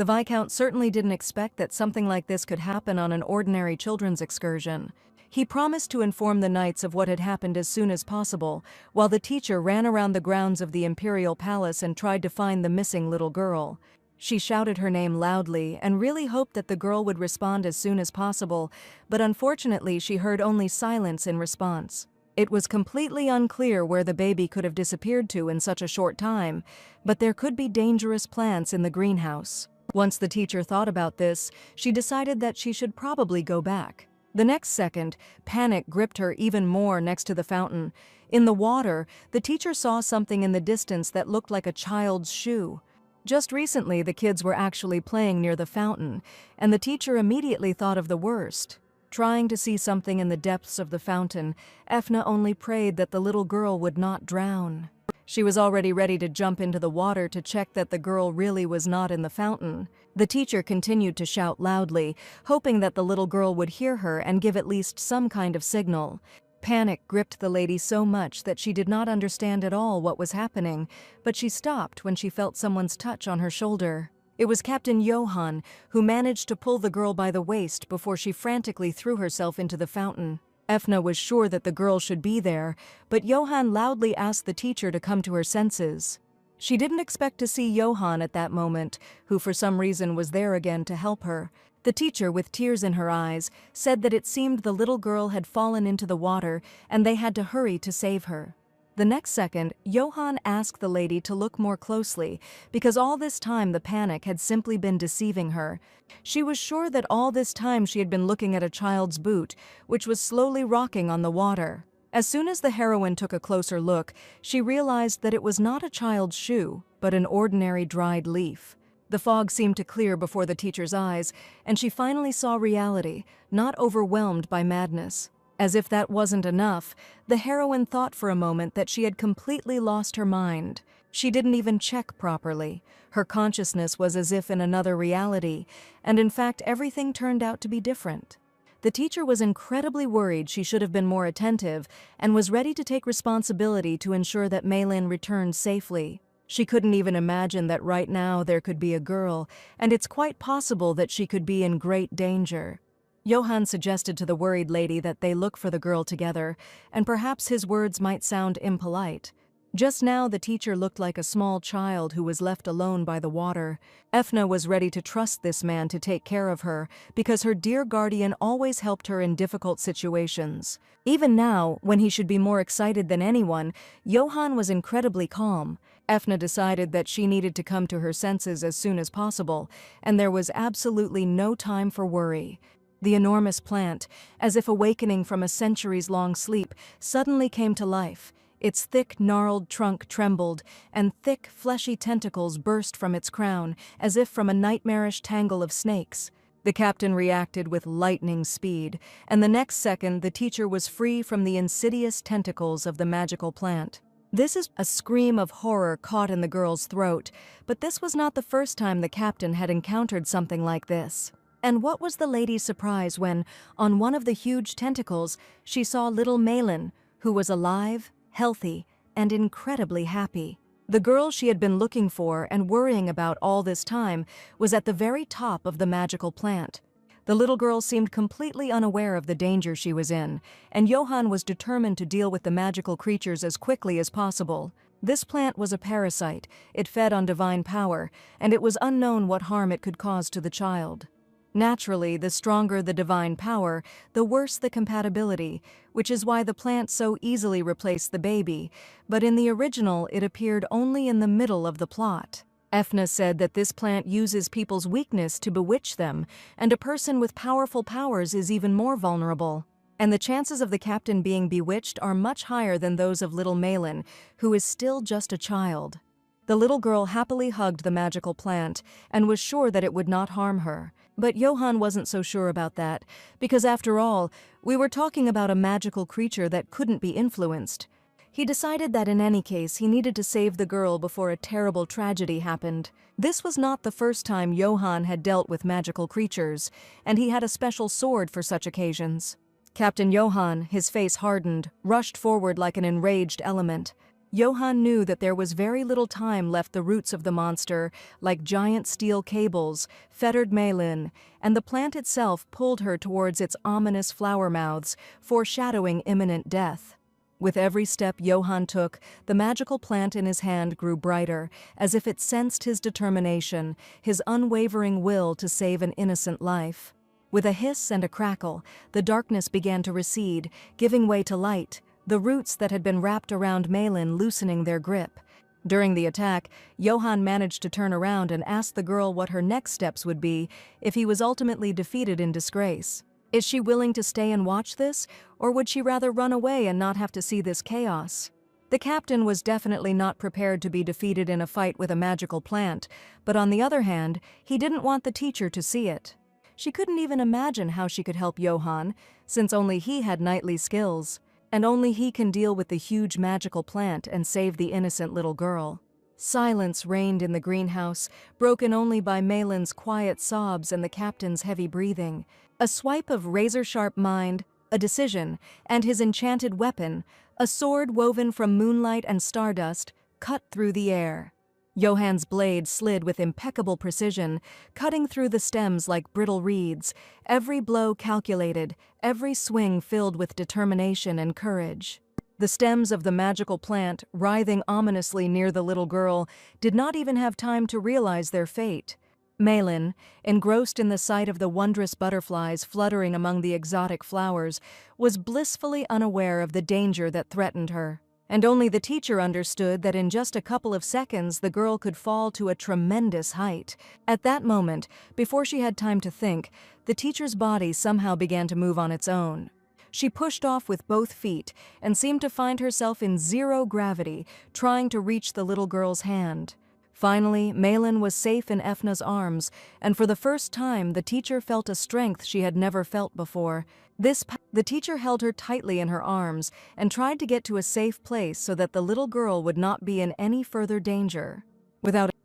The Viscount certainly didn't expect that something like this could happen on an ordinary children's excursion. He promised to inform the knights of what had happened as soon as possible, while the teacher ran around the grounds of the Imperial Palace and tried to find the missing little girl. She shouted her name loudly and really hoped that the girl would respond as soon as possible, but unfortunately she heard only silence in response. It was completely unclear where the baby could have disappeared to in such a short time, but there could be dangerous plants in the greenhouse. Once the teacher thought about this, she decided that she should probably go back. The next second, panic gripped her even more next to the fountain. In the water, the teacher saw something in the distance that looked like a child's shoe. Just recently, the kids were actually playing near the fountain, and the teacher immediately thought of the worst. Trying to see something in the depths of the fountain, Efna only prayed that the little girl would not drown. She was already ready to jump into the water to check that the girl really was not in the fountain. The teacher continued to shout loudly, hoping that the little girl would hear her and give at least some kind of signal. Panic gripped the lady so much that she did not understand at all what was happening, but she stopped when she felt someone's touch on her shoulder. It was Captain Johann, who managed to pull the girl by the waist before she frantically threw herself into the fountain. Efna was sure that the girl should be there, but Johann loudly asked the teacher to come to her senses. She didn't expect to see Johann at that moment, who for some reason was there again to help her. The teacher, with tears in her eyes, said that it seemed the little girl had fallen into the water and they had to hurry to save her. The next second, Johann asked the lady to look more closely, because all this time the panic had simply been deceiving her. She was sure that all this time she had been looking at a child's boot, which was slowly rocking on the water. As soon as the heroine took a closer look, she realized that it was not a child's shoe, but an ordinary dried leaf. The fog seemed to clear before the teacher's eyes, and she finally saw reality, not overwhelmed by madness. As if that wasn't enough, the heroine thought for a moment that she had completely lost her mind. She didn't even check properly. Her consciousness was as if in another reality, and in fact everything turned out to be different. The teacher was incredibly worried she should have been more attentive and was ready to take responsibility to ensure that Maylin returned safely. She couldn't even imagine that right now there could be a girl, and it's quite possible that she could be in great danger. Johann suggested to the worried lady that they look for the girl together, and perhaps his words might sound impolite. Just now the teacher looked like a small child who was left alone by the water. Efna was ready to trust this man to take care of her, because her dear guardian always helped her in difficult situations. Even now, when he should be more excited than anyone, Johann was incredibly calm. Efna decided that she needed to come to her senses as soon as possible, and there was absolutely no time for worry. The enormous plant, as if awakening from a centuries-long sleep, suddenly came to life. Its thick, gnarled trunk trembled, and thick, fleshy tentacles burst from its crown, as if from a nightmarish tangle of snakes. The captain reacted with lightning speed, and the next second the teacher was free from the insidious tentacles of the magical plant. This is a scream of horror caught in the girl's throat, but this was not the first time the captain had encountered something like this. And what was the lady's surprise when, on one of the huge tentacles, she saw little Malin, who was alive, healthy, and incredibly happy. The girl she had been looking for and worrying about all this time was at the very top of the magical plant. The little girl seemed completely unaware of the danger she was in, and Johann was determined to deal with the magical creatures as quickly as possible. This plant was a parasite, it fed on divine power, and it was unknown what harm it could cause to the child. Naturally, the stronger the divine power, the worse the compatibility, which is why the plant so easily replaced the baby, but in the original it appeared only in the middle of the plot. Efna said that this plant uses people's weakness to bewitch them, and a person with powerful powers is even more vulnerable. And the chances of the captain being bewitched are much higher than those of little Malin, who is still just a child. The little girl happily hugged the magical plant and was sure that it would not harm her. But Johann wasn't so sure about that, because after all, we were talking about a magical creature that couldn't be influenced. He decided that in any case he needed to save the girl before a terrible tragedy happened. This was not the first time Johann had dealt with magical creatures, and he had a special sword for such occasions. Captain Johann, his face hardened, rushed forward like an enraged element. Johann knew that there was very little time left. The roots of the monster, like giant steel cables, fettered Malin, and the plant itself pulled her towards its ominous flower mouths, foreshadowing imminent death. With every step Johann took, the magical plant in his hand grew brighter, as if it sensed his determination, his unwavering will to save an innocent life. With a hiss and a crackle, the darkness began to recede, giving way to light, the roots that had been wrapped around Malin loosening their grip. During the attack, Johann managed to turn around and ask the girl what her next steps would be if he was ultimately defeated in disgrace. Is she willing to stay and watch this, or would she rather run away and not have to see this chaos? The captain was definitely not prepared to be defeated in a fight with a magical plant, but on the other hand, he didn't want the teacher to see it. She couldn't even imagine how she could help Johann, since only he had knightly skills, and only he can deal with the huge magical plant and save the innocent little girl. Silence reigned in the greenhouse, broken only by Malin's quiet sobs and the captain's heavy breathing. A swipe of razor-sharp mind, a decision, and his enchanted weapon, a sword woven from moonlight and stardust, cut through the air. Johann's blade slid with impeccable precision, cutting through the stems like brittle reeds, every blow calculated, every swing filled with determination and courage. The stems of the magical plant, writhing ominously near the little girl, did not even have time to realize their fate. Malin, engrossed in the sight of the wondrous butterflies fluttering among the exotic flowers, was blissfully unaware of the danger that threatened her. And only the teacher understood that in just a couple of seconds the girl could fall to a tremendous height. At that moment, before she had time to think, the teacher's body somehow began to move on its own. She pushed off with both feet and seemed to find herself in zero gravity, trying to reach the little girl's hand. Finally, Malin was safe in Efna's arms, and for the first time the teacher felt a strength she had never felt before. The teacher held her tightly in her arms and tried to get to a safe place so that the little girl would not be in any further danger.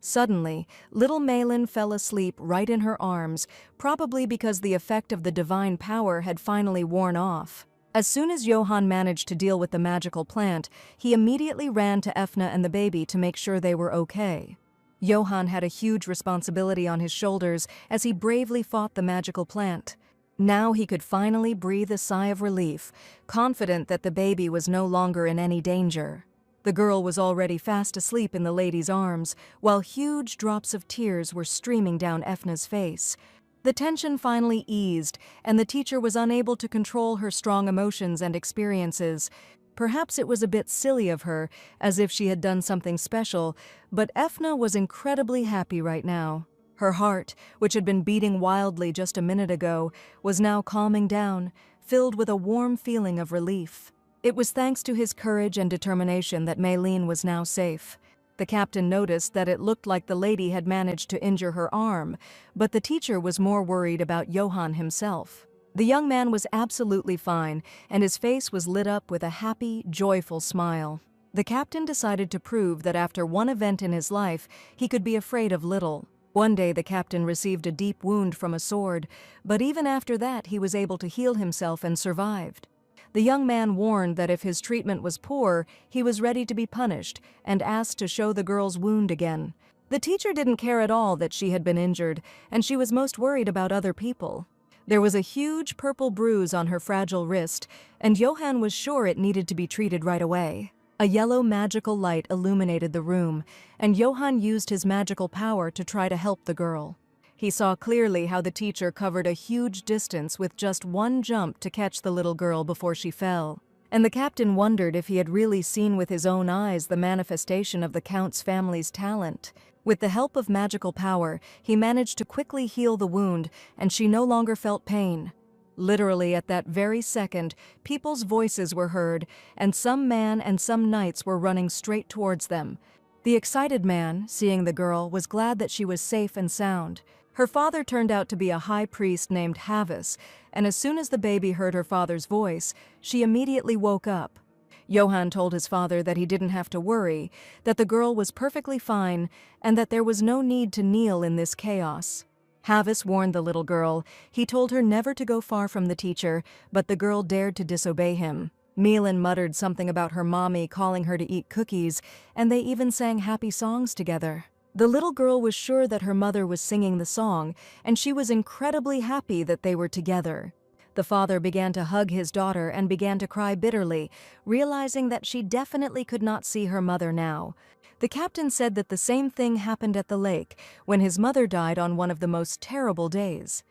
Suddenly, little Malin fell asleep right in her arms, probably because the effect of the divine power had finally worn off. As soon as Johann managed to deal with the magical plant, he immediately ran to Efna and the baby to make sure they were okay. Johann had a huge responsibility on his shoulders as he bravely fought the magical plant. Now he could finally breathe a sigh of relief, confident that the baby was no longer in any danger. The girl was already fast asleep in the lady's arms, while huge drops of tears were streaming down Efna's face. The tension finally eased, and the teacher was unable to control her strong emotions and experiences. Perhaps it was a bit silly of her, as if she had done something special, but Efna was incredibly happy right now. Her heart, which had been beating wildly just a minute ago, was now calming down, filled with a warm feeling of relief. It was thanks to his courage and determination that Malin was now safe. The captain noticed that it looked like the lady had managed to injure her arm, but the teacher was more worried about Johann himself. The young man was absolutely fine, and his face was lit up with a happy, joyful smile. The captain decided to prove that after one event in his life, he could be afraid of little. One day the captain received a deep wound from a sword, but even after that he was able to heal himself and survived. The young man warned that if his treatment was poor, he was ready to be punished, and asked to show the girl's wound again. The teacher didn't care at all that she had been injured, and she was most worried about other people. There was a huge purple bruise on her fragile wrist, and Johann was sure it needed to be treated right away. A yellow magical light illuminated the room, and Johann used his magical power to try to help the girl. He saw clearly how the teacher covered a huge distance with just one jump to catch the little girl before she fell. And the captain wondered if he had really seen with his own eyes the manifestation of the Count's family's talent. With the help of magical power, he managed to quickly heal the wound, and she no longer felt pain. Literally at that very second, people's voices were heard, and some man and some knights were running straight towards them. The excited man, seeing the girl, was glad that she was safe and sound. Her father turned out to be a high priest named Havis, and as soon as the baby heard her father's voice, she immediately woke up. Johann told his father that he didn't have to worry, that the girl was perfectly fine, and that there was no need to kneel in this chaos. Havis warned the little girl. He told her never to go far from the teacher, but the girl dared to disobey him. Milan muttered something about her mommy calling her to eat cookies, and they even sang happy songs together. The little girl was sure that her mother was singing the song, and she was incredibly happy that they were together. The father began to hug his daughter and began to cry bitterly, realizing that she definitely could not see her mother now. The captain said that the same thing happened at the lake, when his mother died on one of the most terrible days.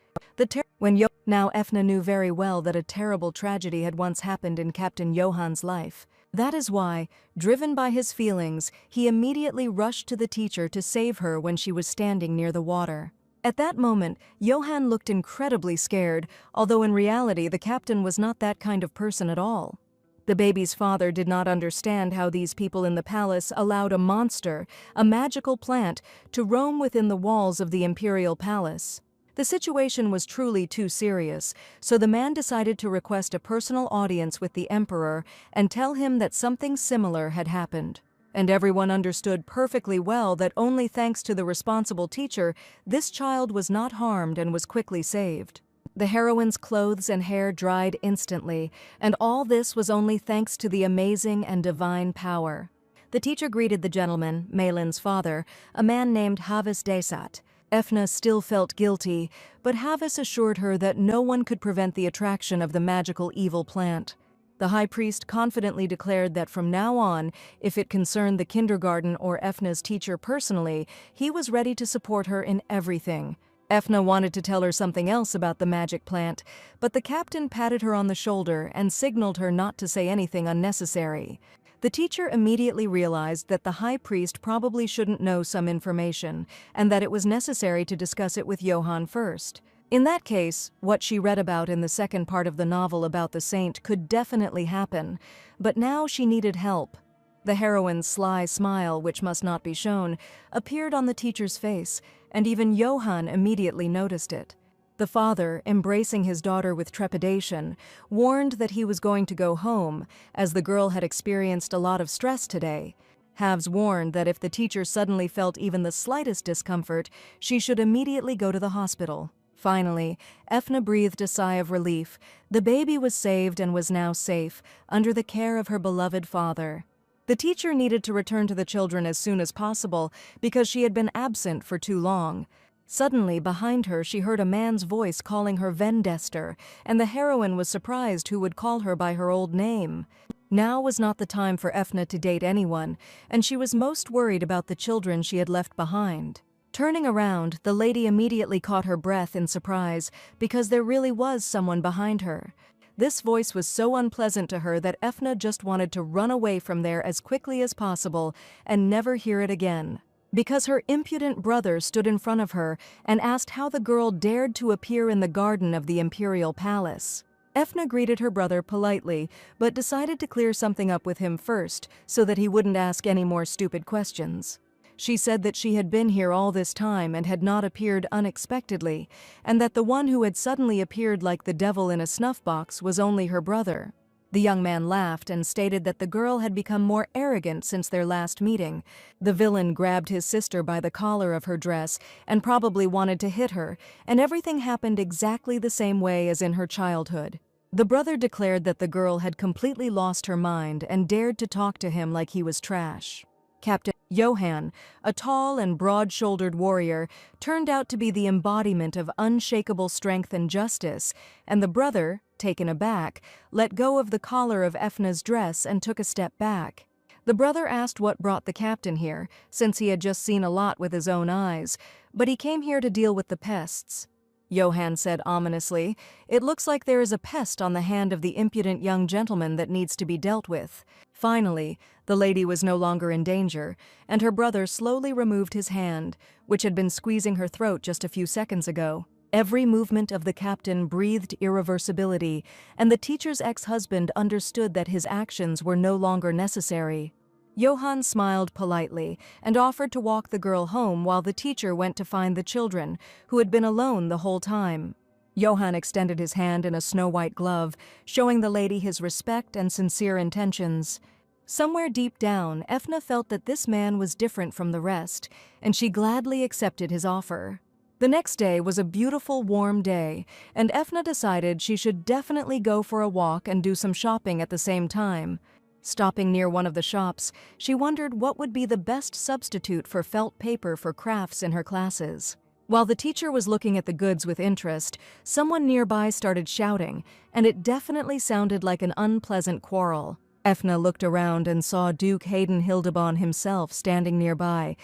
Now Efna knew very well that a terrible tragedy had once happened in Captain Johann's life. That is why, driven by his feelings, he immediately rushed to the teacher to save her when she was standing near the water. At that moment, Johann looked incredibly scared, although in reality the captain was not that kind of person at all. The baby's father did not understand how these people in the palace allowed a monster, a magical plant, to roam within the walls of the imperial palace. The situation was truly too serious, so the man decided to request a personal audience with the emperor and tell him that something similar had happened. And everyone understood perfectly well that only thanks to the responsible teacher, this child was not harmed and was quickly saved. The heroine's clothes and hair dried instantly, and all this was only thanks to the amazing and divine power. The teacher greeted the gentleman, Malin's father, a man named Havis Desat. Efna still felt guilty, but Havis assured her that no one could prevent the attraction of the magical evil plant. The high priest confidently declared that from now on, if it concerned the kindergarten or Efna's teacher personally, he was ready to support her in everything. Efna wanted to tell her something else about the magic plant, but the captain patted her on the shoulder and signaled her not to say anything unnecessary. The teacher immediately realized that the high priest probably shouldn't know some information, and that it was necessary to discuss it with Johann first. In that case, what she read about in the second part of the novel about the saint could definitely happen, but now she needed help. The heroine's sly smile, which must not be shown, appeared on the teacher's face, and even Johann immediately noticed it. The father, embracing his daughter with trepidation, warned that he was going to go home, as the girl had experienced a lot of stress today. Havs warned that if the teacher suddenly felt even the slightest discomfort, she should immediately go to the hospital. Finally, Efna breathed a sigh of relief. The baby was saved and was now safe, under the care of her beloved father. The teacher needed to return to the children as soon as possible because she had been absent for too long. Suddenly, behind her, she heard a man's voice calling her Vendester, and the heroine was surprised who would call her by her old name. Now was not the time for Efna to date anyone, and she was most worried about the children she had left behind. Turning around, the lady immediately caught her breath in surprise because there really was someone behind her. This voice was so unpleasant to her that Efna just wanted to run away from there as quickly as possible and never hear it again. Because her impudent brother stood in front of her and asked how the girl dared to appear in the garden of the imperial palace. Efna greeted her brother politely, but decided to clear something up with him first so that he wouldn't ask any more stupid questions. She said that she had been here all this time and had not appeared unexpectedly, and that the one who had suddenly appeared like the devil in a snuff box was only her brother. The young man laughed and stated that the girl had become more arrogant since their last meeting. The villain grabbed his sister by the collar of her dress and probably wanted to hit her, and everything happened exactly the same way as in her childhood. The brother declared that the girl had completely lost her mind and dared to talk to him like he was trash. Captain Johann, a tall and broad-shouldered warrior, turned out to be the embodiment of unshakable strength and justice, and the brother, taken aback, let go of the collar of Efna's dress and took a step back. The brother asked what brought the captain here, since he had just seen a lot with his own eyes, but he came here to deal with the pests. Johann said ominously, "It looks like there is a pest on the hand of the impudent young gentleman that needs to be dealt with." Finally, the lady was no longer in danger, and her brother slowly removed his hand, which had been squeezing her throat just a few seconds ago. Every movement of the captain breathed irreversibility, and the teacher's ex-husband understood that his actions were no longer necessary. Johann smiled politely and offered to walk the girl home while the teacher went to find the children, who had been alone the whole time. Johann extended his hand in a snow-white glove, showing the lady his respect and sincere intentions. Somewhere deep down, Efna felt that this man was different from the rest, and she gladly accepted his offer. The next day was a beautiful, warm day, and Efna decided she should definitely go for a walk and do some shopping at the same time. Stopping near one of the shops, she wondered what would be the best substitute for felt paper for crafts in her classes. While the teacher was looking at the goods with interest, someone nearby started shouting, and it definitely sounded like an unpleasant quarrel. Efna looked around and saw Duke Hayden Hildebon himself standing nearby,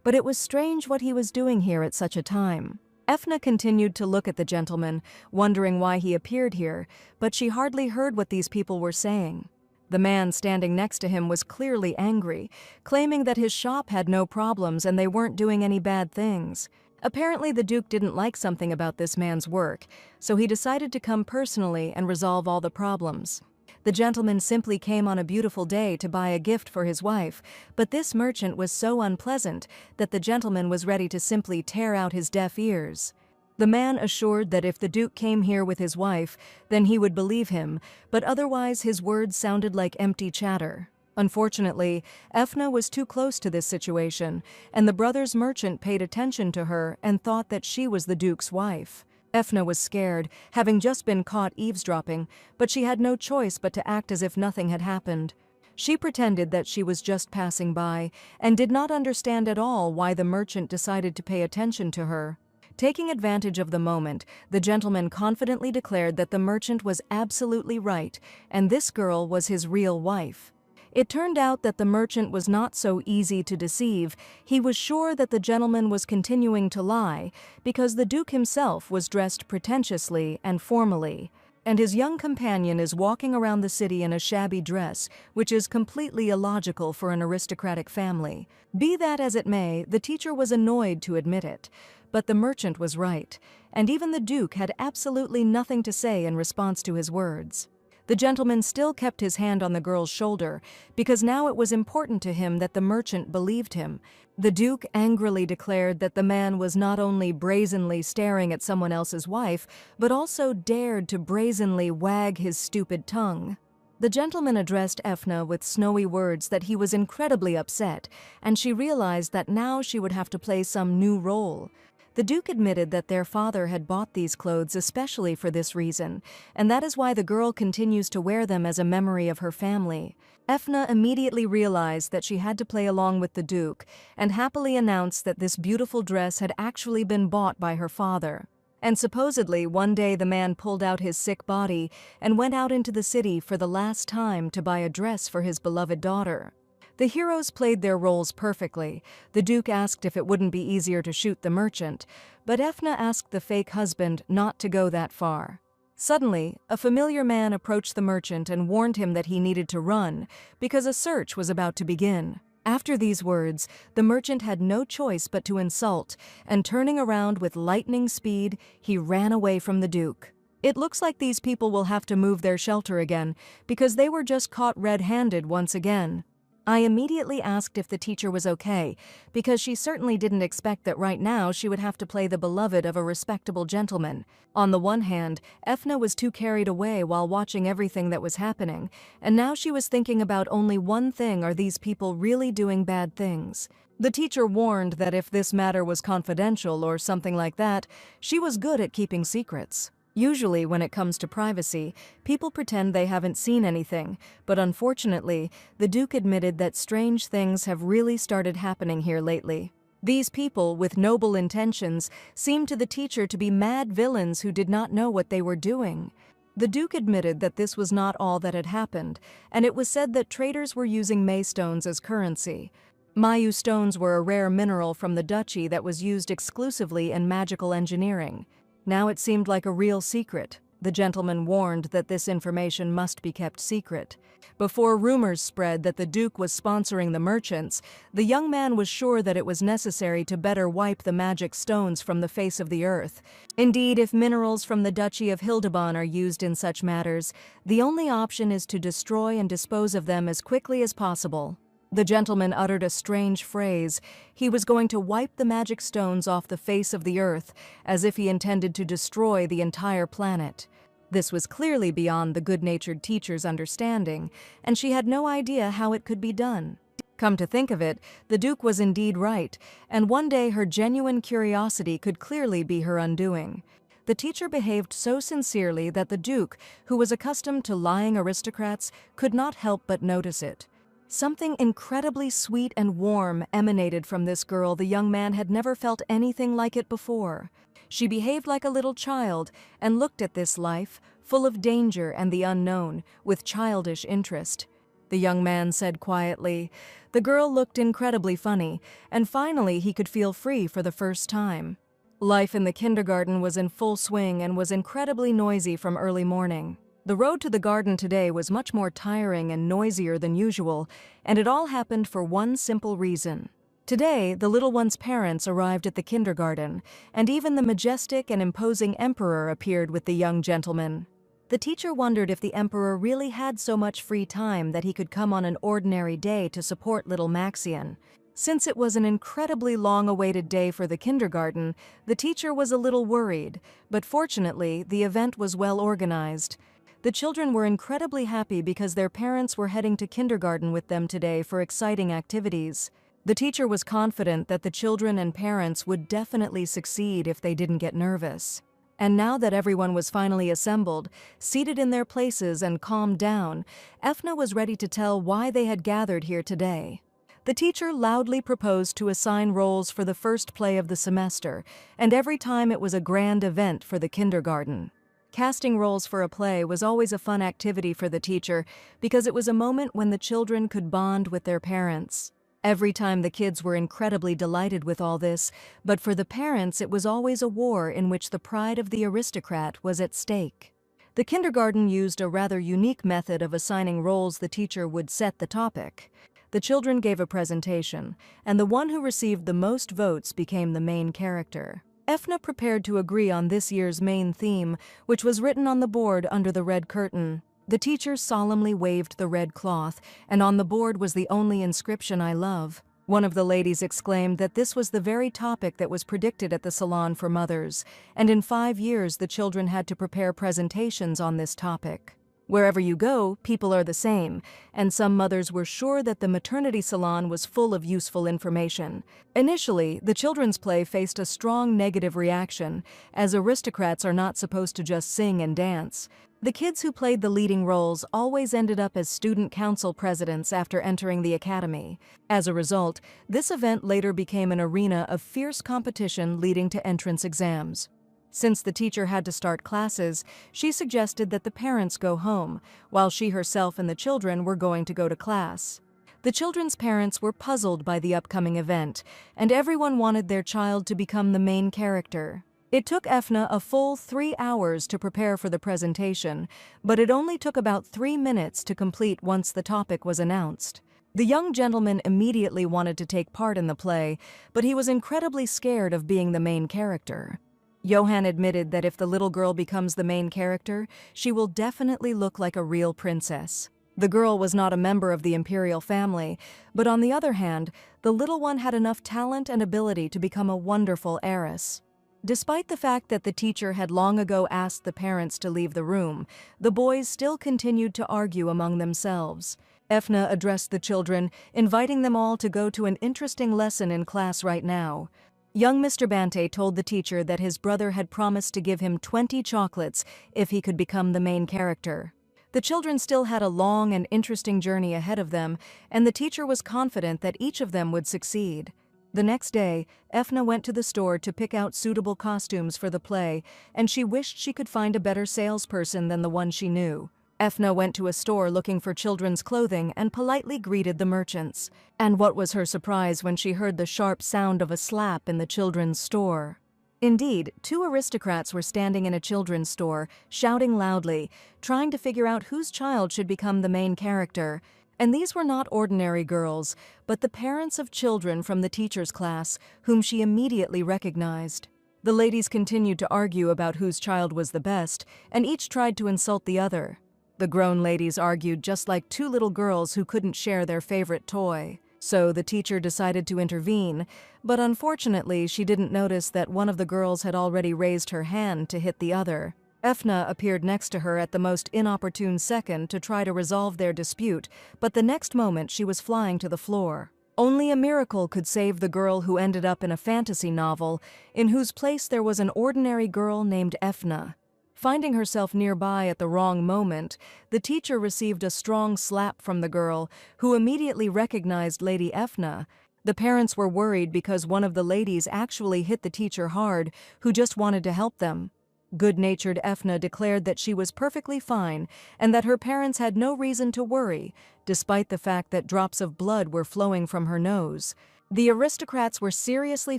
but it was strange what he was doing here at such a time. Efna continued to look at the gentleman, wondering why he appeared here, but she hardly heard what these people were saying. The man standing next to him was clearly angry, claiming that his shop had no problems and they weren't doing any bad things. Apparently the Duke didn't like something about this man's work, so he decided to come personally and resolve all the problems. The gentleman simply came on a beautiful day to buy a gift for his wife, but this merchant was so unpleasant that the gentleman was ready to simply tear out his deaf ears. The man assured that if the Duke came here with his wife, then he would believe him, but otherwise his words sounded like empty chatter. Unfortunately, Efna was too close to this situation, and the brother's merchant paid attention to her and thought that she was the Duke's wife. Efna was scared, having just been caught eavesdropping, but she had no choice but to act as if nothing had happened. She pretended that she was just passing by, and did not understand at all why the merchant decided to pay attention to her. Taking advantage of the moment, the gentleman confidently declared that the merchant was absolutely right, and this girl was his real wife. It turned out that the merchant was not so easy to deceive. He was sure that the gentleman was continuing to lie, because the Duke himself was dressed pretentiously and formally, and his young companion is walking around the city in a shabby dress, which is completely illogical for an aristocratic family. Be that as it may, the teacher was annoyed to admit it. But the merchant was right, and even the Duke had absolutely nothing to say in response to his words. The gentleman still kept his hand on the girl's shoulder, because now it was important to him that the merchant believed him. The Duke angrily declared that the man was not only brazenly staring at someone else's wife, but also dared to brazenly wag his stupid tongue. The gentleman addressed Efna with snowy words that he was incredibly upset, and she realized that now she would have to play some new role. The Duke admitted that their father had bought these clothes especially for this reason, and that is why the girl continues to wear them as a memory of her family. Efna immediately realized that she had to play along with the Duke, and happily announced that this beautiful dress had actually been bought by her father. And supposedly, one day the man pulled out his sick body and went out into the city for the last time to buy a dress for his beloved daughter. The heroes played their roles perfectly. The Duke asked if it wouldn't be easier to shoot the merchant, but Efna asked the fake husband not to go that far. Suddenly, a familiar man approached the merchant and warned him that he needed to run, because a search was about to begin. After these words, the merchant had no choice but to insult, and turning around with lightning speed, he ran away from the Duke. It looks like these people will have to move their shelter again, because they were just caught red-handed once again. I immediately asked if the teacher was okay, because she certainly didn't expect that right now she would have to play the beloved of a respectable gentleman. On the one hand, Efna was too carried away while watching everything that was happening, and now she was thinking about only one thing: are these people really doing bad things? The teacher warned that if this matter was confidential or something like that, she was good at keeping secrets. Usually, when it comes to privacy, people pretend they haven't seen anything, but unfortunately, the Duke admitted that strange things have really started happening here lately. These people, with noble intentions, seemed to the teacher to be mad villains who did not know what they were doing. The Duke admitted that this was not all that had happened, and it was said that traders were using Maystones as currency. Mayu stones were a rare mineral from the duchy that was used exclusively in magical engineering. Now it seemed like a real secret. The gentleman warned that this information must be kept secret. Before rumors spread that the Duke was sponsoring the merchants, the young man was sure that it was necessary to better wipe the magic stones from the face of the earth. Indeed, if minerals from the Duchy of Hildeban are used in such matters, the only option is to destroy and dispose of them as quickly as possible. The gentleman uttered a strange phrase. He was going to wipe the magic stones off the face of the earth, as if he intended to destroy the entire planet. This was clearly beyond the good-natured teacher's understanding, and she had no idea how it could be done. Come to think of it, the Duke was indeed right, and one day her genuine curiosity could clearly be her undoing. The teacher behaved so sincerely that the Duke, who was accustomed to lying aristocrats, could not help but notice it. Something incredibly sweet and warm emanated from this girl. The young man had never felt anything like it before. She behaved like a little child and looked at this life, full of danger and the unknown, with childish interest. The young man said quietly. The girl looked incredibly funny, and finally he could feel free for the first time. Life in the kindergarten was in full swing and was incredibly noisy from early morning. The road to the garden today was much more tiring and noisier than usual, and it all happened for one simple reason. Today, the little one's parents arrived at the kindergarten, and even the majestic and imposing emperor appeared with the young gentleman. The teacher wondered if the emperor really had so much free time that he could come on an ordinary day to support little Maxian. Since it was an incredibly long-awaited day for the kindergarten, the teacher was a little worried, but fortunately, the event was well organized. The children were incredibly happy because their parents were heading to kindergarten with them today for exciting activities. The teacher was confident that the children and parents would definitely succeed if they didn't get nervous. And now that everyone was finally assembled, seated in their places and calmed down, Efna was ready to tell why they had gathered here today. The teacher loudly proposed to assign roles for the first play of the semester, and every time it was a grand event for the kindergarten. Casting roles for a play was always a fun activity for the teacher because it was a moment when the children could bond with their parents. Every time the kids were incredibly delighted with all this, but for the parents it was always a war in which the pride of the aristocrat was at stake. The kindergarten used a rather unique method of assigning roles. The teacher would set the topic. The children gave a presentation, and the one who received the most votes became the main character. Efna prepared to agree on this year's main theme, which was written on the board under the red curtain. The teacher solemnly waved the red cloth, and on the board was the only inscription, "I love." One of the ladies exclaimed that this was the very topic that was predicted at the salon for mothers, and in 5 years the children had to prepare presentations on this topic. Wherever you go, people are the same, and some mothers were sure that the maternity salon was full of useful information. Initially, the children's play faced a strong negative reaction, as aristocrats are not supposed to just sing and dance. The kids who played the leading roles always ended up as student council presidents after entering the academy. As a result, this event later became an arena of fierce competition leading to entrance exams. Since the teacher had to start classes, she suggested that the parents go home, while she herself and the children were going to go to class. The children's parents were puzzled by the upcoming event, and everyone wanted their child to become the main character. It took Efna a full 3 hours to prepare for the presentation, but it only took about 3 minutes to complete once the topic was announced. The young gentleman immediately wanted to take part in the play, but he was incredibly scared of being the main character. Johann admitted that if the little girl becomes the main character, she will definitely look like a real princess. The girl was not a member of the imperial family, but on the other hand, the little one had enough talent and ability to become a wonderful heiress. Despite the fact that the teacher had long ago asked the parents to leave the room, the boys still continued to argue among themselves. Efna addressed the children, inviting them all to go to an interesting lesson in class right now. Young Mr. Bante told the teacher that his brother had promised to give him 20 chocolates if he could become the main character. The children still had a long and interesting journey ahead of them, and the teacher was confident that each of them would succeed. The next day, Efna went to the store to pick out suitable costumes for the play, and she wished she could find a better salesperson than the one she knew. Efna went to a store looking for children's clothing and politely greeted the merchants. And what was her surprise when she heard the sharp sound of a slap in the children's store. Indeed, two aristocrats were standing in a children's store, shouting loudly, trying to figure out whose child should become the main character. And these were not ordinary girls, but the parents of children from the teacher's class, whom she immediately recognized. The ladies continued to argue about whose child was the best, and each tried to insult the other. The grown ladies argued just like two little girls who couldn't share their favorite toy. So the teacher decided to intervene, but unfortunately she didn't notice that one of the girls had already raised her hand to hit the other. Efna appeared next to her at the most inopportune second to try to resolve their dispute, but the next moment she was flying to the floor. Only a miracle could save the girl who ended up in a fantasy novel, in whose place there was an ordinary girl named Efna. Finding herself nearby at the wrong moment, the teacher received a strong slap from the girl, who immediately recognized Lady Efna. The parents were worried because one of the ladies actually hit the teacher hard, who just wanted to help them. Good-natured Efna declared that she was perfectly fine and that her parents had no reason to worry, despite the fact that drops of blood were flowing from her nose. The aristocrats were seriously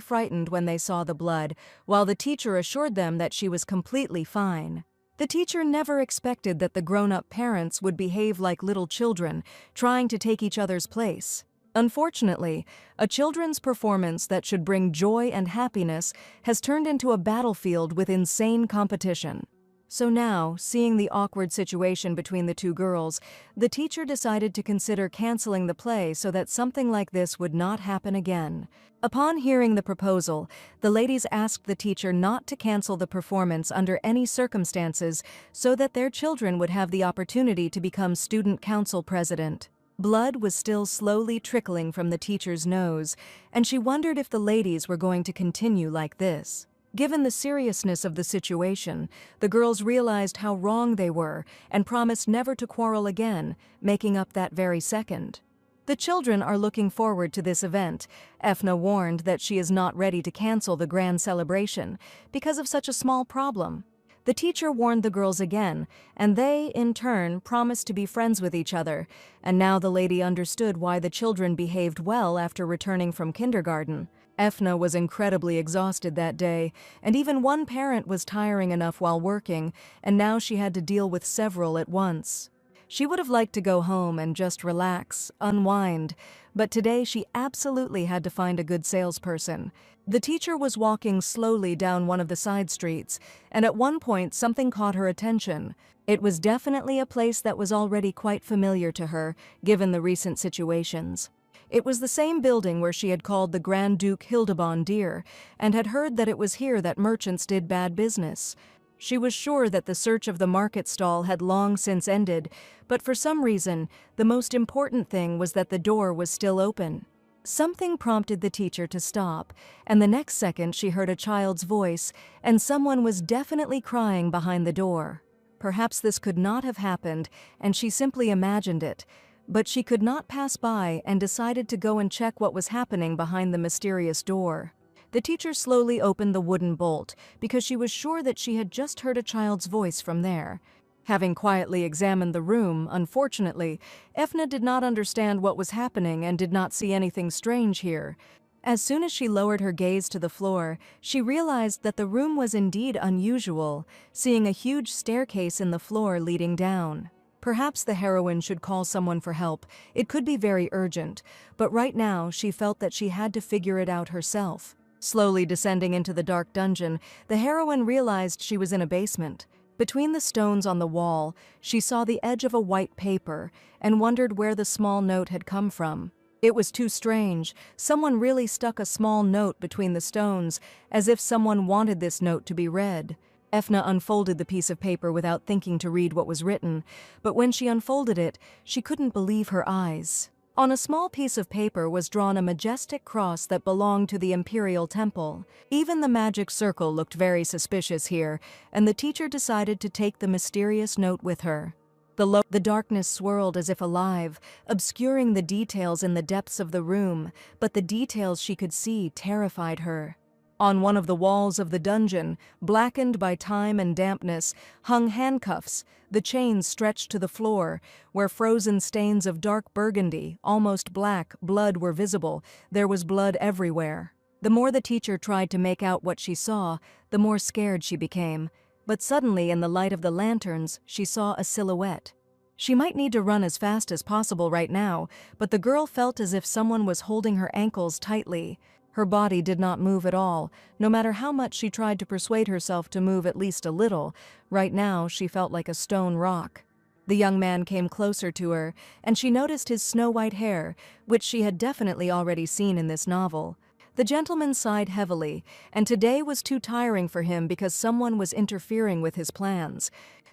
frightened when they saw the blood, while the teacher assured them that she was completely fine. The teacher never expected that the grown-up parents would behave like little children, trying to take each other's place. Unfortunately, a children's performance that should bring joy and happiness has turned into a battlefield with insane competition. So now, seeing the awkward situation between the two girls, the teacher decided to consider canceling the play so that something like this would not happen again. Upon hearing the proposal, the ladies asked the teacher not to cancel the performance under any circumstances so that their children would have the opportunity to become student council president. Blood was still slowly trickling from the teacher's nose, and she wondered if the ladies were going to continue like this. Given the seriousness of the situation, the girls realized how wrong they were and promised never to quarrel again, making up that very second. The children are looking forward to this event. Efna warned that she is not ready to cancel the grand celebration because of such a small problem. The teacher warned the girls again, and they, in turn, promised to be friends with each other, and now the lady understood why the children behaved well after returning from kindergarten. Efna was incredibly exhausted that day, and even one parent was tiring enough while working, and now she had to deal with several at once. She would have liked to go home and just relax, unwind, but today she absolutely had to find a good salesperson. The teacher was walking slowly down one of the side streets, and at one point something caught her attention. It was definitely a place that was already quite familiar to her, given the recent situations. It was the same building where she had called the Grand Duke Hildebond dear, and had heard that it was here that merchants did bad business. She was sure that the search of the market stall had long since ended, but for some reason, the most important thing was that the door was still open. Something prompted the teacher to stop, and the next second she heard a child's voice, and someone was definitely crying behind the door. Perhaps this could not have happened, and she simply imagined it. But she could not pass by and decided to go and check what was happening behind the mysterious door. The teacher slowly opened the wooden bolt because she was sure that she had just heard a child's voice from there. Having quietly examined the room, unfortunately, Efna did not understand what was happening and did not see anything strange here. As soon as she lowered her gaze to the floor, she realized that the room was indeed unusual, seeing a huge staircase in the floor leading down. Perhaps the heroine should call someone for help. It could be very urgent, but right now she felt that she had to figure it out herself. Slowly descending into the dark dungeon, the heroine realized she was in a basement. Between the stones on the wall, she saw the edge of a white paper and wondered where the small note had come from. It was too strange. Someone really stuck a small note between the stones, as if someone wanted this note to be read. Efna unfolded the piece of paper without thinking to read what was written, but when she unfolded it, she couldn't believe her eyes. On a small piece of paper was drawn a majestic cross that belonged to the imperial temple. Even the magic circle looked very suspicious here, and the teacher decided to take the mysterious note with her. The darkness swirled as if alive, obscuring the details in the depths of the room, but the details she could see terrified her. On one of the walls of the dungeon, blackened by time and dampness, hung handcuffs, the chains stretched to the floor, where frozen stains of dark burgundy, almost black, blood were visible. There was blood everywhere. The more the teacher tried to make out what she saw, the more scared she became. But suddenly, in the light of the lanterns, she saw a silhouette. She might need to run as fast as possible right now, but the girl felt as if someone was holding her ankles tightly. Her body did not move at all, no matter how much she tried to persuade herself to move at least a little. Right now, she felt like a stone rock. The young man came closer to her, and she noticed his snow-white hair, which she had definitely already seen in this novel. The gentleman sighed heavily, and today was too tiring for him because someone was interfering with his plans.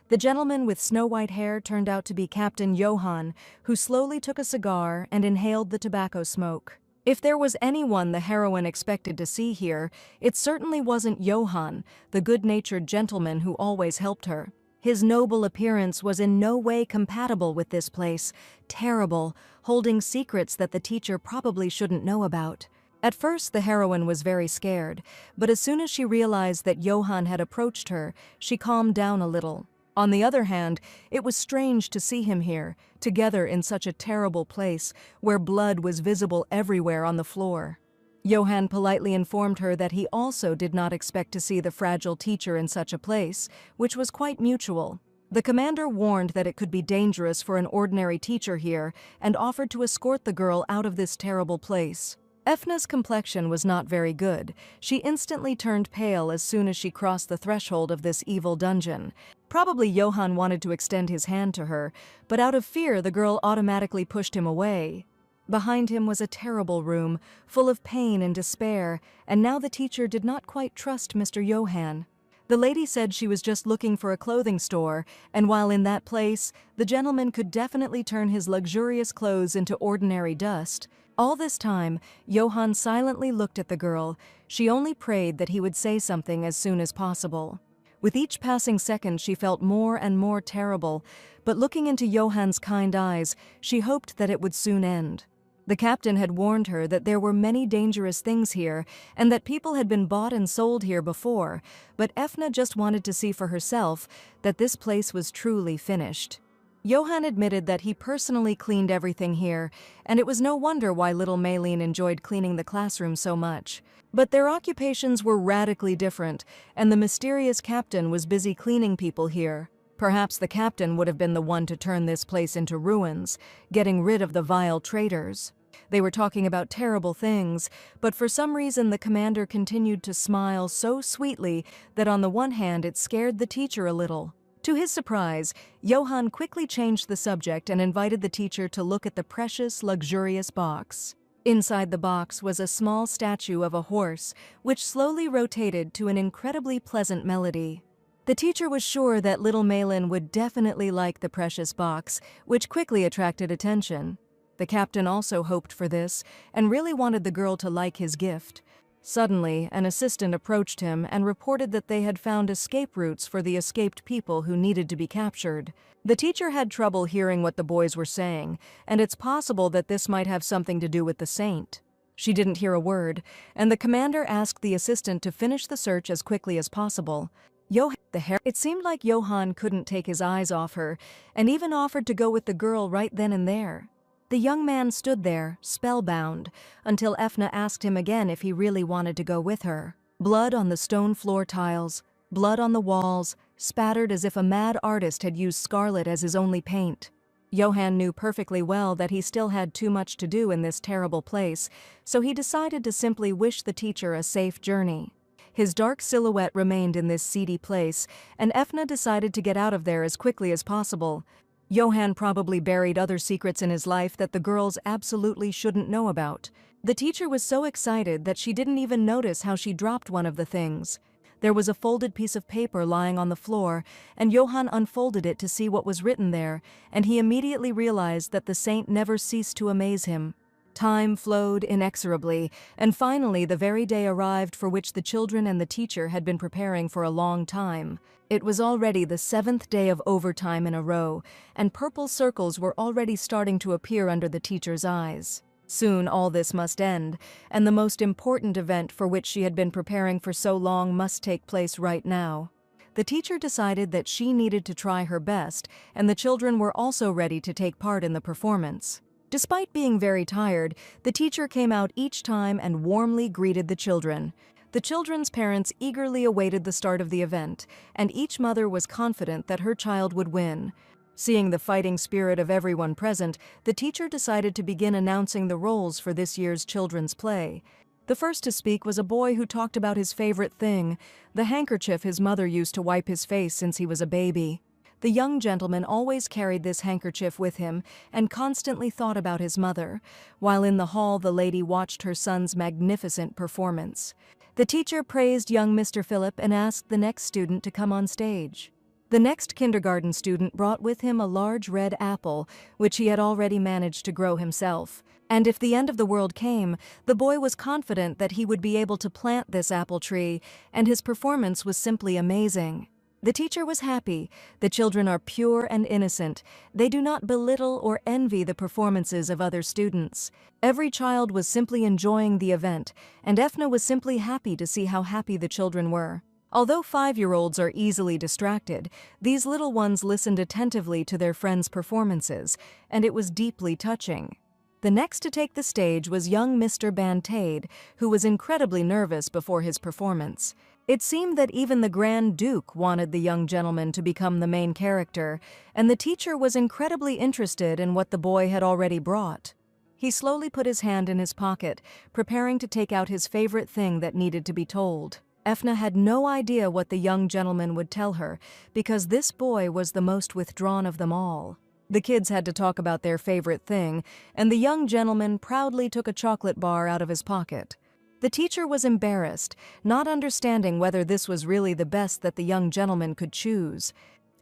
The gentleman with snow-white hair turned out to be Captain Johann, who slowly took a cigar and inhaled the tobacco smoke. If there was anyone the heroine expected to see here, it certainly wasn't Johann, the good-natured gentleman who always helped her. His noble appearance was in no way compatible with this place, terrible, holding secrets that the teacher probably shouldn't know about. At first, the heroine was very scared, but as soon as she realized that Johann had approached her, she calmed down a little. On the other hand, it was strange to see him here, together in such a terrible place, where blood was visible everywhere on the floor. Johann politely informed her that he also did not expect to see the fragile teacher in such a place, which was quite mutual. The commander warned that it could be dangerous for an ordinary teacher here, and offered to escort the girl out of this terrible place. Efna's complexion was not very good. She instantly turned pale as soon as she crossed the threshold of this evil dungeon. Probably Johann wanted to extend his hand to her, but out of fear the girl automatically pushed him away. Behind him was a terrible room, full of pain and despair, and now the teacher did not quite trust Mr. Johann. The lady said she was just looking for a clothing store, and while in that place, the gentleman could definitely turn his luxurious clothes into ordinary dust. All this time, Johann silently looked at the girl. She only prayed that he would say something as soon as possible. With each passing second, she felt more and more terrible, but looking into Johann's kind eyes, she hoped that it would soon end. The captain had warned her that there were many dangerous things here, and that people had been bought and sold here before, but Efna just wanted to see for herself that this place was truly finished. Johann admitted that he personally cleaned everything here, and it was no wonder why little Maylene enjoyed cleaning the classroom so much. But their occupations were radically different, and the mysterious captain was busy cleaning people here. Perhaps the captain would have been the one to turn this place into ruins, getting rid of the vile traitors. They were talking about terrible things, but for some reason the commander continued to smile so sweetly that on the one hand it scared the teacher a little. To his surprise, Johann quickly changed the subject and invited the teacher to look at the precious, luxurious box. Inside the box was a small statue of a horse, which slowly rotated to an incredibly pleasant melody. The teacher was sure that little Maylene would definitely like the precious box, which quickly attracted attention. The captain also hoped for this, and really wanted the girl to like his gift. Suddenly, an assistant approached him and reported that they had found escape routes for the escaped people who needed to be captured. The teacher had trouble hearing what the boys were saying, and it's possible that this might have something to do with the saint. She didn't hear a word, and the commander asked the assistant to finish the search as quickly as possible. It seemed like Johann couldn't take his eyes off her, and even offered to go with the girl right then and there. The young man stood there, spellbound, until Efna asked him again if he really wanted to go with her. Blood on the stone floor tiles, blood on the walls, spattered as if a mad artist had used scarlet as his only paint. Johann knew perfectly well that he still had too much to do in this terrible place, so he decided to simply wish the teacher a safe journey. His dark silhouette remained in this seedy place, and Efna decided to get out of there as quickly as possible. Johann probably buried other secrets in his life that the girls absolutely shouldn't know about. The teacher was so excited that she didn't even notice how she dropped one of the things. There was a folded piece of paper lying on the floor, and Johann unfolded it to see what was written there, and he immediately realized that the saint never ceased to amaze him. Time flowed inexorably, and finally the very day arrived for which the children and the teacher had been preparing for a long time. It was already the 7th day of overtime in a row, and purple circles were already starting to appear under the teacher's eyes. Soon all this must end, and the most important event for which she had been preparing for so long must take place right now. The teacher decided that she needed to try her best, and the children were also ready to take part in the performance. Despite being very tired, the teacher came out each time and warmly greeted the children. The children's parents eagerly awaited the start of the event, and each mother was confident that her child would win. Seeing the fighting spirit of everyone present, the teacher decided to begin announcing the roles for this year's children's play. The first to speak was a boy who talked about his favorite thing, the handkerchief his mother used to wipe his face since he was a baby. The young gentleman always carried this handkerchief with him and constantly thought about his mother, while in the hall the lady watched her son's magnificent performance. The teacher praised young Mr. Philip and asked the next student to come on stage. The next kindergarten student brought with him a large red apple, which he had already managed to grow himself. And if the end of the world came, the boy was confident that he would be able to plant this apple tree, and his performance was simply amazing. The teacher was happy. The children are pure and innocent. They do not belittle or envy the performances of other students. Every child was simply enjoying the event, and Efna was simply happy to see how happy the children were. Although 5-year-olds are easily distracted, these little ones listened attentively to their friends' performances, and it was deeply touching. The next to take the stage was young Mr. Bantade, who was incredibly nervous before his performance. It seemed that even the Grand Duke wanted the young gentleman to become the main character, and the teacher was incredibly interested in what the boy had already brought. He slowly put his hand in his pocket, preparing to take out his favorite thing that needed to be told. Efna had no idea what the young gentleman would tell her, because this boy was the most withdrawn of them all. The kids had to talk about their favorite thing, and the young gentleman proudly took a chocolate bar out of his pocket. The teacher was embarrassed, not understanding whether this was really the best that the young gentleman could choose.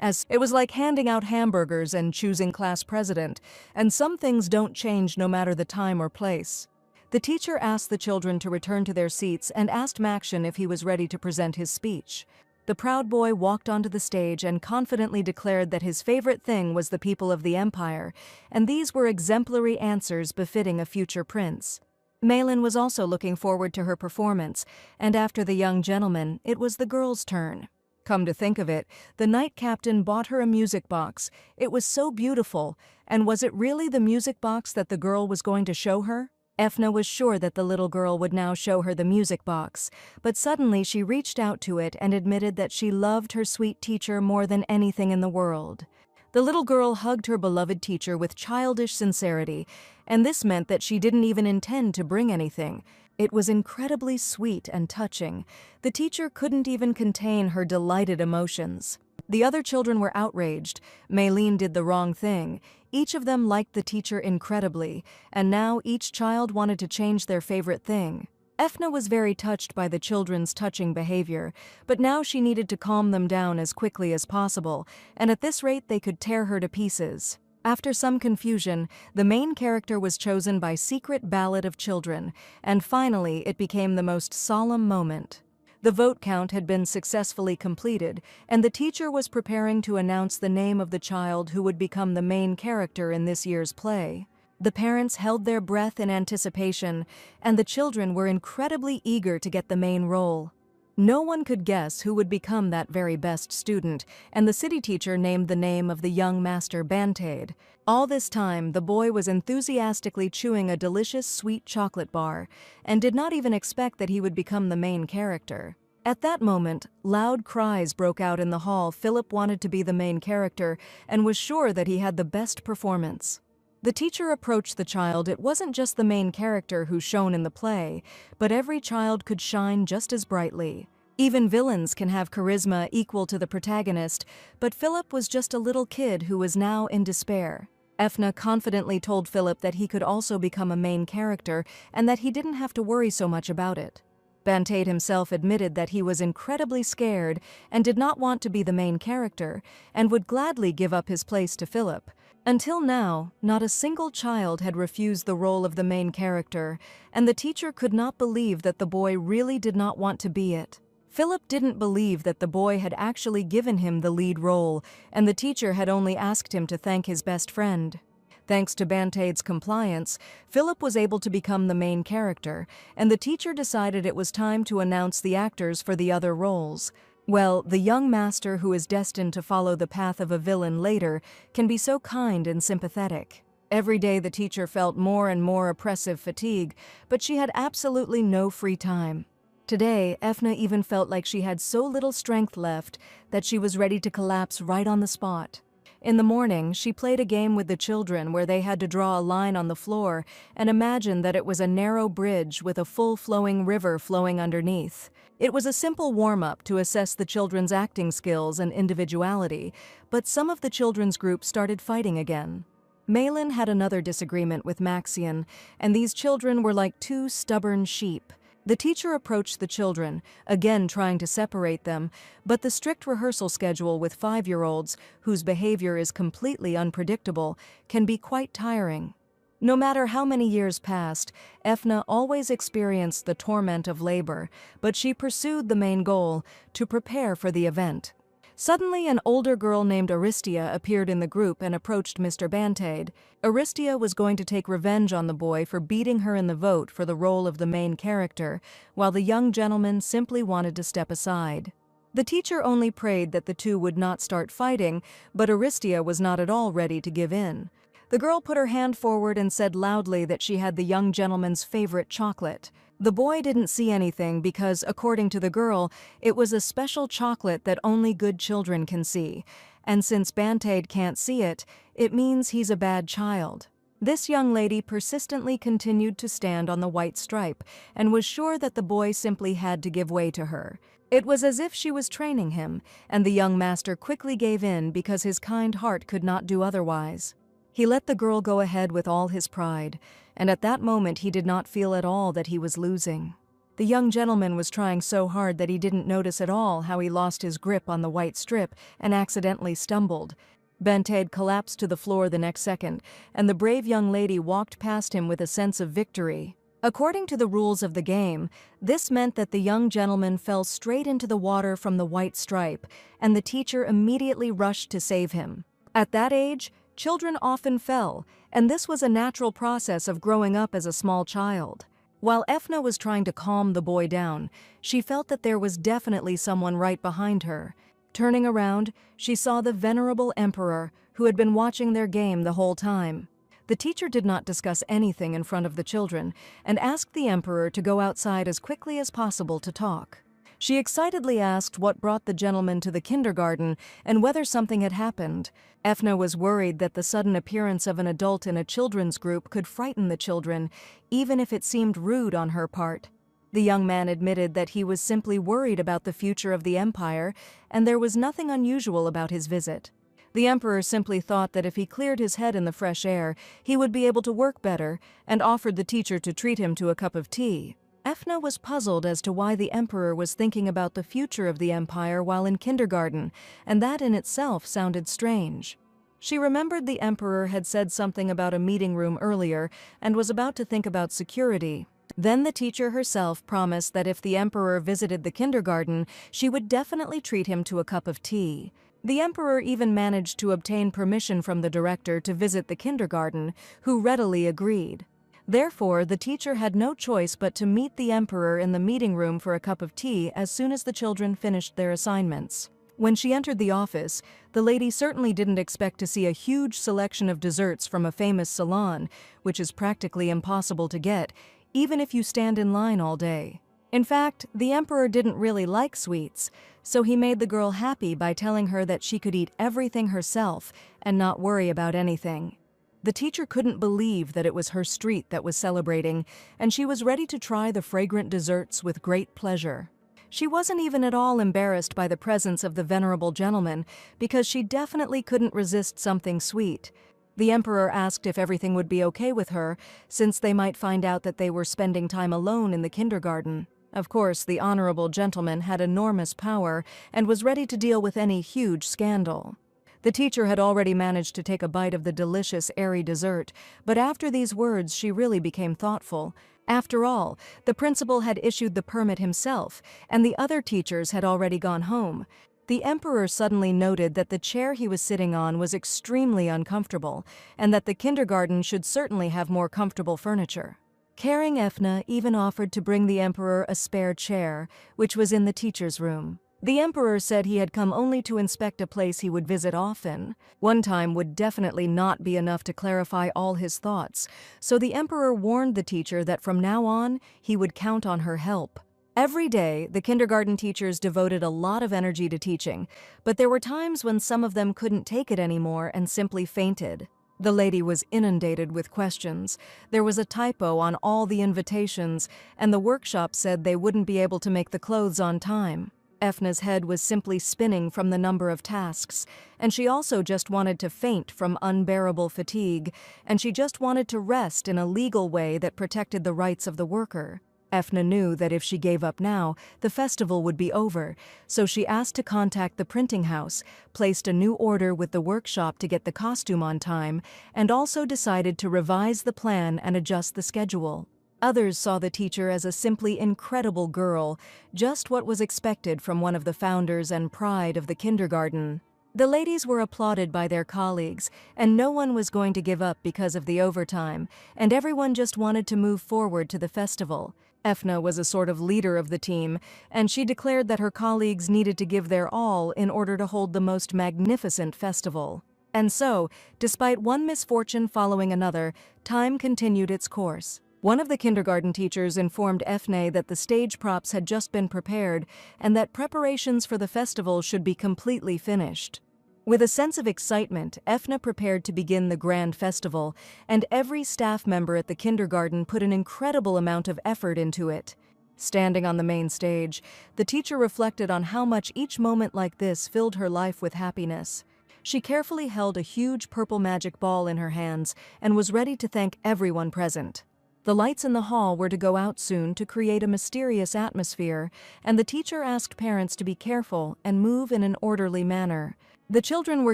As it was like handing out hamburgers and choosing class president, and some things don't change no matter the time or place. The teacher asked the children to return to their seats and asked Maxion if he was ready to present his speech. The proud boy walked onto the stage and confidently declared that his favorite thing was the people of the empire, and these were exemplary answers befitting a future prince. Malin was also looking forward to her performance, and after the young gentleman, it was the girl's turn. Come to think of it, the knight captain bought her a music box. It was so beautiful, and was it really the music box that the girl was going to show her? Efna was sure that the little girl would now show her the music box, but suddenly she reached out to it and admitted that she loved her sweet teacher more than anything in the world. The little girl hugged her beloved teacher with childish sincerity, and this meant that she didn't even intend to bring anything. It was incredibly sweet and touching. The teacher couldn't even contain her delighted emotions. The other children were outraged. Malin did the wrong thing. Each of them liked the teacher incredibly, and now each child wanted to change their favorite thing. Efna was very touched by the children's touching behavior, but now she needed to calm them down as quickly as possible, and at this rate they could tear her to pieces. After some confusion, the main character was chosen by secret ballot of children, and finally it became the most solemn moment. The vote count had been successfully completed, and the teacher was preparing to announce the name of the child who would become the main character in this year's play. The parents held their breath in anticipation, and the children were incredibly eager to get the main role. No one could guess who would become that very best student, and the city teacher named the name of the young master Bantade. All this time, the boy was enthusiastically chewing a delicious sweet chocolate bar, and did not even expect that he would become the main character. At that moment, loud cries broke out in the hall. Philip wanted to be the main character, and was sure that he had the best performance. The teacher approached the child. It wasn't just the main character who shone in the play, but every child could shine just as brightly. Even villains can have charisma equal to the protagonist, but Philip was just a little kid who was now in despair. Efna confidently told Philip that he could also become a main character and that he didn't have to worry so much about it. Band-Aid himself admitted that he was incredibly scared and did not want to be the main character, and would gladly give up his place to Philip. Until now, not a single child had refused the role of the main character, and the teacher could not believe that the boy really did not want to be it. Philip didn't believe that the boy had actually given him the lead role, and the teacher had only asked him to thank his best friend. Thanks to Band-Aid's compliance, Philip was able to become the main character, and the teacher decided it was time to announce the actors for the other roles. Well, the young master who is destined to follow the path of a villain later can be so kind and sympathetic. Every day the teacher felt more and more oppressive fatigue, but she had absolutely no free time. Today, Efna even felt like she had so little strength left that she was ready to collapse right on the spot. In the morning, she played a game with the children where they had to draw a line on the floor and imagine that it was a narrow bridge with a full-flowing river flowing underneath. It was a simple warm-up to assess the children's acting skills and individuality, but some of the children's group started fighting again. Malin had another disagreement with Maxian, and these children were like two stubborn sheep. The teacher approached the children, again trying to separate them, but the strict rehearsal schedule with 5-year-olds, whose behavior is completely unpredictable, can be quite tiring. No matter how many years passed, Efna always experienced the torment of labor, but she pursued the main goal, to prepare for the event. Suddenly, an older girl named Aristia appeared in the group and approached Mr. Band-Aid. Aristia was going to take revenge on the boy for beating her in the vote for the role of the main character, while the young gentleman simply wanted to step aside. The teacher only prayed that the two would not start fighting, but Aristia was not at all ready to give in. The girl put her hand forward and said loudly that she had the young gentleman's favorite chocolate. The boy didn't see anything because, according to the girl, it was a special chocolate that only good children can see, and since Band-Aid can't see it, it means he's a bad child. This young lady persistently continued to stand on the white stripe and was sure that the boy simply had to give way to her. It was as if she was training him, and the young master quickly gave in because his kind heart could not do otherwise. He let the girl go ahead with all his pride, and at that moment he did not feel at all that he was losing. The young gentleman was trying so hard that he didn't notice at all how he lost his grip on the white strip and accidentally stumbled. Band-Aid collapsed to the floor the next second, and the brave young lady walked past him with a sense of victory. According to the rules of the game, this meant that the young gentleman fell straight into the water from the white stripe, and the teacher immediately rushed to save him. At that age, children often fell, and this was a natural process of growing up as a small child. While Efna was trying to calm the boy down, she felt that there was definitely someone right behind her. Turning around, she saw the venerable emperor, who had been watching their game the whole time. The teacher did not discuss anything in front of the children, and asked the emperor to go outside as quickly as possible to talk. She excitedly asked what brought the gentleman to the kindergarten and whether something had happened. Efna was worried that the sudden appearance of an adult in a children's group could frighten the children, even if it seemed rude on her part. The young man admitted that he was simply worried about the future of the empire, and there was nothing unusual about his visit. The emperor simply thought that if he cleared his head in the fresh air, he would be able to work better, and offered the teacher to treat him to a cup of tea. Efna was puzzled as to why the emperor was thinking about the future of the empire while in kindergarten, and that in itself sounded strange. She remembered the emperor had said something about a meeting room earlier and was about to think about security. Then the teacher herself promised that if the emperor visited the kindergarten, she would definitely treat him to a cup of tea. The emperor even managed to obtain permission from the director to visit the kindergarten, who readily agreed. Therefore, the teacher had no choice but to meet the emperor in the meeting room for a cup of tea as soon as the children finished their assignments. When she entered the office, the lady certainly didn't expect to see a huge selection of desserts from a famous salon, which is practically impossible to get, even if you stand in line all day. In fact, the emperor didn't really like sweets, so he made the girl happy by telling her that she could eat everything herself and not worry about anything. The teacher couldn't believe that it was her street that was celebrating, and she was ready to try the fragrant desserts with great pleasure. She wasn't even at all embarrassed by the presence of the venerable gentleman, because she definitely couldn't resist something sweet. The emperor asked if everything would be okay with her, since they might find out that they were spending time alone in the kindergarten. Of course, the honorable gentleman had enormous power and was ready to deal with any huge scandal. The teacher had already managed to take a bite of the delicious, airy dessert, but after these words she really became thoughtful. After all, the principal had issued the permit himself, and the other teachers had already gone home. The emperor suddenly noted that the chair he was sitting on was extremely uncomfortable, and that the kindergarten should certainly have more comfortable furniture. Caring Ethna even offered to bring the emperor a spare chair, which was in the teacher's room. The emperor said he had come only to inspect a place he would visit often. One time would definitely not be enough to clarify all his thoughts, so the emperor warned the teacher that from now on he would count on her help. Every day, the kindergarten teachers devoted a lot of energy to teaching, but there were times when some of them couldn't take it anymore and simply fainted. The lady was inundated with questions. There was a typo on all the invitations, and the workshop said they wouldn't be able to make the clothes on time. Ethna's head was simply spinning from the number of tasks, and she also just wanted to faint from unbearable fatigue, and she just wanted to rest in a legal way that protected the rights of the worker. Ethna knew that if she gave up now, the festival would be over, so she asked to contact the printing house, placed a new order with the workshop to get the costume on time, and also decided to revise the plan and adjust the schedule. Others saw the teacher as a simply incredible girl, just what was expected from one of the founders and pride of the kindergarten. The ladies were applauded by their colleagues, and no one was going to give up because of the overtime, and everyone just wanted to move forward to the festival. Ethna was a sort of leader of the team, and she declared that her colleagues needed to give their all in order to hold the most magnificent festival. And so, despite one misfortune following another, time continued its course. One of the kindergarten teachers informed Ethna that the stage props had just been prepared and that preparations for the festival should be completely finished. With a sense of excitement, Ethna prepared to begin the grand festival, and every staff member at the kindergarten put an incredible amount of effort into it. Standing on the main stage, the teacher reflected on how much each moment like this filled her life with happiness. She carefully held a huge purple magic ball in her hands and was ready to thank everyone present. The lights in the hall were to go out soon to create a mysterious atmosphere, and the teacher asked parents to be careful and move in an orderly manner. The children were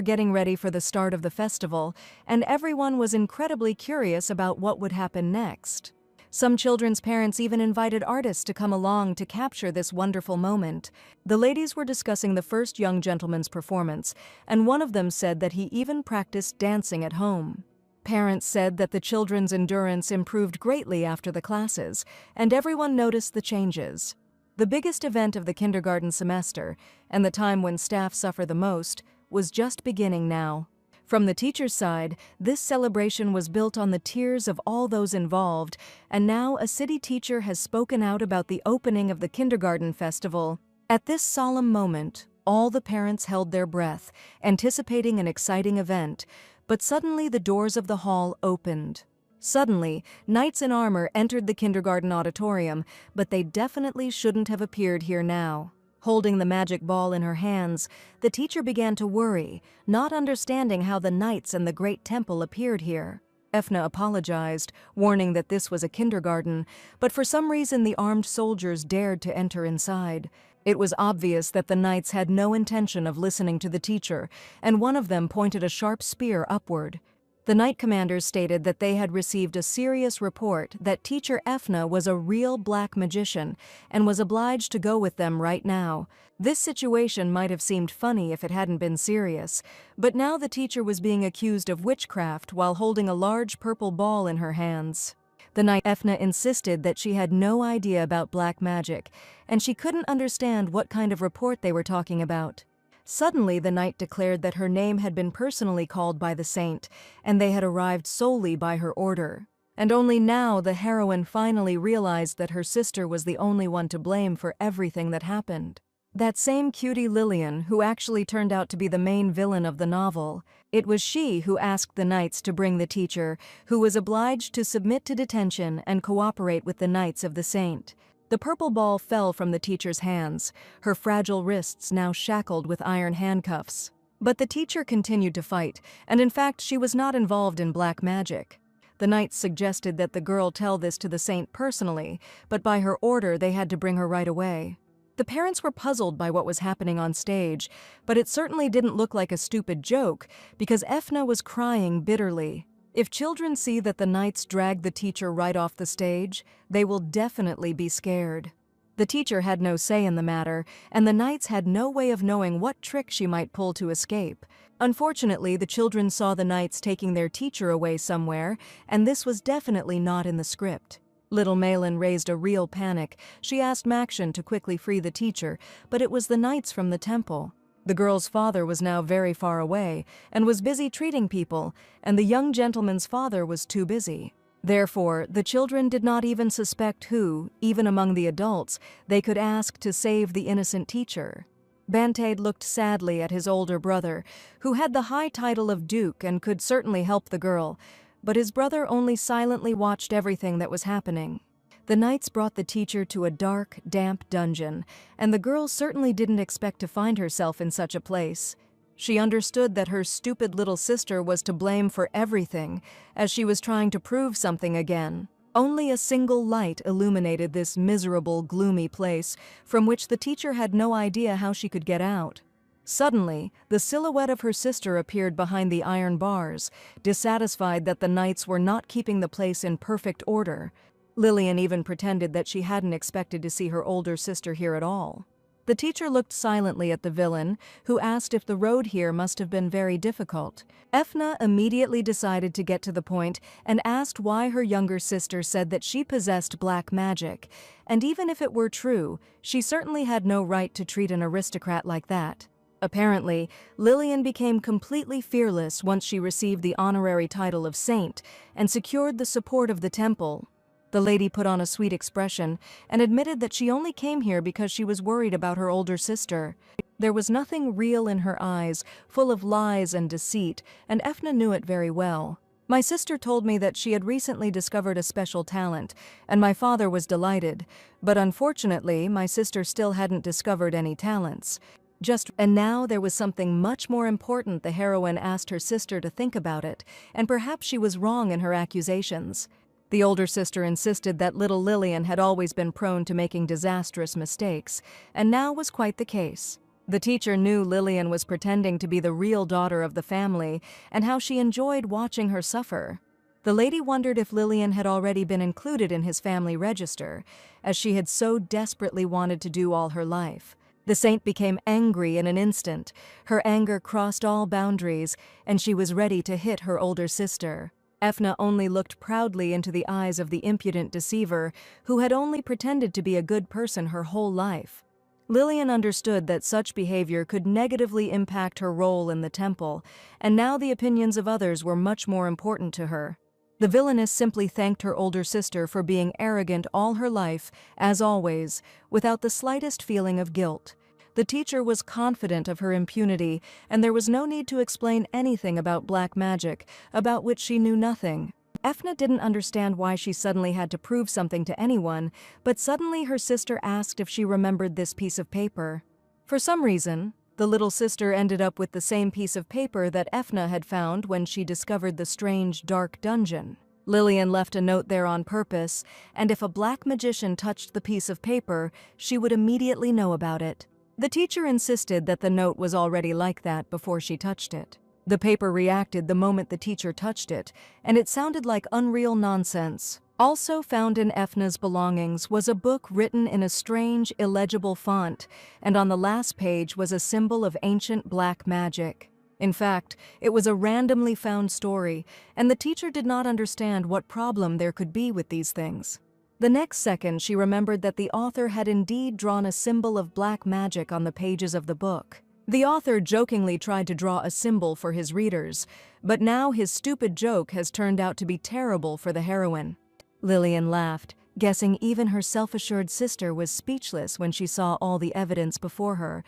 getting ready for the start of the festival, and everyone was incredibly curious about what would happen next. Some children's parents even invited artists to come along to capture this wonderful moment. The ladies were discussing the first young gentleman's performance, and one of them said that he even practiced dancing at home. Parents said that the children's endurance improved greatly after the classes, and everyone noticed the changes. The biggest event of the kindergarten semester, and the time when staff suffer the most, was just beginning now. From the teacher's side, this celebration was built on the tears of all those involved, and now a city teacher has spoken out about the opening of the kindergarten festival. At this solemn moment, all the parents held their breath, anticipating an exciting event, but suddenly the doors of the hall opened. Suddenly, knights in armor entered the kindergarten auditorium, but they definitely shouldn't have appeared here now. Holding the magic ball in her hands, the teacher began to worry, not understanding how the knights and the great temple appeared here. Ethna apologized, warning that this was a kindergarten, but for some reason the armed soldiers dared to enter inside. It was obvious that the knights had no intention of listening to the teacher, and one of them pointed a sharp spear upward. The knight commanders stated that they had received a serious report that teacher Ethna was a real black magician and was obliged to go with them right now. This situation might have seemed funny if it hadn't been serious, but now the teacher was being accused of witchcraft while holding a large purple ball in her hands. The knight Ethna insisted that she had no idea about black magic, and she couldn't understand what kind of report they were talking about. Suddenly, the knight declared that her name had been personally called by the saint, and they had arrived solely by her order. And only now the heroine finally realized that her sister was the only one to blame for everything that happened. That same cutie Lillian, who actually turned out to be the main villain of the novel. It was she who asked the knights to bring the teacher, who was obliged to submit to detention and cooperate with the Knights of the Saint. The purple ball fell from the teacher's hands, her fragile wrists now shackled with iron handcuffs. But the teacher continued to fight, and in fact she was not involved in black magic. The knights suggested that the girl tell this to the saint personally, but by her order they had to bring her right away. The parents were puzzled by what was happening on stage, but it certainly didn't look like a stupid joke, because Efna was crying bitterly. If children see that the knights drag the teacher right off the stage, they will definitely be scared. The teacher had no say in the matter, and the knights had no way of knowing what trick she might pull to escape. Unfortunately, the children saw the knights taking their teacher away somewhere, and this was definitely not in the script. Little Malin raised a real panic. She asked Makshin to quickly free the teacher, but it was the knights from the temple. The girl's father was now very far away, and was busy treating people, and the young gentleman's father was too busy. Therefore, the children did not even suspect who, even among the adults, they could ask to save the innocent teacher. Band-Aid looked sadly at his older brother, who had the high title of Duke and could certainly help the girl, but his brother only silently watched everything that was happening. The knights brought the teacher to a dark, damp dungeon, and the girl certainly didn't expect to find herself in such a place. She understood that her stupid little sister was to blame for everything, as she was trying to prove something again. Only a single light illuminated this miserable, gloomy place, from which the teacher had no idea how she could get out. Suddenly, the silhouette of her sister appeared behind the iron bars, dissatisfied that the knights were not keeping the place in perfect order. Lillian even pretended that she hadn't expected to see her older sister here at all. The teacher looked silently at the villain, who asked if the road here must have been very difficult. Efna immediately decided to get to the point and asked why her younger sister said that she possessed black magic, and even if it were true, she certainly had no right to treat an aristocrat like that. Apparently, Lillian became completely fearless once she received the honorary title of saint and secured the support of the temple. The lady put on a sweet expression and admitted that she only came here because she was worried about her older sister. There was nothing real in her eyes, full of lies and deceit, and Efna knew it very well. My sister told me that she had recently discovered a special talent, and my father was delighted, but unfortunately, my sister still hadn't discovered any talents. And now there was something much more important. The heroine asked her sister to think about it, and perhaps she was wrong in her accusations. The older sister insisted that little Lillian had always been prone to making disastrous mistakes, and now was quite the case. The teacher knew Lillian was pretending to be the real daughter of the family, and how she enjoyed watching her suffer. The lady wondered if Lillian had already been included in his family register, as she had so desperately wanted to do all her life. The saint became angry in an instant. Her anger crossed all boundaries, and she was ready to hit her older sister. Efna only looked proudly into the eyes of the impudent deceiver, who had only pretended to be a good person her whole life. Lillian understood that such behavior could negatively impact her role in the temple, and now the opinions of others were much more important to her. The villainess simply thanked her older sister for being arrogant all her life, as always, without the slightest feeling of guilt. The teacher was confident of her impunity, and there was no need to explain anything about black magic, about which she knew nothing. Efna didn't understand why she suddenly had to prove something to anyone, but suddenly her sister asked if she remembered this piece of paper. For some reason, the little sister ended up with the same piece of paper that Efna had found when she discovered the strange, dark dungeon. Lillian left a note there on purpose, and if a black magician touched the piece of paper, she would immediately know about it. The teacher insisted that the note was already like that before she touched it. The paper reacted the moment the teacher touched it, and it sounded like unreal nonsense. Also found in Efna's belongings was a book written in a strange, illegible font, and on the last page was a symbol of ancient black magic. In fact, it was a randomly found story, and the teacher did not understand what problem there could be with these things. The next second, she remembered that the author had indeed drawn a symbol of black magic on the pages of the book. The author jokingly tried to draw a symbol for his readers, but now his stupid joke has turned out to be terrible for the heroine. Lillian laughed, guessing even her self-assured sister was speechless when she saw all the evidence before her.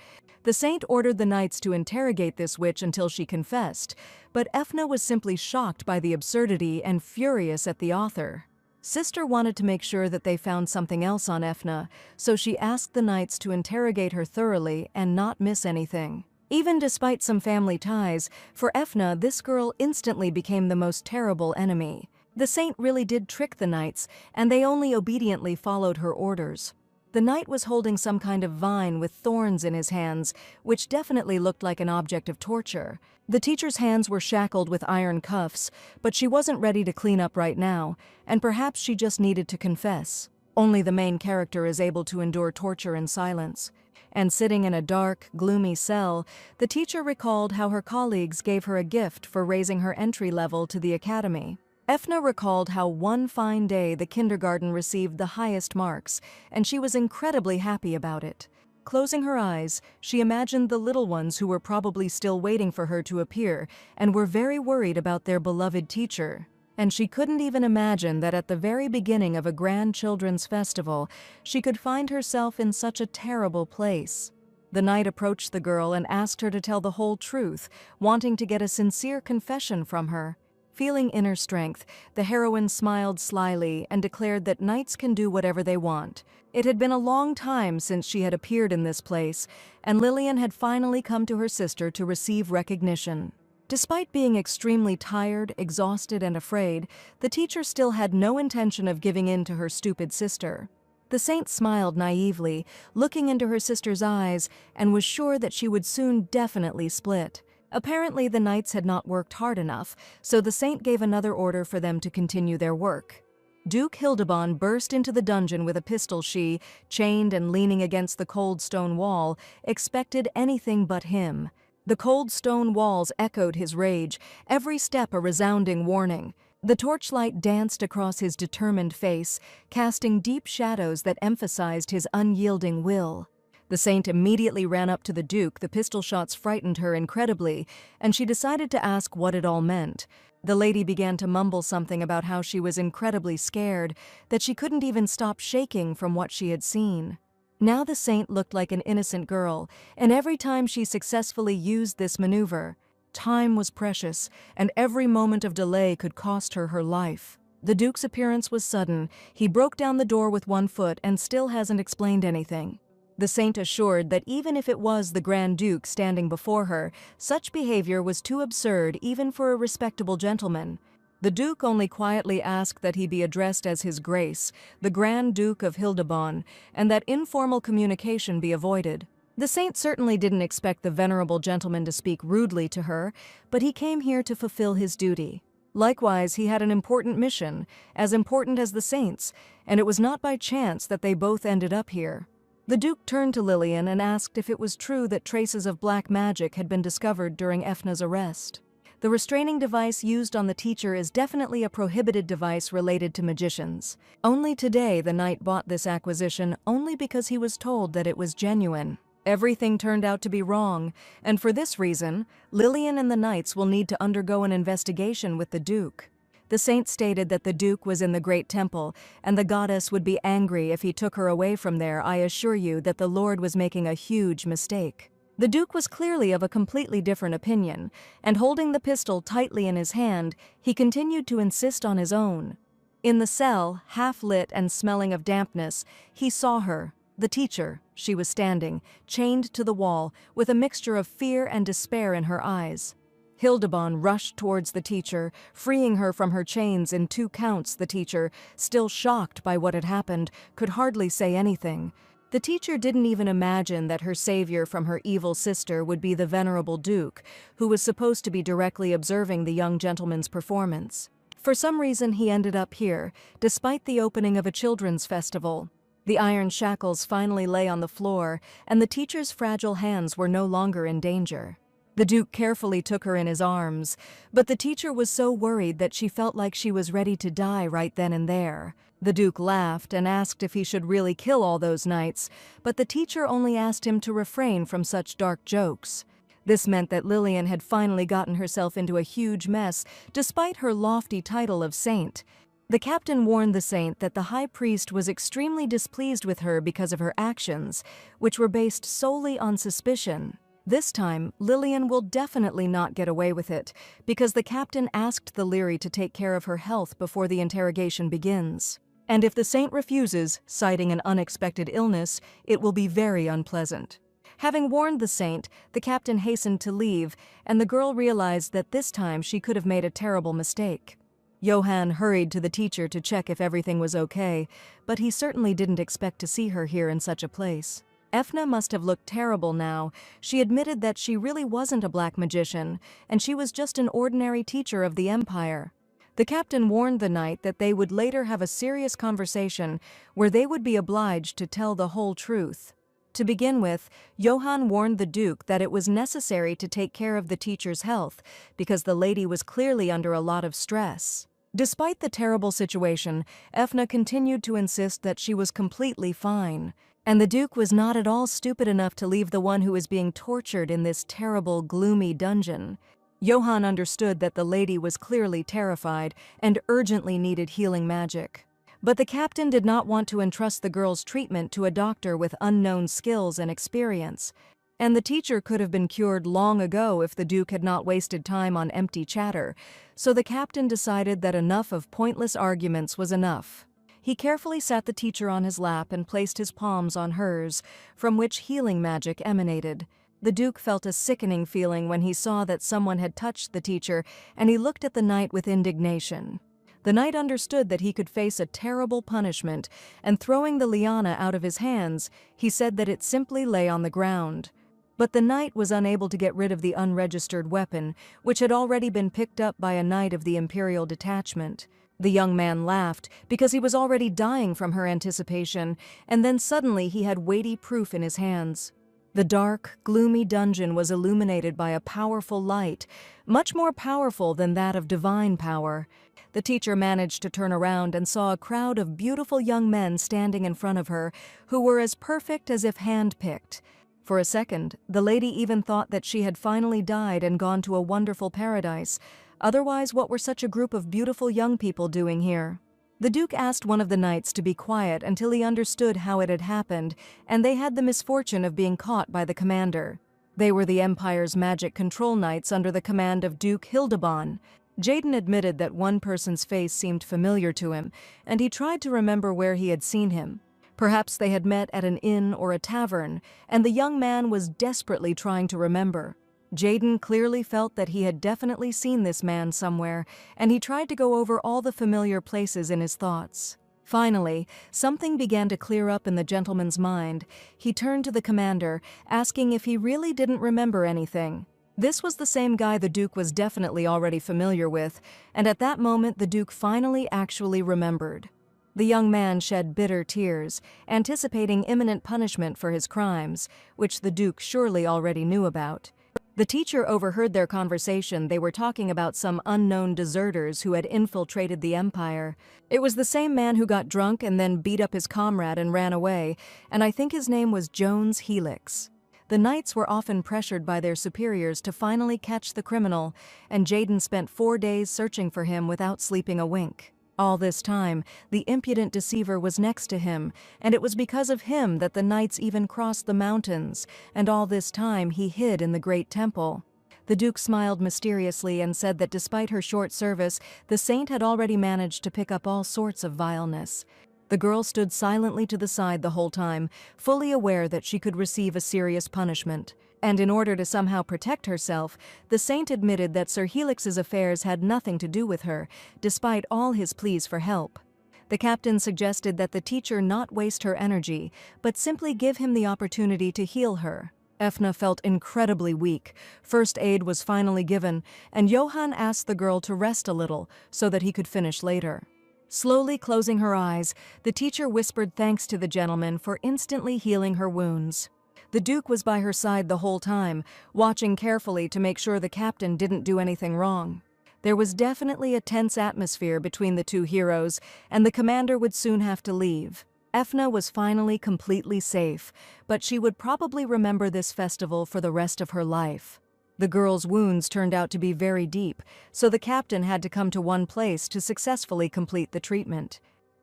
The saint ordered the knights to interrogate this witch until she confessed, but Efna was simply shocked by the absurdity and furious at the author. Sister wanted to make sure that they found something else on Efna, so she asked the knights to interrogate her thoroughly and not miss anything. Even despite some family ties, for Efna, this girl instantly became the most terrible enemy. The saint really did trick the knights, and they only obediently followed her orders. The knight was holding some kind of vine with thorns in his hands, which definitely looked like an object of torture. The teacher's hands were shackled with iron cuffs, but she wasn't ready to clean up right now, and perhaps she just needed to confess. Only the main character is able to endure torture in silence. And sitting in a dark, gloomy cell, the teacher recalled how her colleagues gave her a gift for raising her entry level to the academy. Efna recalled how one fine day the kindergarten received the highest marks, and she was incredibly happy about it. Closing her eyes, she imagined the little ones who were probably still waiting for her to appear and were very worried about their beloved teacher. And she couldn't even imagine that at the very beginning of a grand children's festival, she could find herself in such a terrible place. The knight approached the girl and asked her to tell the whole truth, wanting to get a sincere confession from her. Feeling inner strength, the heroine smiled slyly and declared that knights can do whatever they want. It had been a long time since she had appeared in this place, and Lillian had finally come to her sister to receive recognition. Despite being extremely tired, exhausted, and afraid, the teacher still had no intention of giving in to her stupid sister. The saint smiled naively, looking into her sister's eyes, and was sure that she would soon definitely split. Apparently, the knights had not worked hard enough, so the saint gave another order for them to continue their work. Duke Hildebrand burst into the dungeon with a pistol she, chained and leaning against the cold stone wall, expected anything but him. The cold stone walls echoed his rage, every step a resounding warning. The torchlight danced across his determined face, casting deep shadows that emphasized his unyielding will. The saint immediately ran up to the Duke. The pistol shots frightened her incredibly, and she decided to ask what it all meant. The lady began to mumble something about how she was incredibly scared, that she couldn't even stop shaking from what she had seen. Now the saint looked like an innocent girl, and every time she successfully used this maneuver, time was precious, and every moment of delay could cost her her life. The Duke's appearance was sudden. He broke down the door with one foot and still hasn't explained anything. The saint assured that even if it was the Grand Duke standing before her, such behavior was too absurd even for a respectable gentleman. The Duke only quietly asked that he be addressed as His Grace, the Grand Duke of Hildebrand, and that informal communication be avoided. The saint certainly didn't expect the venerable gentleman to speak rudely to her, but he came here to fulfill his duty. Likewise, he had an important mission, as important as the saint's, and it was not by chance that they both ended up here. The Duke turned to Lillian and asked if it was true that traces of black magic had been discovered during Efna's arrest. The restraining device used on the teacher is definitely a prohibited device related to magicians. Only today the knight bought this acquisition only because he was told that it was genuine. Everything turned out to be wrong, and for this reason, Lillian and the knights will need to undergo an investigation with the Duke. The saint stated that the Duke was in the Great Temple, and the goddess would be angry if he took her away from there. I assure you that the Lord was making a huge mistake. The Duke was clearly of a completely different opinion, and holding the pistol tightly in his hand, he continued to insist on his own. In the cell, half-lit and smelling of dampness, he saw her, the teacher. She was standing, chained to the wall, with a mixture of fear and despair in her eyes. Hildebrand rushed towards the teacher, freeing her from her chains in 2 counts. The teacher, still shocked by what had happened, could hardly say anything. The teacher didn't even imagine that her savior from her evil sister would be the venerable Duke, who was supposed to be directly observing the young gentleman's performance. For some reason he ended up here, despite the opening of a children's festival. The iron shackles finally lay on the floor, and the teacher's fragile hands were no longer in danger. The Duke carefully took her in his arms, but the teacher was so worried that she felt like she was ready to die right then and there. The Duke laughed and asked if he should really kill all those knights, but the teacher only asked him to refrain from such dark jokes. This meant that Lillian had finally gotten herself into a huge mess, despite her lofty title of saint. The captain warned the saint that the high priest was extremely displeased with her because of her actions, which were based solely on suspicion. This time, Lillian will definitely not get away with it, because the captain asked the Leary to take care of her health before the interrogation begins. And if the saint refuses, citing an unexpected illness, it will be very unpleasant. Having warned the saint, the captain hastened to leave, and the girl realized that this time she could have made a terrible mistake. Johann hurried to the teacher to check if everything was okay, but he certainly didn't expect to see her here in such a place. Efna must have looked terrible now. She admitted that she really wasn't a black magician, and she was just an ordinary teacher of the Empire. The captain warned the knight that they would later have a serious conversation where they would be obliged to tell the whole truth. To begin with, Johann warned the Duke that it was necessary to take care of the teacher's health because the lady was clearly under a lot of stress. Despite the terrible situation, Efna continued to insist that she was completely fine. And the Duke was not at all stupid enough to leave the one who was being tortured in this terrible, gloomy dungeon. Johann understood that the lady was clearly terrified and urgently needed healing magic. But the captain did not want to entrust the girl's treatment to a doctor with unknown skills and experience. And the teacher could have been cured long ago if the Duke had not wasted time on empty chatter, so the captain decided that enough of pointless arguments was enough. He carefully sat the teacher on his lap and placed his palms on hers, from which healing magic emanated. The Duke felt a sickening feeling when he saw that someone had touched the teacher, and he looked at the knight with indignation. The knight understood that he could face a terrible punishment, and throwing the liana out of his hands, he said that it simply lay on the ground. But the knight was unable to get rid of the unregistered weapon, which had already been picked up by a knight of the Imperial detachment. The young man laughed, because he was already dying from her anticipation, and then suddenly he had weighty proof in his hands. The dark, gloomy dungeon was illuminated by a powerful light, much more powerful than that of divine power. The teacher managed to turn around and saw a crowd of beautiful young men standing in front of her, who were as perfect as if hand-picked. For a second, the lady even thought that she had finally died and gone to a wonderful paradise. Otherwise, what were such a group of beautiful young people doing here? The Duke asked one of the knights to be quiet until he understood how it had happened, and they had the misfortune of being caught by the commander. They were the Empire's magic control knights under the command of Duke Hildebrand. Jaden admitted that one person's face seemed familiar to him, and he tried to remember where he had seen him. Perhaps they had met at an inn or a tavern, and the young man was desperately trying to remember. Jaden clearly felt that he had definitely seen this man somewhere, and he tried to go over all the familiar places in his thoughts. Finally, something began to clear up in the gentleman's mind. He turned to the commander, asking if he really didn't remember anything. This was the same guy the Duke was definitely already familiar with, and at that moment the Duke finally actually remembered. The young man shed bitter tears, anticipating imminent punishment for his crimes, which the Duke surely already knew about. The teacher overheard their conversation. They were talking about some unknown deserters who had infiltrated the Empire. It was the same man who got drunk and then beat up his comrade and ran away, and I think his name was Jones Helix. The knights were often pressured by their superiors to finally catch the criminal, and Jaden spent 4 days searching for him without sleeping a wink. All this time, the impudent deceiver was next to him, and it was because of him that the knights even crossed the mountains, and all this time he hid in the great temple. The Duke smiled mysteriously and said that despite her short service, the saint had already managed to pick up all sorts of vileness. The girl stood silently to the side the whole time, fully aware that she could receive a serious punishment. And in order to somehow protect herself, the saint admitted that Sir Helix's affairs had nothing to do with her, despite all his pleas for help. The captain suggested that the teacher not waste her energy, but simply give him the opportunity to heal her. Efna felt incredibly weak. First aid was finally given, and Johann asked the girl to rest a little so that he could finish later. Slowly closing her eyes, the teacher whispered thanks to the gentleman for instantly healing her wounds. The Duke was by her side the whole time, watching carefully to make sure the captain didn't do anything wrong. There was definitely a tense atmosphere between the two heroes, and the commander would soon have to leave. Efna was finally completely safe, but she would probably remember this festival for the rest of her life. The girl's wounds turned out to be very deep, so the captain had to come to one place to successfully complete the treatment.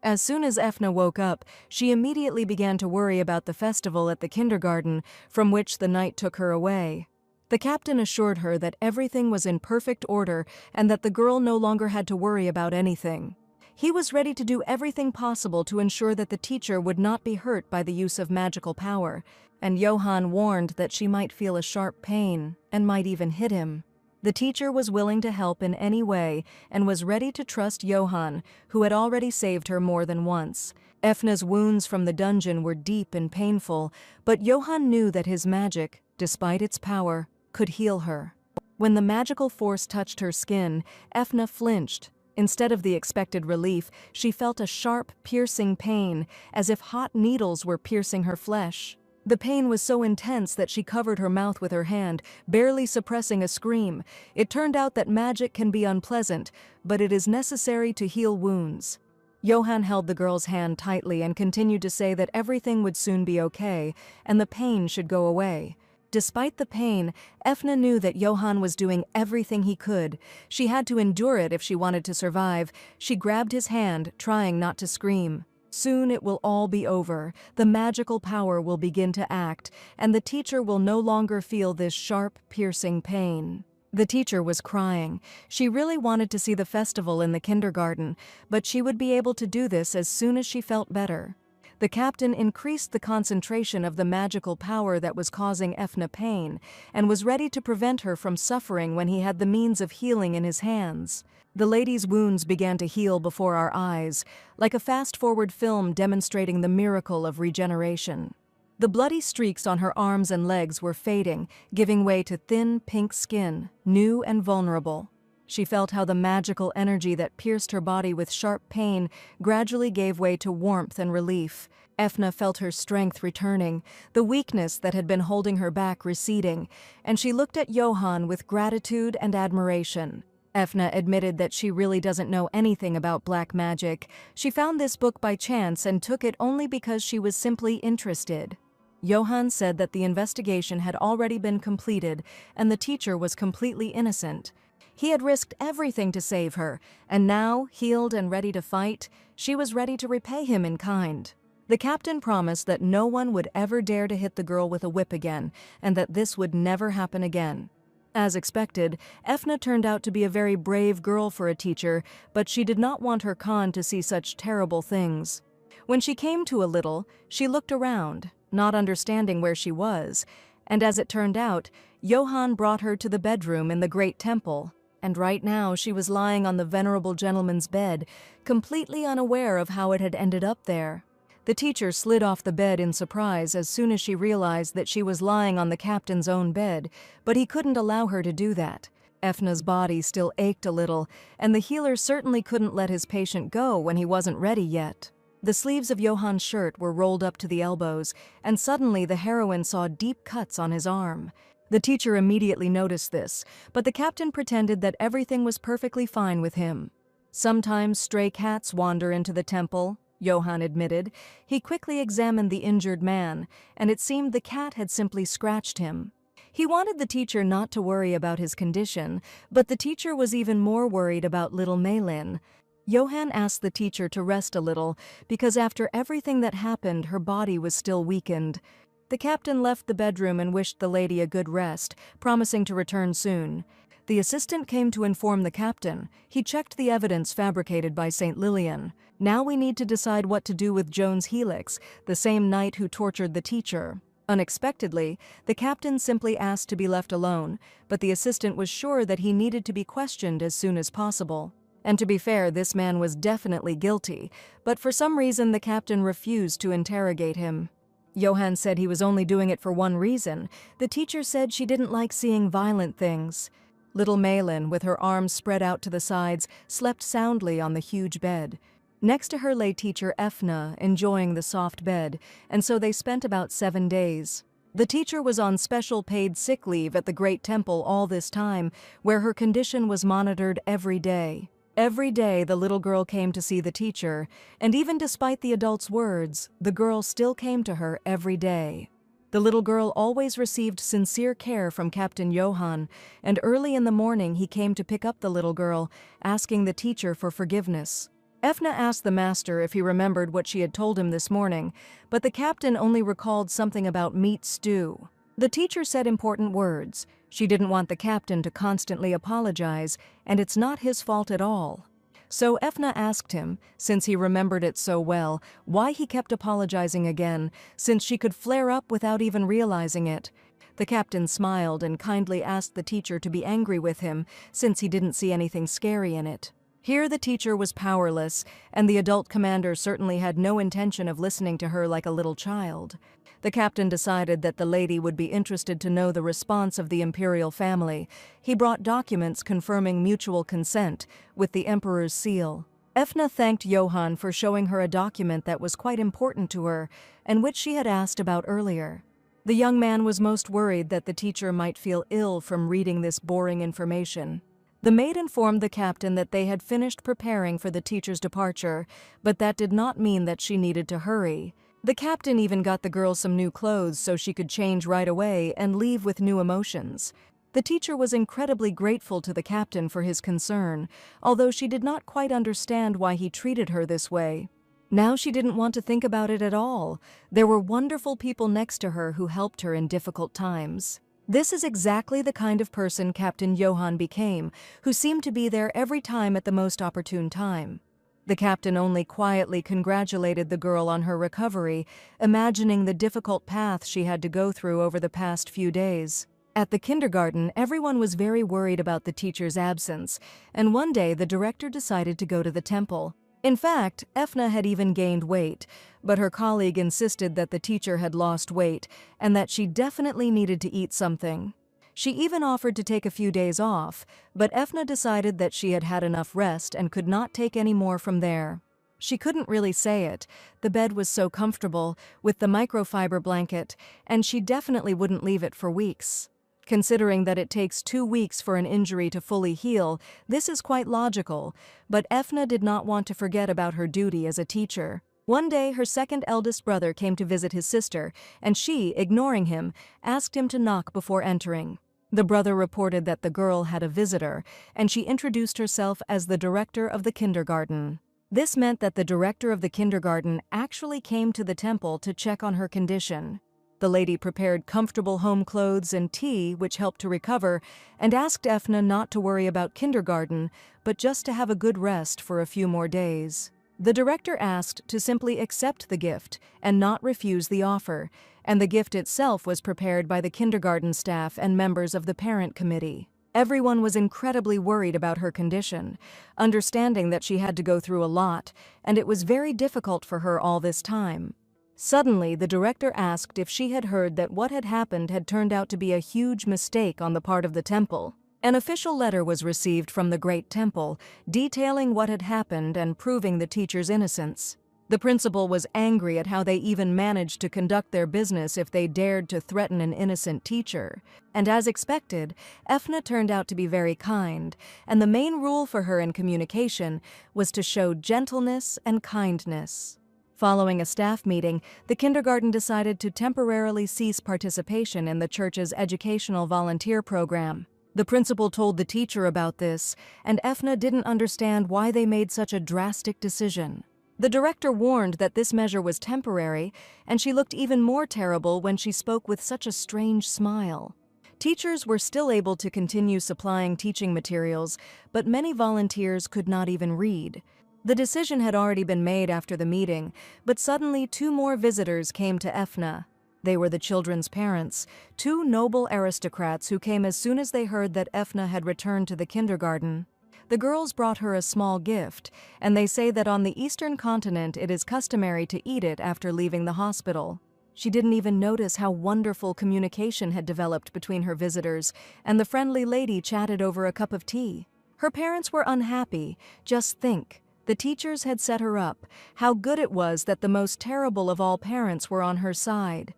As soon as Efna woke up, she immediately began to worry about the festival at the kindergarten, from which the knight took her away. The captain assured her that everything was in perfect order and that the girl no longer had to worry about anything. He was ready to do everything possible to ensure that the teacher would not be hurt by the use of magical power, and Johann warned that she might feel a sharp pain and might even hit him. The teacher was willing to help in any way and was ready to trust Johann, who had already saved her more than once. Efna's wounds from the dungeon were deep and painful, but Johann knew that his magic, despite its power, could heal her. When the magical force touched her skin, Efna flinched. Instead of the expected relief, she felt a sharp, piercing pain, as if hot needles were piercing her flesh. The pain was so intense that she covered her mouth with her hand, barely suppressing a scream. It turned out that magic can be unpleasant, but it is necessary to heal wounds. Johann held the girl's hand tightly and continued to say that everything would soon be okay, and the pain should go away. Despite the pain, Efna knew that Johann was doing everything he could. She had to endure it if she wanted to survive. She grabbed his hand, trying not to scream. Soon it will all be over. The magical power will begin to act, and the teacher will no longer feel this sharp, piercing pain. The teacher was crying. She really wanted to see the festival in the kindergarten, but she would be able to do this as soon as she felt better. The captain increased the concentration of the magical power that was causing Efna pain, and was ready to prevent her from suffering when he had the means of healing in his hands. The lady's wounds began to heal before our eyes, like a fast-forward film demonstrating the miracle of regeneration. The bloody streaks on her arms and legs were fading, giving way to thin, pink skin, new and vulnerable. She felt how the magical energy that pierced her body with sharp pain gradually gave way to warmth and relief. Efna felt her strength returning, the weakness that had been holding her back receding, and she looked at Johann with gratitude and admiration. Efna admitted that she really doesn't know anything about black magic. She found this book by chance and took it only because she was simply interested. Johann said that the investigation had already been completed and the teacher was completely innocent. He had risked everything to save her, and now, healed and ready to fight, she was ready to repay him in kind. The captain promised that no one would ever dare to hit the girl with a whip again, and that this would never happen again. As expected, Efna turned out to be a very brave girl for a teacher, but she did not want her Khan to see such terrible things. When she came to a little, she looked around, not understanding where she was, and as it turned out, Johann brought her to the bedroom in the great temple, and right now she was lying on the venerable gentleman's bed, completely unaware of how it had ended up there. The teacher slid off the bed in surprise as soon as she realized that she was lying on the captain's own bed, but he couldn't allow her to do that. Efna's body still ached a little, and the healer certainly couldn't let his patient go when he wasn't ready yet. The sleeves of Johann's shirt were rolled up to the elbows, and suddenly the heroine saw deep cuts on his arm. The teacher immediately noticed this, but the captain pretended that everything was perfectly fine with him. Sometimes stray cats wander into the temple, Johann admitted. He quickly examined the injured man, and it seemed the cat had simply scratched him. He wanted the teacher not to worry about his condition, but the teacher was even more worried about little Maylin. Johann asked the teacher to rest a little, because after everything that happened, her body was still weakened. The captain left the bedroom and wished the lady a good rest, promising to return soon. The assistant came to inform the captain. He checked the evidence fabricated by St. Lilian. Now we need to decide what to do with Jones Helix, the same knight who tortured the teacher. Unexpectedly, the captain simply asked to be left alone, but the assistant was sure that he needed to be questioned as soon as possible. And to be fair, this man was definitely guilty, but for some reason the captain refused to interrogate him. Johann said he was only doing it for one reason. The teacher said she didn't like seeing violent things. Little Maylin, with her arms spread out to the sides, slept soundly on the huge bed. Next to her lay teacher Efna, enjoying the soft bed, and so they spent about 7 days. The teacher was on special paid sick leave at the Great Temple all this time, where her condition was monitored every day. Every day the little girl came to see the teacher, and even despite the adult's words, the girl still came to her every day. The little girl always received sincere care from Captain Johann, and early in the morning he came to pick up the little girl, asking the teacher for forgiveness. Efna asked the master if he remembered what she had told him this morning, but the captain only recalled something about meat stew. The teacher said important words. She didn't want the captain to constantly apologize, and it's not his fault at all. So Efna asked him, since he remembered it so well, why he kept apologizing again, since she could flare up without even realizing it. The captain smiled and kindly asked the teacher to be angry with him, since he didn't see anything scary in it. Here the teacher was powerless, and the adult commander certainly had no intention of listening to her like a little child. The captain decided that the lady would be interested to know the response of the imperial family. He brought documents confirming mutual consent, with the emperor's seal. Efna thanked Johann for showing her a document that was quite important to her, and which she had asked about earlier. The young man was most worried that the teacher might feel ill from reading this boring information. The maid informed the captain that they had finished preparing for the teacher's departure, but that did not mean that she needed to hurry. The captain even got the girl some new clothes so she could change right away and leave with new emotions. The teacher was incredibly grateful to the captain for his concern, although she did not quite understand why he treated her this way. Now she didn't want to think about it at all. There were wonderful people next to her who helped her in difficult times. This is exactly the kind of person Captain Johann became, who seemed to be there every time at the most opportune time. The captain only quietly congratulated the girl on her recovery, imagining the difficult path she had to go through over the past few days. At the kindergarten, everyone was very worried about the teacher's absence, and one day the director decided to go to the temple. In fact, Efna had even gained weight, but her colleague insisted that the teacher had lost weight and that she definitely needed to eat something. She even offered to take a few days off, but Efna decided that she had had enough rest and could not take any more from there. She couldn't really say it. The bed was so comfortable, with the microfiber blanket, and she definitely wouldn't leave it for weeks. Considering that it takes 2 weeks for an injury to fully heal, this is quite logical, but Efna did not want to forget about her duty as a teacher. One day, her second eldest brother came to visit his sister, and she, ignoring him, asked him to knock before entering. The brother reported that the girl had a visitor, and she introduced herself as the director of the kindergarten. This meant that the director of the kindergarten actually came to the temple to check on her condition. The lady prepared comfortable home clothes and tea, which helped to recover, and asked Efna not to worry about kindergarten, but just to have a good rest for a few more days. The director asked to simply accept the gift and not refuse the offer, and the gift itself was prepared by the kindergarten staff and members of the parent committee. Everyone was incredibly worried about her condition, understanding that she had to go through a lot, and it was very difficult for her all this time. Suddenly, the director asked if she had heard that what had happened had turned out to be a huge mistake on the part of the temple. An official letter was received from the Great Temple, detailing what had happened and proving the teacher's innocence. The principal was angry at how they even managed to conduct their business if they dared to threaten an innocent teacher. And as expected, Efna turned out to be very kind, and the main rule for her in communication was to show gentleness and kindness. Following a staff meeting, the kindergarten decided to temporarily cease participation in the church's educational volunteer program. The principal told the teacher about this, and Efna didn't understand why they made such a drastic decision. The director warned that this measure was temporary, and she looked even more terrible when she spoke with such a strange smile. Teachers were still able to continue supplying teaching materials, but many volunteers could not even read. The decision had already been made after the meeting, but suddenly 2 more visitors came to Efna. They were the children's parents, 2 noble aristocrats who came as soon as they heard that Efna had returned to the kindergarten. The girls brought her a small gift, and they say that on the eastern continent it is customary to eat it after leaving the hospital. She didn't even notice how wonderful communication had developed between her visitors, and the friendly lady chatted over a cup of tea. Her parents were unhappy. Just think. The teachers had set her up. How good it was that the most terrible of all parents were on her side.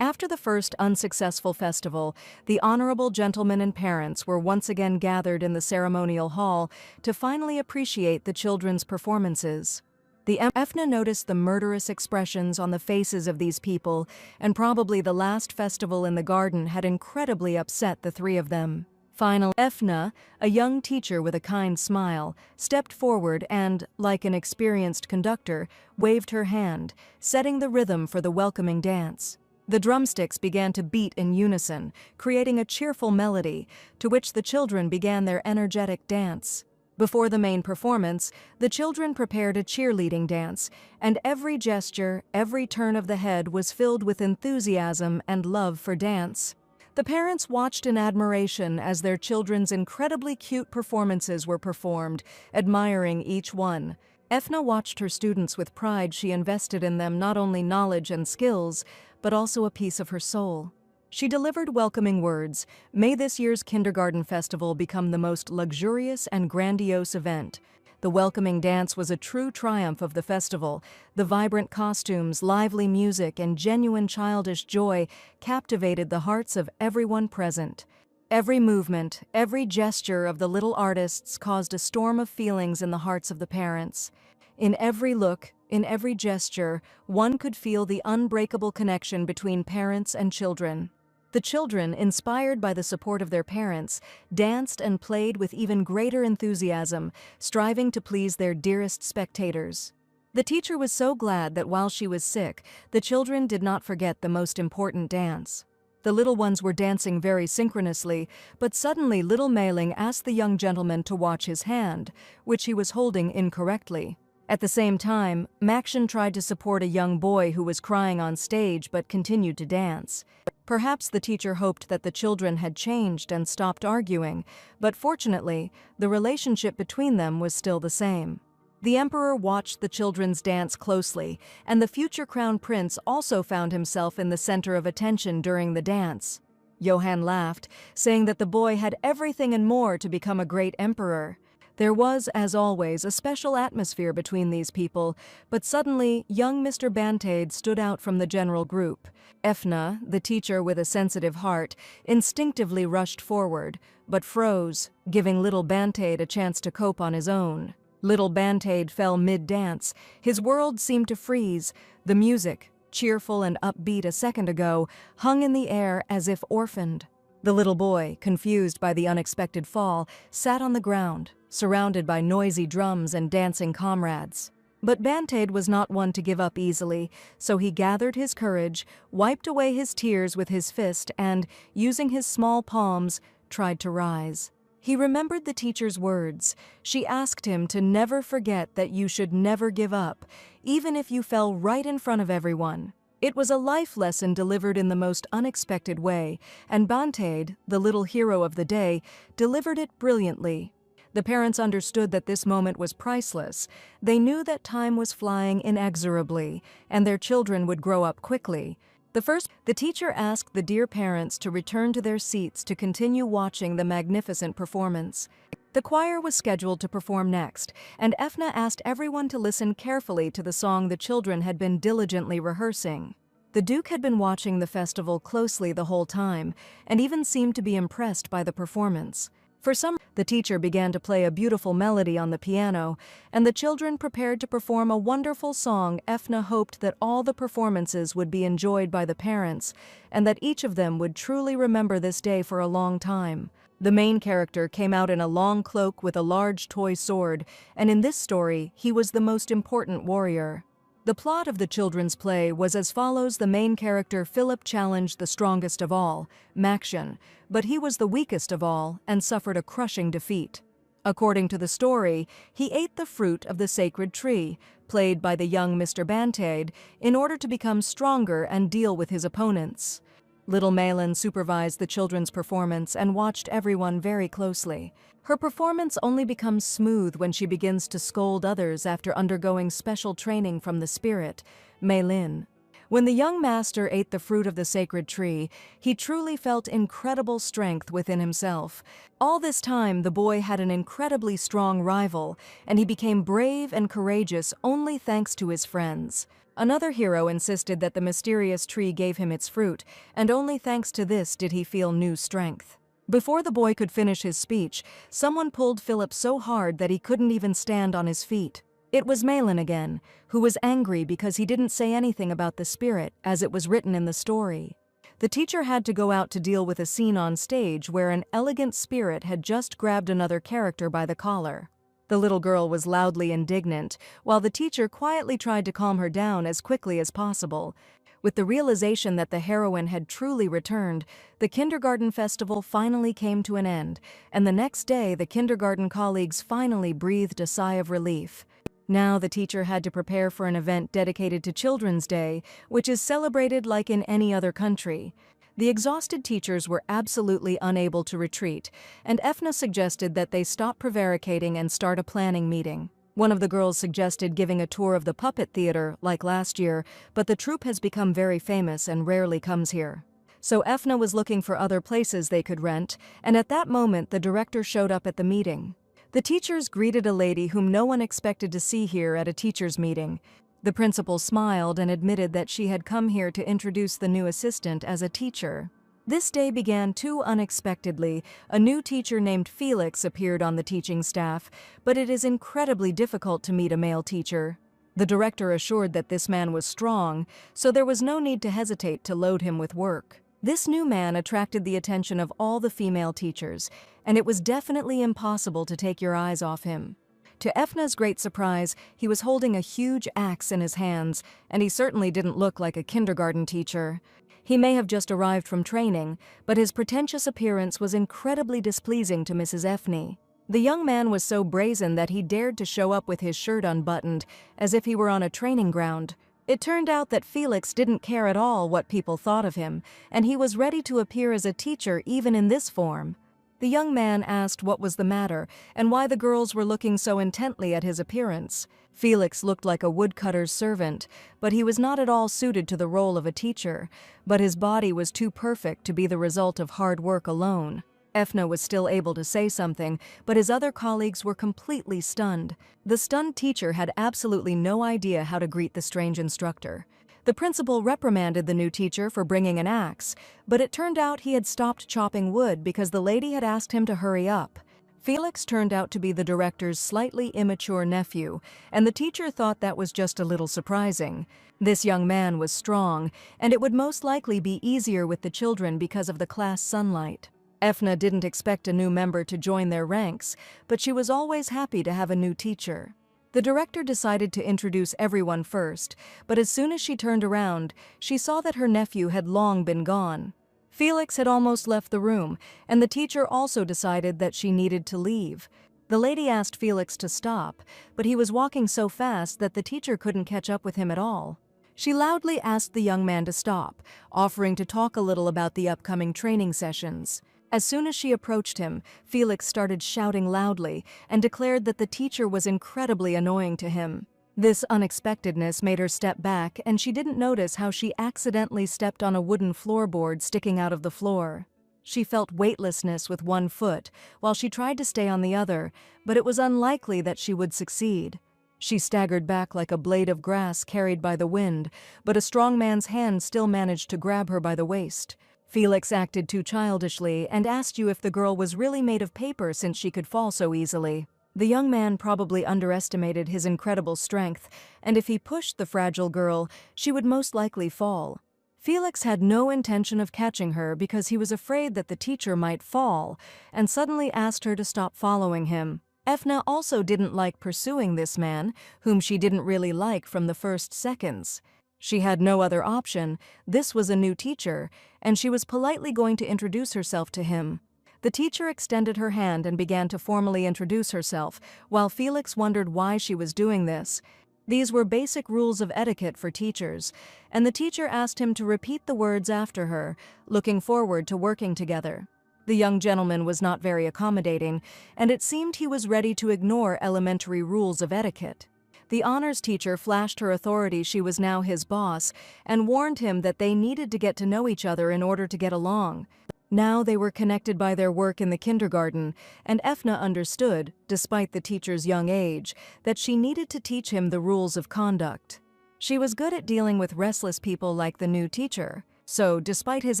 After the first unsuccessful festival, the honorable gentlemen and parents were once again gathered in the ceremonial hall to finally appreciate the children's performances. Efna noticed the murderous expressions on the faces of these people, and probably the last festival in the garden had incredibly upset the 3 of them. Finally, Efna, a young teacher with a kind smile, stepped forward and, like an experienced conductor, waved her hand, setting the rhythm for the welcoming dance. The drumsticks began to beat in unison, creating a cheerful melody, to which the children began their energetic dance. Before the main performance, the children prepared a cheerleading dance, and every gesture, every turn of the head was filled with enthusiasm and love for dance. The parents watched in admiration as their children's incredibly cute performances were performed, admiring each one. Efna watched her students with pride. She invested in them not only knowledge and skills, but also a piece of her soul. She delivered welcoming words. May this year's kindergarten festival become the most luxurious and grandiose event. The welcoming dance was a true triumph of the festival. The vibrant costumes, lively music, and genuine childish joy captivated the hearts of everyone present. Every movement, every gesture of the little artists caused a storm of feelings in the hearts of the parents. In every look, in every gesture, one could feel the unbreakable connection between parents and children. The children, inspired by the support of their parents, danced and played with even greater enthusiasm, striving to please their dearest spectators. The teacher was so glad that while she was sick, the children did not forget the most important dance. The little ones were dancing very synchronously, but suddenly little Meiling asked the young gentleman to watch his hand, which he was holding incorrectly. At the same time, Maxon tried to support a young boy who was crying on stage but continued to dance. Perhaps the teacher hoped that the children had changed and stopped arguing, but fortunately, the relationship between them was still the same. The emperor watched the children's dance closely, and the future crown prince also found himself in the center of attention during the dance. Johann laughed, saying that the boy had everything and more to become a great emperor. There was, as always, a special atmosphere between these people, but suddenly young Mr. Bantade stood out from the general group. Efna, the teacher with a sensitive heart, instinctively rushed forward, but froze, giving little Bantade a chance to cope on his own. Little Bantade fell mid-dance. His world seemed to freeze. The music, cheerful and upbeat a second ago, hung in the air as if orphaned. The little boy, confused by the unexpected fall, sat on the ground, surrounded by noisy drums and dancing comrades. But Bantade was not one to give up easily, so he gathered his courage, wiped away his tears with his fist, and, using his small palms, tried to rise. He remembered the teacher's words. She asked him to never forget that you should never give up, even if you fell right in front of everyone. It was a life lesson delivered in the most unexpected way, and Bantade, the little hero of the day, delivered it brilliantly. The parents understood that this moment was priceless. They knew that time was flying inexorably, and their children would grow up quickly. The teacher asked the dear parents to return to their seats to continue watching the magnificent performance. The choir was scheduled to perform next, and Efna asked everyone to listen carefully to the song the children had been diligently rehearsing. The Duke had been watching the festival closely the whole time, and even seemed to be impressed by the performance. The teacher began to play a beautiful melody on the piano, and the children prepared to perform a wonderful song. Efna hoped that all the performances would be enjoyed by the parents, and that each of them would truly remember this day for a long time. The main character came out in a long cloak with a large toy sword, and in this story, he was the most important warrior. The plot of the children's play was as follows. The main character Philip challenged the strongest of all, Maxon, but he was the weakest of all and suffered a crushing defeat. According to the story, he ate the fruit of the sacred tree, played by the young Mr. Bantade, in order to become stronger and deal with his opponents. Little Malin supervised the children's performance and watched everyone very closely. Her performance only becomes smooth when she begins to scold others after undergoing special training from the spirit, Meilin. When the young master ate the fruit of the sacred tree, he truly felt incredible strength within himself. All this time, the boy had an incredibly strong rival, and he became brave and courageous only thanks to his friends. Another hero insisted that the mysterious tree gave him its fruit, and only thanks to this did he feel new strength. Before the boy could finish his speech, someone pulled Philip so hard that he couldn't even stand on his feet. It was Malin again, who was angry because he didn't say anything about the spirit, as it was written in the story. The teacher had to go out to deal with a scene on stage where an elegant spirit had just grabbed another character by the collar. The little girl was loudly indignant, while the teacher quietly tried to calm her down as quickly as possible. With the realization that the heroine had truly returned, the kindergarten festival finally came to an end, and the next day the kindergarten colleagues finally breathed a sigh of relief. Now the teacher had to prepare for an event dedicated to Children's Day, which is celebrated like in any other country. The exhausted teachers were absolutely unable to retreat, and Efna suggested that they stop prevaricating and start a planning meeting. One of the girls suggested giving a tour of the puppet theater, like last year, but the troupe has become very famous and rarely comes here. So Efna was looking for other places they could rent, and at that moment the director showed up at the meeting. The teachers greeted a lady whom no one expected to see here at a teachers' meeting. The principal smiled and admitted that she had come here to introduce the new assistant as a teacher. This day began too unexpectedly. A new teacher named Felix appeared on the teaching staff, but it is incredibly difficult to meet a male teacher. The director assured that this man was strong, so there was no need to hesitate to load him with work. This new man attracted the attention of all the female teachers, and it was definitely impossible to take your eyes off him. To Efna's great surprise, he was holding a huge axe in his hands, and he certainly didn't look like a kindergarten teacher. He may have just arrived from training, but his pretentious appearance was incredibly displeasing to Mrs. Efni. The young man was so brazen that he dared to show up with his shirt unbuttoned, as if he were on a training ground. It turned out that Felix didn't care at all what people thought of him, and he was ready to appear as a teacher even in this form. The young man asked what was the matter and why the girls were looking so intently at his appearance. Felix looked like a woodcutter's servant, but he was not at all suited to the role of a teacher, but his body was too perfect to be the result of hard work alone. Efna was still able to say something, but his other colleagues were completely stunned. The stunned teacher had absolutely no idea how to greet the strange instructor. The principal reprimanded the new teacher for bringing an axe, but it turned out he had stopped chopping wood because the lady had asked him to hurry up. Felix turned out to be the director's slightly immature nephew, and the teacher thought that was just a little surprising. This young man was strong, and it would most likely be easier with the children because of the class sunlight. Efna didn't expect a new member to join their ranks, but she was always happy to have a new teacher. The director decided to introduce everyone first, but as soon as she turned around, she saw that her nephew had long been gone. Felix had almost left the room, and the teacher also decided that she needed to leave. The lady asked Felix to stop, but he was walking so fast that the teacher couldn't catch up with him at all. She loudly asked the young man to stop, offering to talk a little about the upcoming training sessions. As soon as she approached him, Felix started shouting loudly and declared that the teacher was incredibly annoying to him. This unexpectedness made her step back, and she didn't notice how she accidentally stepped on a wooden floorboard sticking out of the floor. She felt weightlessness with one foot while she tried to stay on the other, but it was unlikely that she would succeed. She staggered back like a blade of grass carried by the wind, but a strong man's hand still managed to grab her by the waist. Felix acted too childishly and asked you if the girl was really made of paper since she could fall so easily. The young man probably underestimated his incredible strength, and if he pushed the fragile girl, she would most likely fall. Felix had no intention of catching her because he was afraid that the teacher might fall, and suddenly asked her to stop following him. Efna also didn't like pursuing this man, whom she didn't really like from the first seconds. She had no other option. This was a new teacher, and she was politely going to introduce herself to him. The teacher extended her hand and began to formally introduce herself, while Felix wondered why she was doing this. These were basic rules of etiquette for teachers, and the teacher asked him to repeat the words after her, looking forward to working together. The young gentleman was not very accommodating, and it seemed he was ready to ignore elementary rules of etiquette. The honors teacher flashed her authority she was now his boss and warned him that they needed to get to know each other in order to get along. Now they were connected by their work in the kindergarten, and Efna understood, despite the teacher's young age, that she needed to teach him the rules of conduct. She was good at dealing with restless people like the new teacher. So, despite his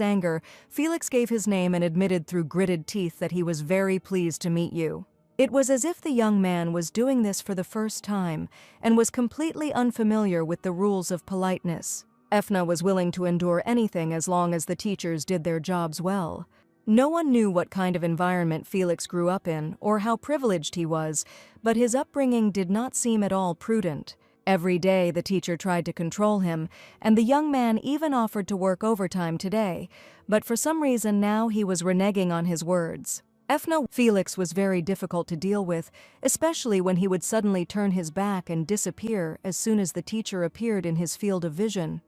anger, Felix gave his name and admitted through gritted teeth that he was very pleased to meet you. It was as if the young man was doing this for the first time and was completely unfamiliar with the rules of politeness. Efna was willing to endure anything as long as the teachers did their jobs well. No one knew what kind of environment Felix grew up in or how privileged he was, but his upbringing did not seem at all prudent. Every day the teacher tried to control him, and the young man even offered to work overtime today, but for some reason now he was reneging on his words. Felix was very difficult to deal with, especially when he would suddenly turn his back and disappear as soon as the teacher appeared in his field of vision.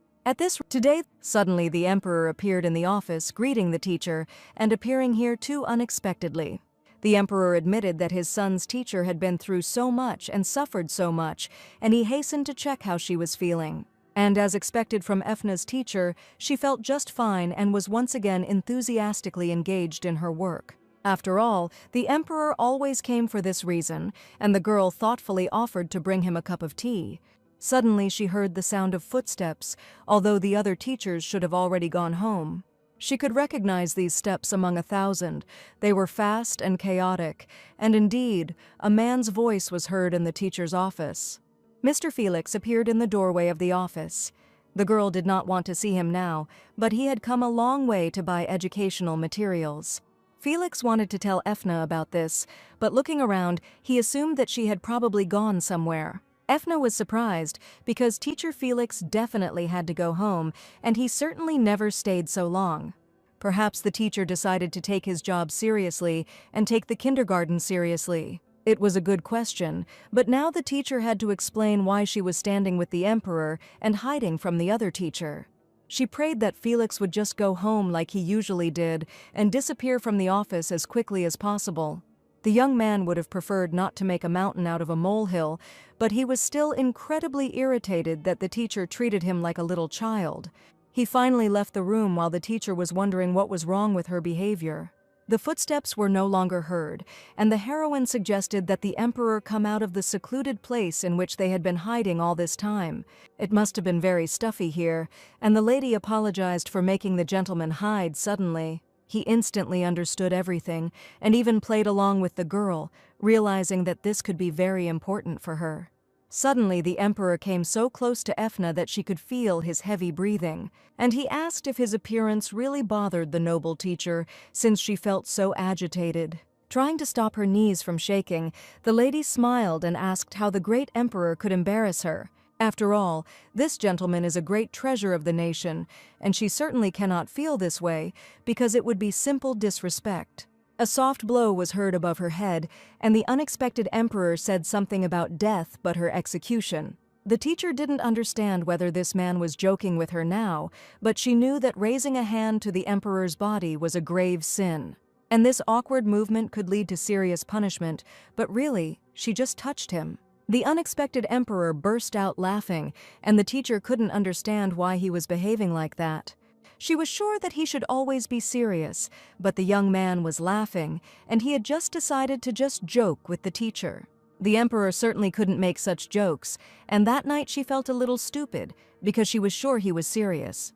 Today, suddenly the emperor appeared in the office, greeting the teacher, and appearing here too unexpectedly. The emperor admitted that his son's teacher had been through so much and suffered so much, and he hastened to check how she was feeling. And as expected from Efna's teacher, she felt just fine and was once again enthusiastically engaged in her work. After all, the emperor always came for this reason, and the girl thoughtfully offered to bring him a cup of tea. Suddenly she heard the sound of footsteps, although the other teachers should have already gone home. She could recognize these steps among 1,000. They were fast and chaotic, and indeed, a man's voice was heard in the teacher's office. Mr. Felix appeared in the doorway of the office. The girl did not want to see him now, but he had come a long way to buy educational materials. Felix wanted to tell Efna about this, but looking around, he assumed that she had probably gone somewhere. Efna was surprised because teacher Felix definitely had to go home, and he certainly never stayed so long. Perhaps the teacher decided to take his job seriously and take the kindergarten seriously. It was a good question, but now the teacher had to explain why she was standing with the emperor and hiding from the other teacher. She prayed that Felix would just go home like he usually did and disappear from the office as quickly as possible. The young man would have preferred not to make a mountain out of a molehill, but he was still incredibly irritated that the teacher treated him like a little child. He finally left the room while the teacher was wondering what was wrong with her behavior. The footsteps were no longer heard, and the heroine suggested that the emperor come out of the secluded place in which they had been hiding all this time. It must have been very stuffy here, and the lady apologized for making the gentleman hide suddenly. He instantly understood everything, and even played along with the girl, realizing that this could be very important for her. Suddenly the emperor came so close to Efna that she could feel his heavy breathing, and he asked if his appearance really bothered the noble teacher, since she felt so agitated. Trying to stop her knees from shaking, the lady smiled and asked how the great emperor could embarrass her. After all, this gentleman is a great treasure of the nation, and she certainly cannot feel this way, because it would be simple disrespect. A soft blow was heard above her head, and the unexpected emperor said something about death but her execution. The teacher didn't understand whether this man was joking with her now, but she knew that raising a hand to the emperor's body was a grave sin. And this awkward movement could lead to serious punishment, but really, she just touched him. The unexpected emperor burst out laughing, and the teacher couldn't understand why he was behaving like that. She was sure that he should always be serious, but the young man was laughing, and he had just decided to just joke with the teacher. The emperor certainly couldn't make such jokes, and that night she felt a little stupid, because she was sure he was serious.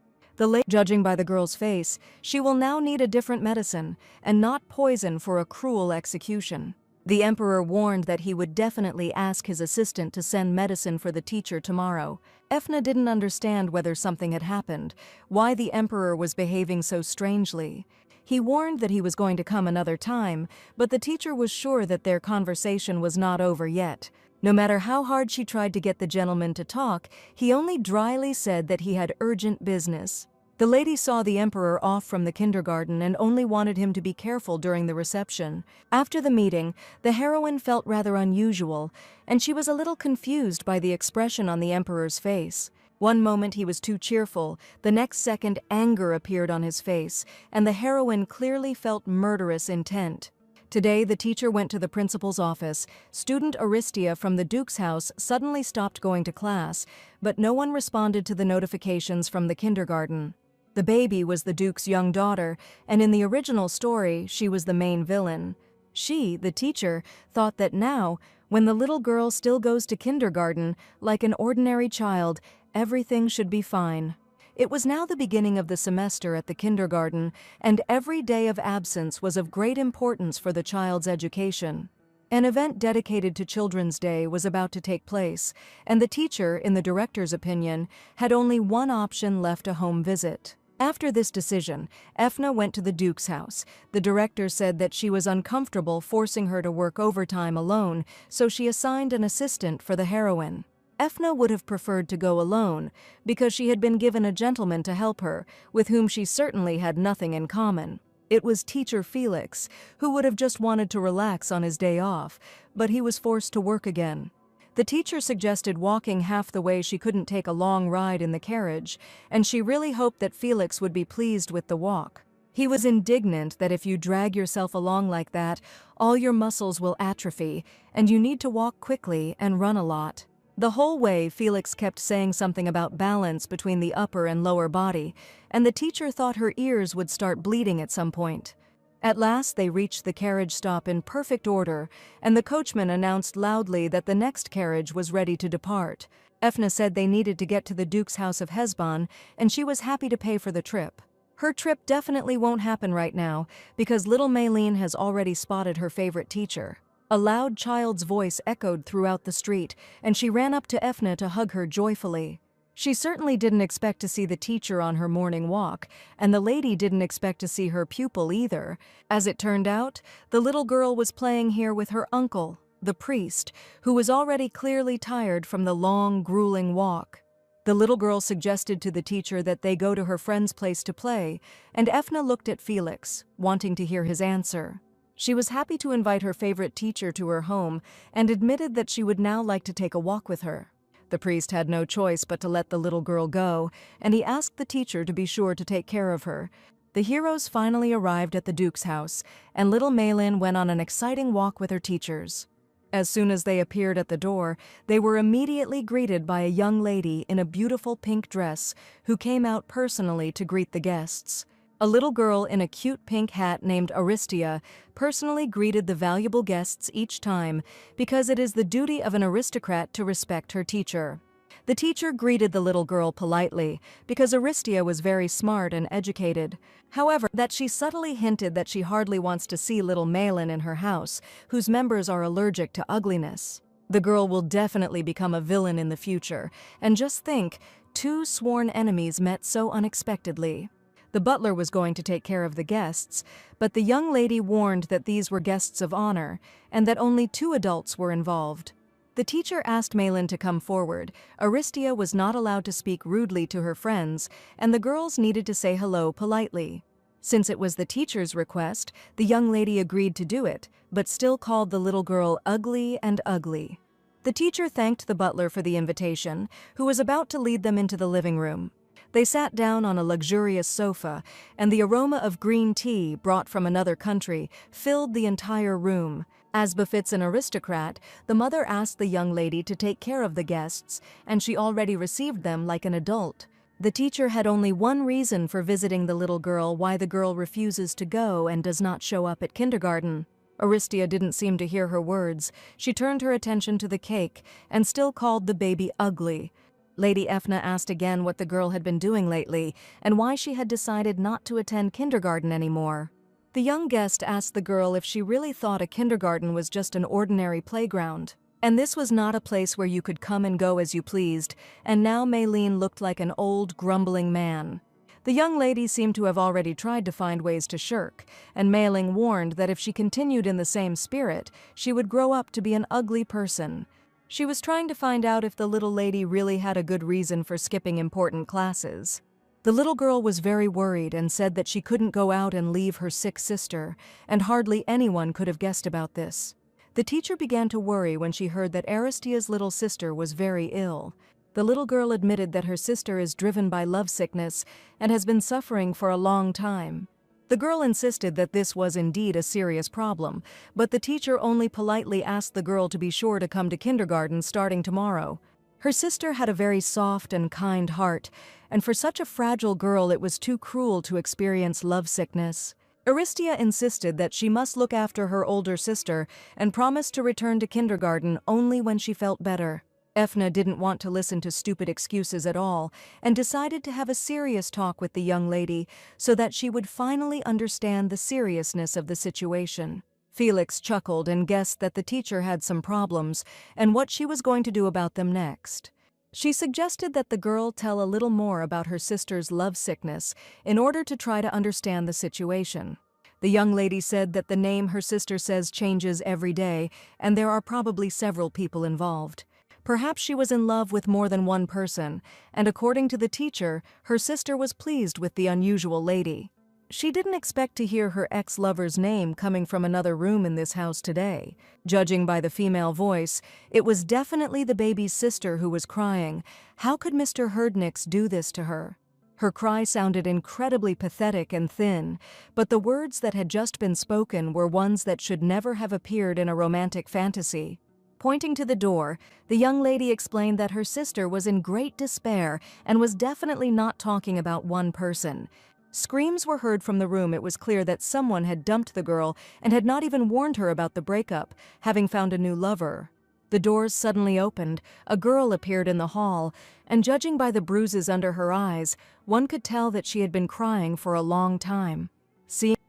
Judging by the girl's face, she will now need a different medicine, and not poison for a cruel execution. The emperor warned that he would definitely ask his assistant to send medicine for the teacher tomorrow. Efna didn't understand whether something had happened, why the emperor was behaving so strangely. He warned that he was going to come another time, but the teacher was sure that their conversation was not over yet. No matter how hard she tried to get the gentleman to talk, he only dryly said that he had urgent business. The lady saw the emperor off from the kindergarten and only wanted him to be careful during the reception. After the meeting, the heroine felt rather unusual, and she was a little confused by the expression on the emperor's face. One moment he was too cheerful, the next second anger appeared on his face, and the heroine clearly felt murderous intent. Today, the teacher went to the principal's office. Student Aristia from the Duke's house suddenly stopped going to class, but no one responded to the notifications from the kindergarten. The baby was the Duke's young daughter, and in the original story, she was the main villain. She, the teacher, thought that now, when the little girl still goes to kindergarten, like an ordinary child, everything should be fine. It was now the beginning of the semester at the kindergarten, and every day of absence was of great importance for the child's education. An event dedicated to Children's Day was about to take place, and the teacher, in the director's opinion, had only one option left: a home visit. After this decision, Efna went to the Duke's house. The director said that she was uncomfortable forcing her to work overtime alone, so she assigned an assistant for the heroine. Ethna would have preferred to go alone because she had been given a gentleman to help her, with whom she certainly had nothing in common. It was teacher Felix, who would have just wanted to relax on his day off, but he was forced to work again. The teacher suggested walking half the way. She couldn't take a long ride in the carriage, and she really hoped that Felix would be pleased with the walk. He was indignant that if you drag yourself along like that, all your muscles will atrophy, and you need to walk quickly and run a lot. The whole way, Felix kept saying something about balance between the upper and lower body, and the teacher thought her ears would start bleeding at some point. At last, they reached the carriage stop in perfect order, and the coachman announced loudly that the next carriage was ready to depart. Ethna said they needed to get to the Duke's house of Hesbon, and she was happy to pay for the trip. Her trip definitely won't happen right now, because little Maylene has already spotted her favorite teacher. A loud child's voice echoed throughout the street, and she ran up to Ethna to hug her joyfully. She certainly didn't expect to see the teacher on her morning walk, and the lady didn't expect to see her pupil either. As it turned out, the little girl was playing here with her uncle, the priest, who was already clearly tired from the long, grueling walk. The little girl suggested to the teacher that they go to her friend's place to play, and Ethna looked at Felix, wanting to hear his answer. She was happy to invite her favorite teacher to her home and admitted that she would now like to take a walk with her. The priest had no choice but to let the little girl go, and he asked the teacher to be sure to take care of her. The heroes finally arrived at the Duke's house, and little Maylene went on an exciting walk with her teachers. As soon as they appeared at the door, they were immediately greeted by a young lady in a beautiful pink dress who came out personally to greet the guests. A little girl in a cute pink hat named Aristia personally greeted the valuable guests each time because it is the duty of an aristocrat to respect her teacher. The teacher greeted the little girl politely because Aristia was very smart and educated. However, that she subtly hinted that she hardly wants to see little Maylene in her house, whose members are allergic to ugliness. The girl will definitely become a villain in the future, and just think, two sworn enemies met so unexpectedly. The butler was going to take care of the guests, but the young lady warned that these were guests of honor, and that only 2 adults were involved. The teacher asked Maylene to come forward. Aristia was not allowed to speak rudely to her friends, and the girls needed to say hello politely. Since it was the teacher's request, the young lady agreed to do it, but still called the little girl ugly and ugly. The teacher thanked the butler for the invitation, who was about to lead them into the living room. They sat down on a luxurious sofa, and the aroma of green tea, brought from another country, filled the entire room. As befits an aristocrat, the mother asked the young lady to take care of the guests, and she already received them like an adult. The teacher had only one reason for visiting the little girl: why the girl refuses to go and does not show up at kindergarten. Aristia didn't seem to hear her words. She turned her attention to the cake and still called the baby ugly. Lady Ethna asked again what the girl had been doing lately and why she had decided not to attend kindergarten anymore. The young guest asked the girl if she really thought a kindergarten was just an ordinary playground. And this was not a place where you could come and go as you pleased, and now Maylene looked like an old, grumbling man. The young lady seemed to have already tried to find ways to shirk, and Maylene warned that if she continued in the same spirit, she would grow up to be an ugly person. She was trying to find out if the little lady really had a good reason for skipping important classes. The little girl was very worried and said that she couldn't go out and leave her sick sister, and hardly anyone could have guessed about this. The teacher began to worry when she heard that Aristia's little sister was very ill. The little girl admitted that her sister is driven by lovesickness and has been suffering for a long time. The girl insisted that this was indeed a serious problem, but the teacher only politely asked the girl to be sure to come to kindergarten starting tomorrow. Her sister had a very soft and kind heart, and for such a fragile girl it was too cruel to experience lovesickness. Aristia insisted that she must look after her older sister and promised to return to kindergarten only when she felt better. Ethna didn't want to listen to stupid excuses at all and decided to have a serious talk with the young lady so that she would finally understand the seriousness of the situation. Felix chuckled and guessed that the teacher had some problems and what she was going to do about them next. She suggested that the girl tell a little more about her sister's lovesickness in order to try to understand the situation. The young lady said that the name her sister says changes every day and there are probably several people involved. Perhaps she was in love with more than one person, and according to the teacher, her sister was pleased with the unusual lady. She didn't expect to hear her ex-lover's name coming from another room in this house today. Judging by the female voice, it was definitely the baby's sister who was crying. How could Mr. Herdnix do this to her? Her cry sounded incredibly pathetic and thin, but the words that had just been spoken were ones that should never have appeared in a romantic fantasy. Pointing to the door, the young lady explained that her sister was in great despair and was definitely not talking about one person. Screams were heard from the room. It was clear that someone had dumped the girl and had not even warned her about the breakup, having found a new lover. The doors suddenly opened, a girl appeared in the hall, and judging by the bruises under her eyes, one could tell that she had been crying for a long time.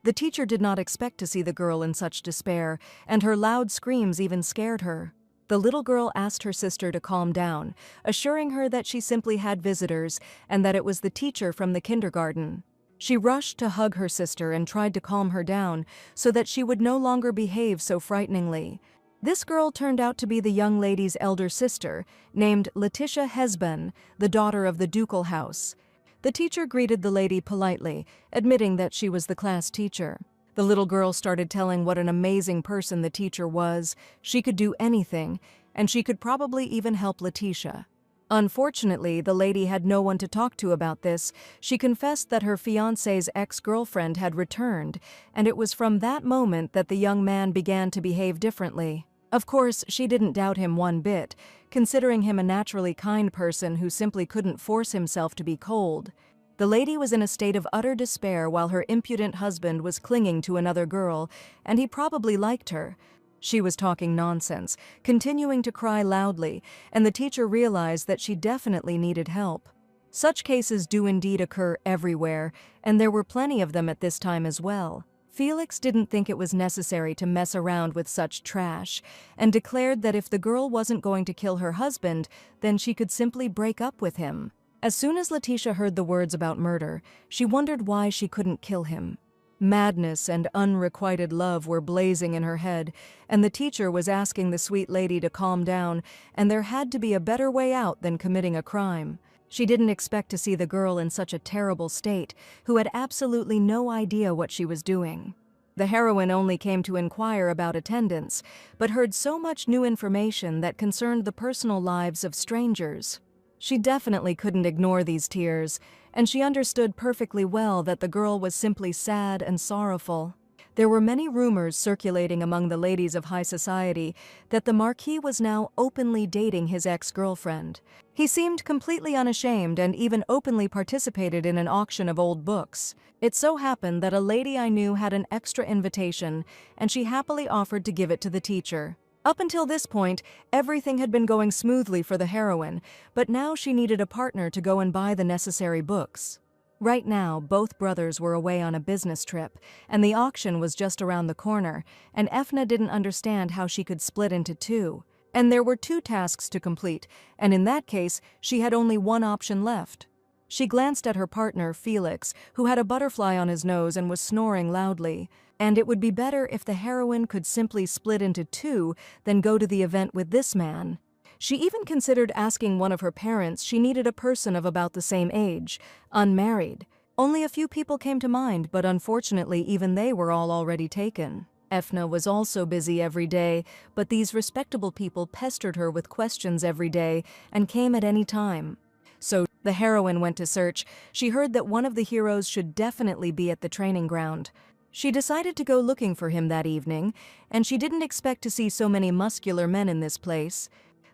The teacher did not expect to see the girl in such despair, and her loud screams even scared her. The little girl asked her sister to calm down, assuring her that she simply had visitors and that it was the teacher from the kindergarten. She rushed to hug her sister and tried to calm her down so that she would no longer behave so frighteningly. This girl turned out to be the young lady's elder sister, named Letitia Hesben, the daughter of the ducal house. The teacher greeted the lady politely, admitting that she was the class teacher. The little girl started telling what an amazing person the teacher was. She could do anything, and she could probably even help Letitia. Unfortunately, the lady had no one to talk to about this. She confessed that her fiancé's ex-girlfriend had returned, and it was from that moment that the young man began to behave differently. Of course, she didn't doubt him one bit, considering him a naturally kind person who simply couldn't force himself to be cold. The lady was in a state of utter despair while her impudent husband was clinging to another girl, and he probably liked her. She was talking nonsense, continuing to cry loudly, and the teacher realized that she definitely needed help. Such cases do indeed occur everywhere, and there were plenty of them at this time as well. Felix didn't think it was necessary to mess around with such trash, and declared that if the girl wasn't going to kill her husband, then she could simply break up with him. As soon as Letitia heard the words about murder, she wondered why she couldn't kill him. Madness and unrequited love were blazing in her head, and the teacher was asking the sweet lady to calm down, and there had to be a better way out than committing a crime. She didn't expect to see the girl in such a terrible state, who had absolutely no idea what she was doing. The heroine only came to inquire about attendance, but heard so much new information that concerned the personal lives of strangers. She definitely couldn't ignore these tears, and she understood perfectly well that the girl was simply sad and sorrowful. There were many rumors circulating among the ladies of high society that the Marquis was now openly dating his ex-girlfriend. He seemed completely unashamed and even openly participated in an auction of old books. It so happened that a lady I knew had an extra invitation, and she happily offered to give it to the teacher. Up until this point, everything had been going smoothly for the heroine, but now she needed a partner to go and buy the necessary books. Right now, both brothers were away on a business trip, and the auction was just around the corner, and Efna didn't understand how she could split into two. And there were 2 tasks to complete, and in that case, she had only one option left. She glanced at her partner, Felix, who had a butterfly on his nose and was snoring loudly. And it would be better if the heroine could simply split into 2 than go to the event with this man. She even considered asking one of her parents. She needed a person of about the same age, unmarried. Only a few people came to mind, but unfortunately even they were all already taken. Efna was also busy every day, but these respectable people pestered her with questions every day and came at any time. So the heroine went to search. She heard that one of the heroes should definitely be at the training ground. She decided to go looking for him that evening, and she didn't expect to see so many muscular men in this place.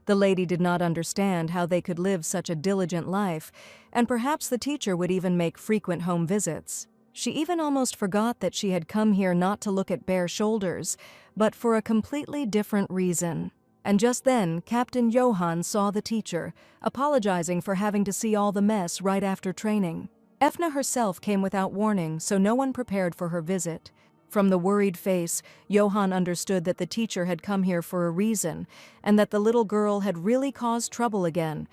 The lady did not understand how they could live such a diligent life, and perhaps the teacher would even make frequent home visits. She even almost forgot that she had come here not to look at bare shoulders, but for a completely different reason. And just then, Captain Johann saw the teacher, apologizing for having to see all the mess right after training. Efna herself came without warning, so no one prepared for her visit. From the worried face, Johann understood that the teacher had come here for a reason, and that the little girl had really caused trouble again.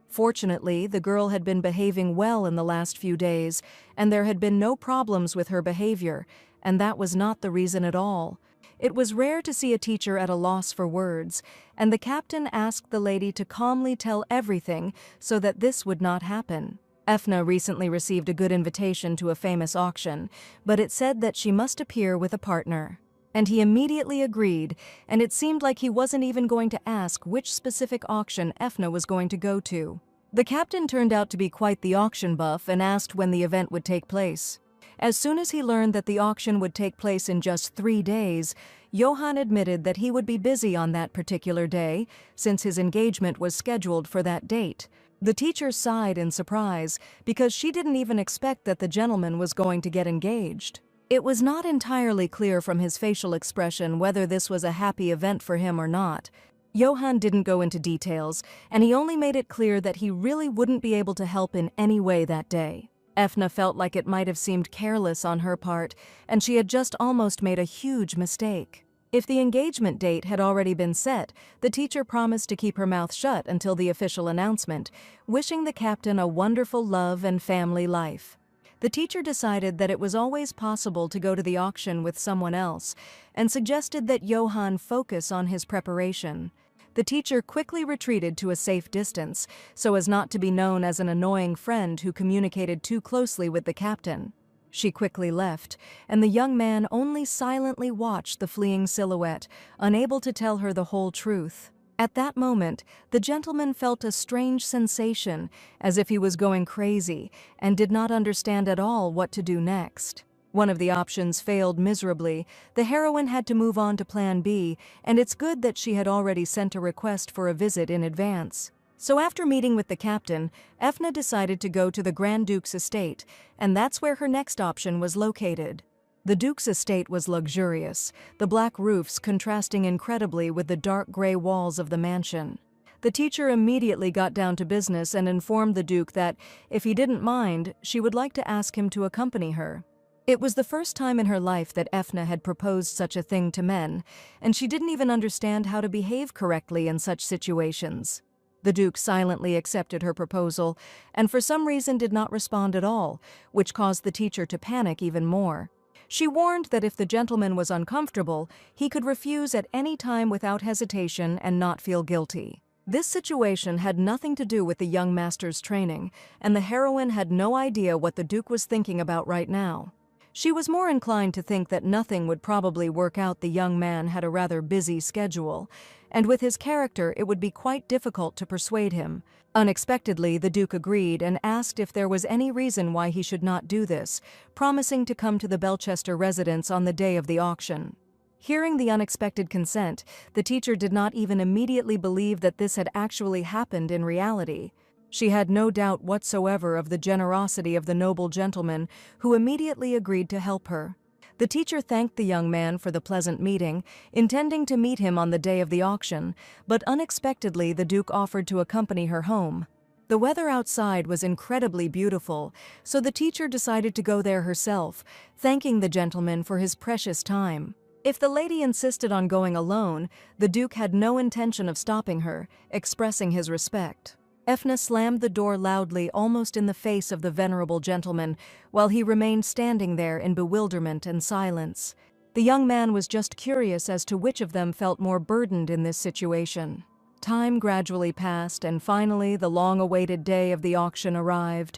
Fortunately, the girl had been behaving well in the last few days, and there had been no problems with her behavior, and that was not the reason at all. It was rare to see a teacher at a loss for words, and the captain asked the lady to calmly tell everything so that this would not happen. Efna recently received a good invitation to a famous auction, but it said that she must appear with a partner. And he immediately agreed, and it seemed like he wasn't even going to ask which specific auction Efna was going to go to. The captain turned out to be quite the auction buff and asked when the event would take place. As soon as he learned that the auction would take place in just 3 days, Johann admitted that he would be busy on that particular day, since his engagement was scheduled for that date. The teacher sighed in surprise, because she didn't even expect that the gentleman was going to get engaged. It was not entirely clear from his facial expression whether this was a happy event for him or not. Johann didn't go into details, and he only made it clear that he really wouldn't be able to help in any way that day. Efna felt like it might have seemed careless on her part, and she had just almost made a huge mistake. If the engagement date had already been set, the teacher promised to keep her mouth shut until the official announcement, wishing the captain a wonderful love and family life. The teacher decided that it was always possible to go to the auction with someone else, and suggested that Johann focus on his preparation. The teacher quickly retreated to a safe distance, so as not to be known as an annoying friend who communicated too closely with the captain. She quickly left, and the young man only silently watched the fleeing silhouette, unable to tell her the whole truth. At that moment, the gentleman felt a strange sensation, as if he was going crazy, and did not understand at all what to do next. One of the options failed miserably. The heroine had to move on to Plan B, and it's good that she had already sent a request for a visit in advance. So after meeting with the captain, Efna decided to go to the Grand Duke's estate, and that's where her next option was located. The Duke's estate was luxurious, the black roofs contrasting incredibly with the dark gray walls of the mansion. The teacher immediately got down to business and informed the Duke that, if he didn't mind, she would like to ask him to accompany her. It was the first time in her life that Efna had proposed such a thing to men, and she didn't even understand how to behave correctly in such situations. The Duke silently accepted her proposal, and for some reason did not respond at all, which caused the teacher to panic even more. She warned that if the gentleman was uncomfortable, he could refuse at any time without hesitation and not feel guilty. This situation had nothing to do with the young master's training, and the heroine had no idea what the Duke was thinking about right now. She was more inclined to think that nothing would probably work out. The young man had a rather busy schedule, and with his character it would be quite difficult to persuade him. Unexpectedly, the Duke agreed and asked if there was any reason why he should not do this, promising to come to the Belchester residence on the day of the auction. Hearing the unexpected consent, the teacher did not even immediately believe that this had actually happened in reality. She had no doubt whatsoever of the generosity of the noble gentleman, who immediately agreed to help her. The teacher thanked the young man for the pleasant meeting, intending to meet him on the day of the auction, but unexpectedly the Duke offered to accompany her home. The weather outside was incredibly beautiful, so the teacher decided to go there herself, thanking the gentleman for his precious time. If the lady insisted on going alone, the Duke had no intention of stopping her, expressing his respect. Efna slammed the door loudly, almost in the face of the venerable gentleman, while he remained standing there in bewilderment and silence. The young man was just curious as to which of them felt more burdened in this situation. Time gradually passed, and finally the long-awaited day of the auction arrived.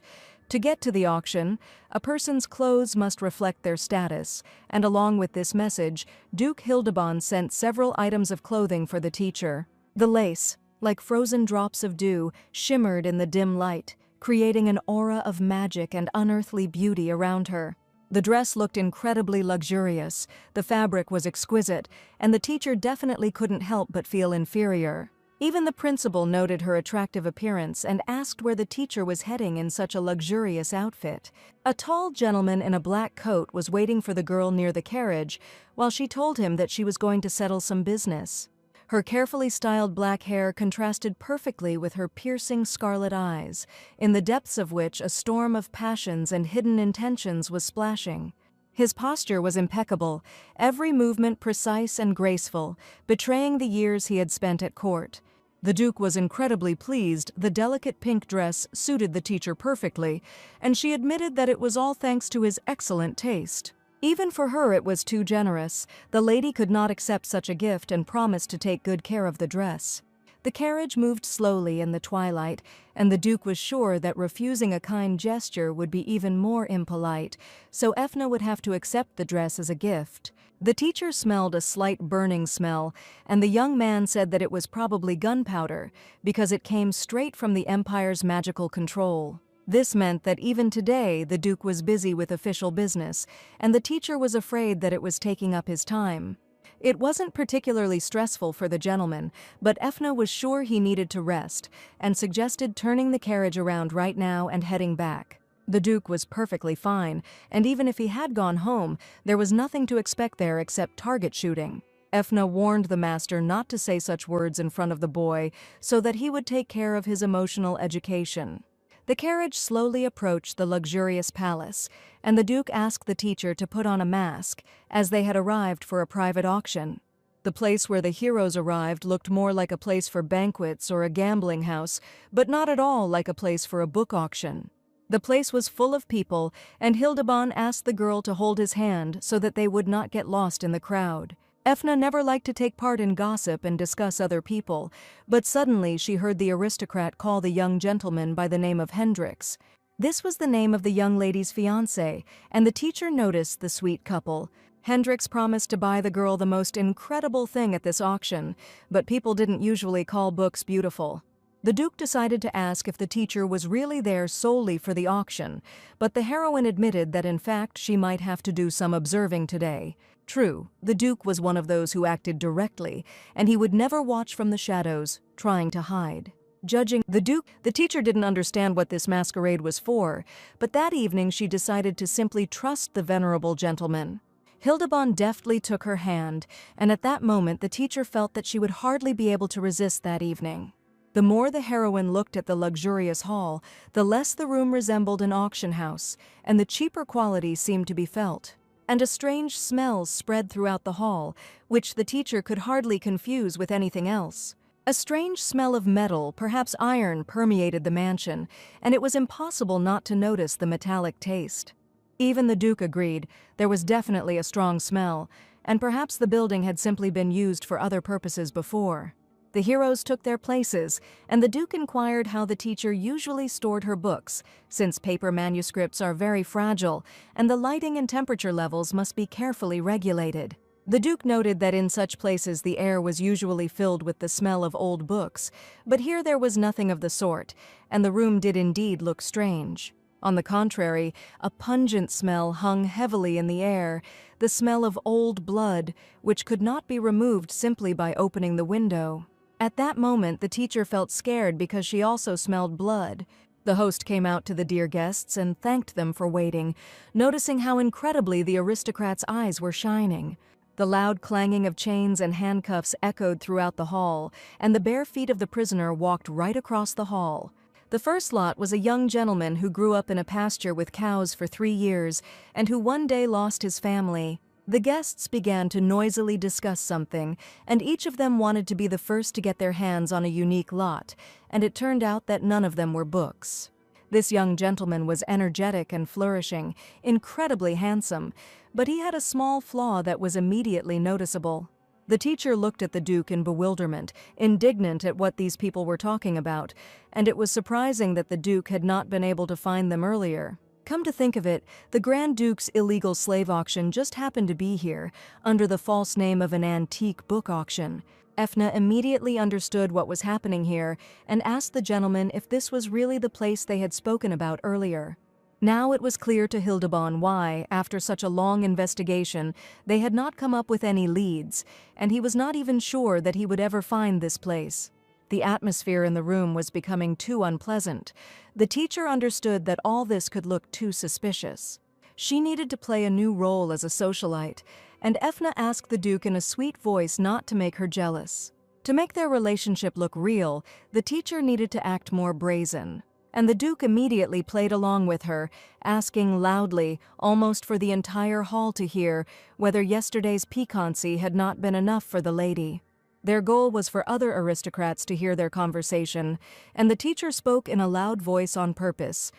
To get to the auction, a person's clothes must reflect their status, and along with this message, Duke Hildebrand sent several items of clothing for the teacher. The lace, like frozen drops of dew, shimmered in the dim light, creating an aura of magic and unearthly beauty around her. The dress looked incredibly luxurious, the fabric was exquisite, and the teacher definitely couldn't help but feel inferior. Even the principal noted her attractive appearance and asked where the teacher was heading in such a luxurious outfit. A tall gentleman in a black coat was waiting for the girl near the carriage, while she told him that she was going to settle some business. Her carefully styled black hair contrasted perfectly with her piercing scarlet eyes, in the depths of which a storm of passions and hidden intentions was splashing. His posture was impeccable, every movement precise and graceful, betraying the years he had spent at court. The Duke was incredibly pleased. The delicate pink dress suited the teacher perfectly, and she admitted that it was all thanks to his excellent taste. Even for her it was too generous. The lady could not accept such a gift and promised to take good care of the dress. The carriage moved slowly in the twilight, and the Duke was sure that refusing a kind gesture would be even more impolite, so Ethna would have to accept the dress as a gift. The teacher smelled a slight burning smell, and the young man said that it was probably gunpowder, because it came straight from the Empire's magical control. This meant that even today the Duke was busy with official business, and the teacher was afraid that it was taking up his time. It wasn't particularly stressful for the gentleman, but Ethna was sure he needed to rest, and suggested turning the carriage around right now and heading back. The Duke was perfectly fine, and even if he had gone home, there was nothing to expect there except target shooting. Ethna warned the master not to say such words in front of the boy, so that he would take care of his emotional education. The carriage slowly approached the luxurious palace, and the Duke asked the teacher to put on a mask, as they had arrived for a private auction. The place where the heroes arrived looked more like a place for banquets or a gambling house, but not at all like a place for a book auction. The place was full of people, and Hildebrand asked the girl to hold his hand so that they would not get lost in the crowd. Ethna never liked to take part in gossip and discuss other people, but suddenly she heard the aristocrat call the young gentleman by the name of Hendrix. This was the name of the young lady's fiancé, and the teacher noticed the sweet couple. Hendrix promised to buy the girl the most incredible thing at this auction, but people didn't usually call books beautiful. The Duke decided to ask if the teacher was really there solely for the auction, but the heroine admitted that in fact she might have to do some observing today. True, the Duke was one of those who acted directly, and he would never watch from the shadows, trying to hide. Judging the teacher didn't understand what this masquerade was for, but that evening she decided to simply trust the venerable gentleman. Hildebrand deftly took her hand, and at that moment the teacher felt that she would hardly be able to resist that evening. The more the heroine looked at the luxurious hall, the less the room resembled an auction house, and the cheaper quality seemed to be felt. And a strange smell spread throughout the hall, which the teacher could hardly confuse with anything else. A strange smell of metal, perhaps iron, permeated the mansion, and it was impossible not to notice the metallic taste. Even the Duke agreed there was definitely a strong smell, and perhaps the building had simply been used for other purposes before. The heroes took their places, and the Duke inquired how the teacher usually stored her books, since paper manuscripts are very fragile, and the lighting and temperature levels must be carefully regulated. The Duke noted that in such places the air was usually filled with the smell of old books, but here there was nothing of the sort, and the room did indeed look strange. On the contrary, a pungent smell hung heavily in the air, the smell of old blood, which could not be removed simply by opening the window. At that moment, the teacher felt scared because she also smelled blood. The host came out to the dear guests and thanked them for waiting, noticing how incredibly the aristocrat's eyes were shining. The loud clanging of chains and handcuffs echoed throughout the hall, and the bare feet of the prisoner walked right across the hall. The first lot was a young gentleman who grew up in a pasture with cows for 3 years, and who one day lost his family. The guests began to noisily discuss something, and each of them wanted to be the first to get their hands on a unique lot, and it turned out that none of them were books. This young gentleman was energetic and flourishing, incredibly handsome, but he had a small flaw that was immediately noticeable. The teacher looked at the Duke in bewilderment, indignant at what these people were talking about, and it was surprising that the Duke had not been able to find them earlier. Come to think of it, the Grand Duke's illegal slave auction just happened to be here, under the false name of an antique book auction. Ethna immediately understood what was happening here and asked the gentleman if this was really the place they had spoken about earlier. Now it was clear to Hildebrand why, after such a long investigation, they had not come up with any leads, and he was not even sure that he would ever find this place. The atmosphere in the room was becoming too unpleasant. The teacher understood that all this could look too suspicious. She needed to play a new role as a socialite, and Ethna asked the Duke in a sweet voice not to make her jealous. To make their relationship look real, the teacher needed to act more brazen. And the Duke immediately played along with her, asking loudly, almost for the entire hall to hear, whether yesterday's piquancy had not been enough for the lady. Their goal was for other aristocrats to hear their conversation, and the teacher spoke in a loud voice on purpose.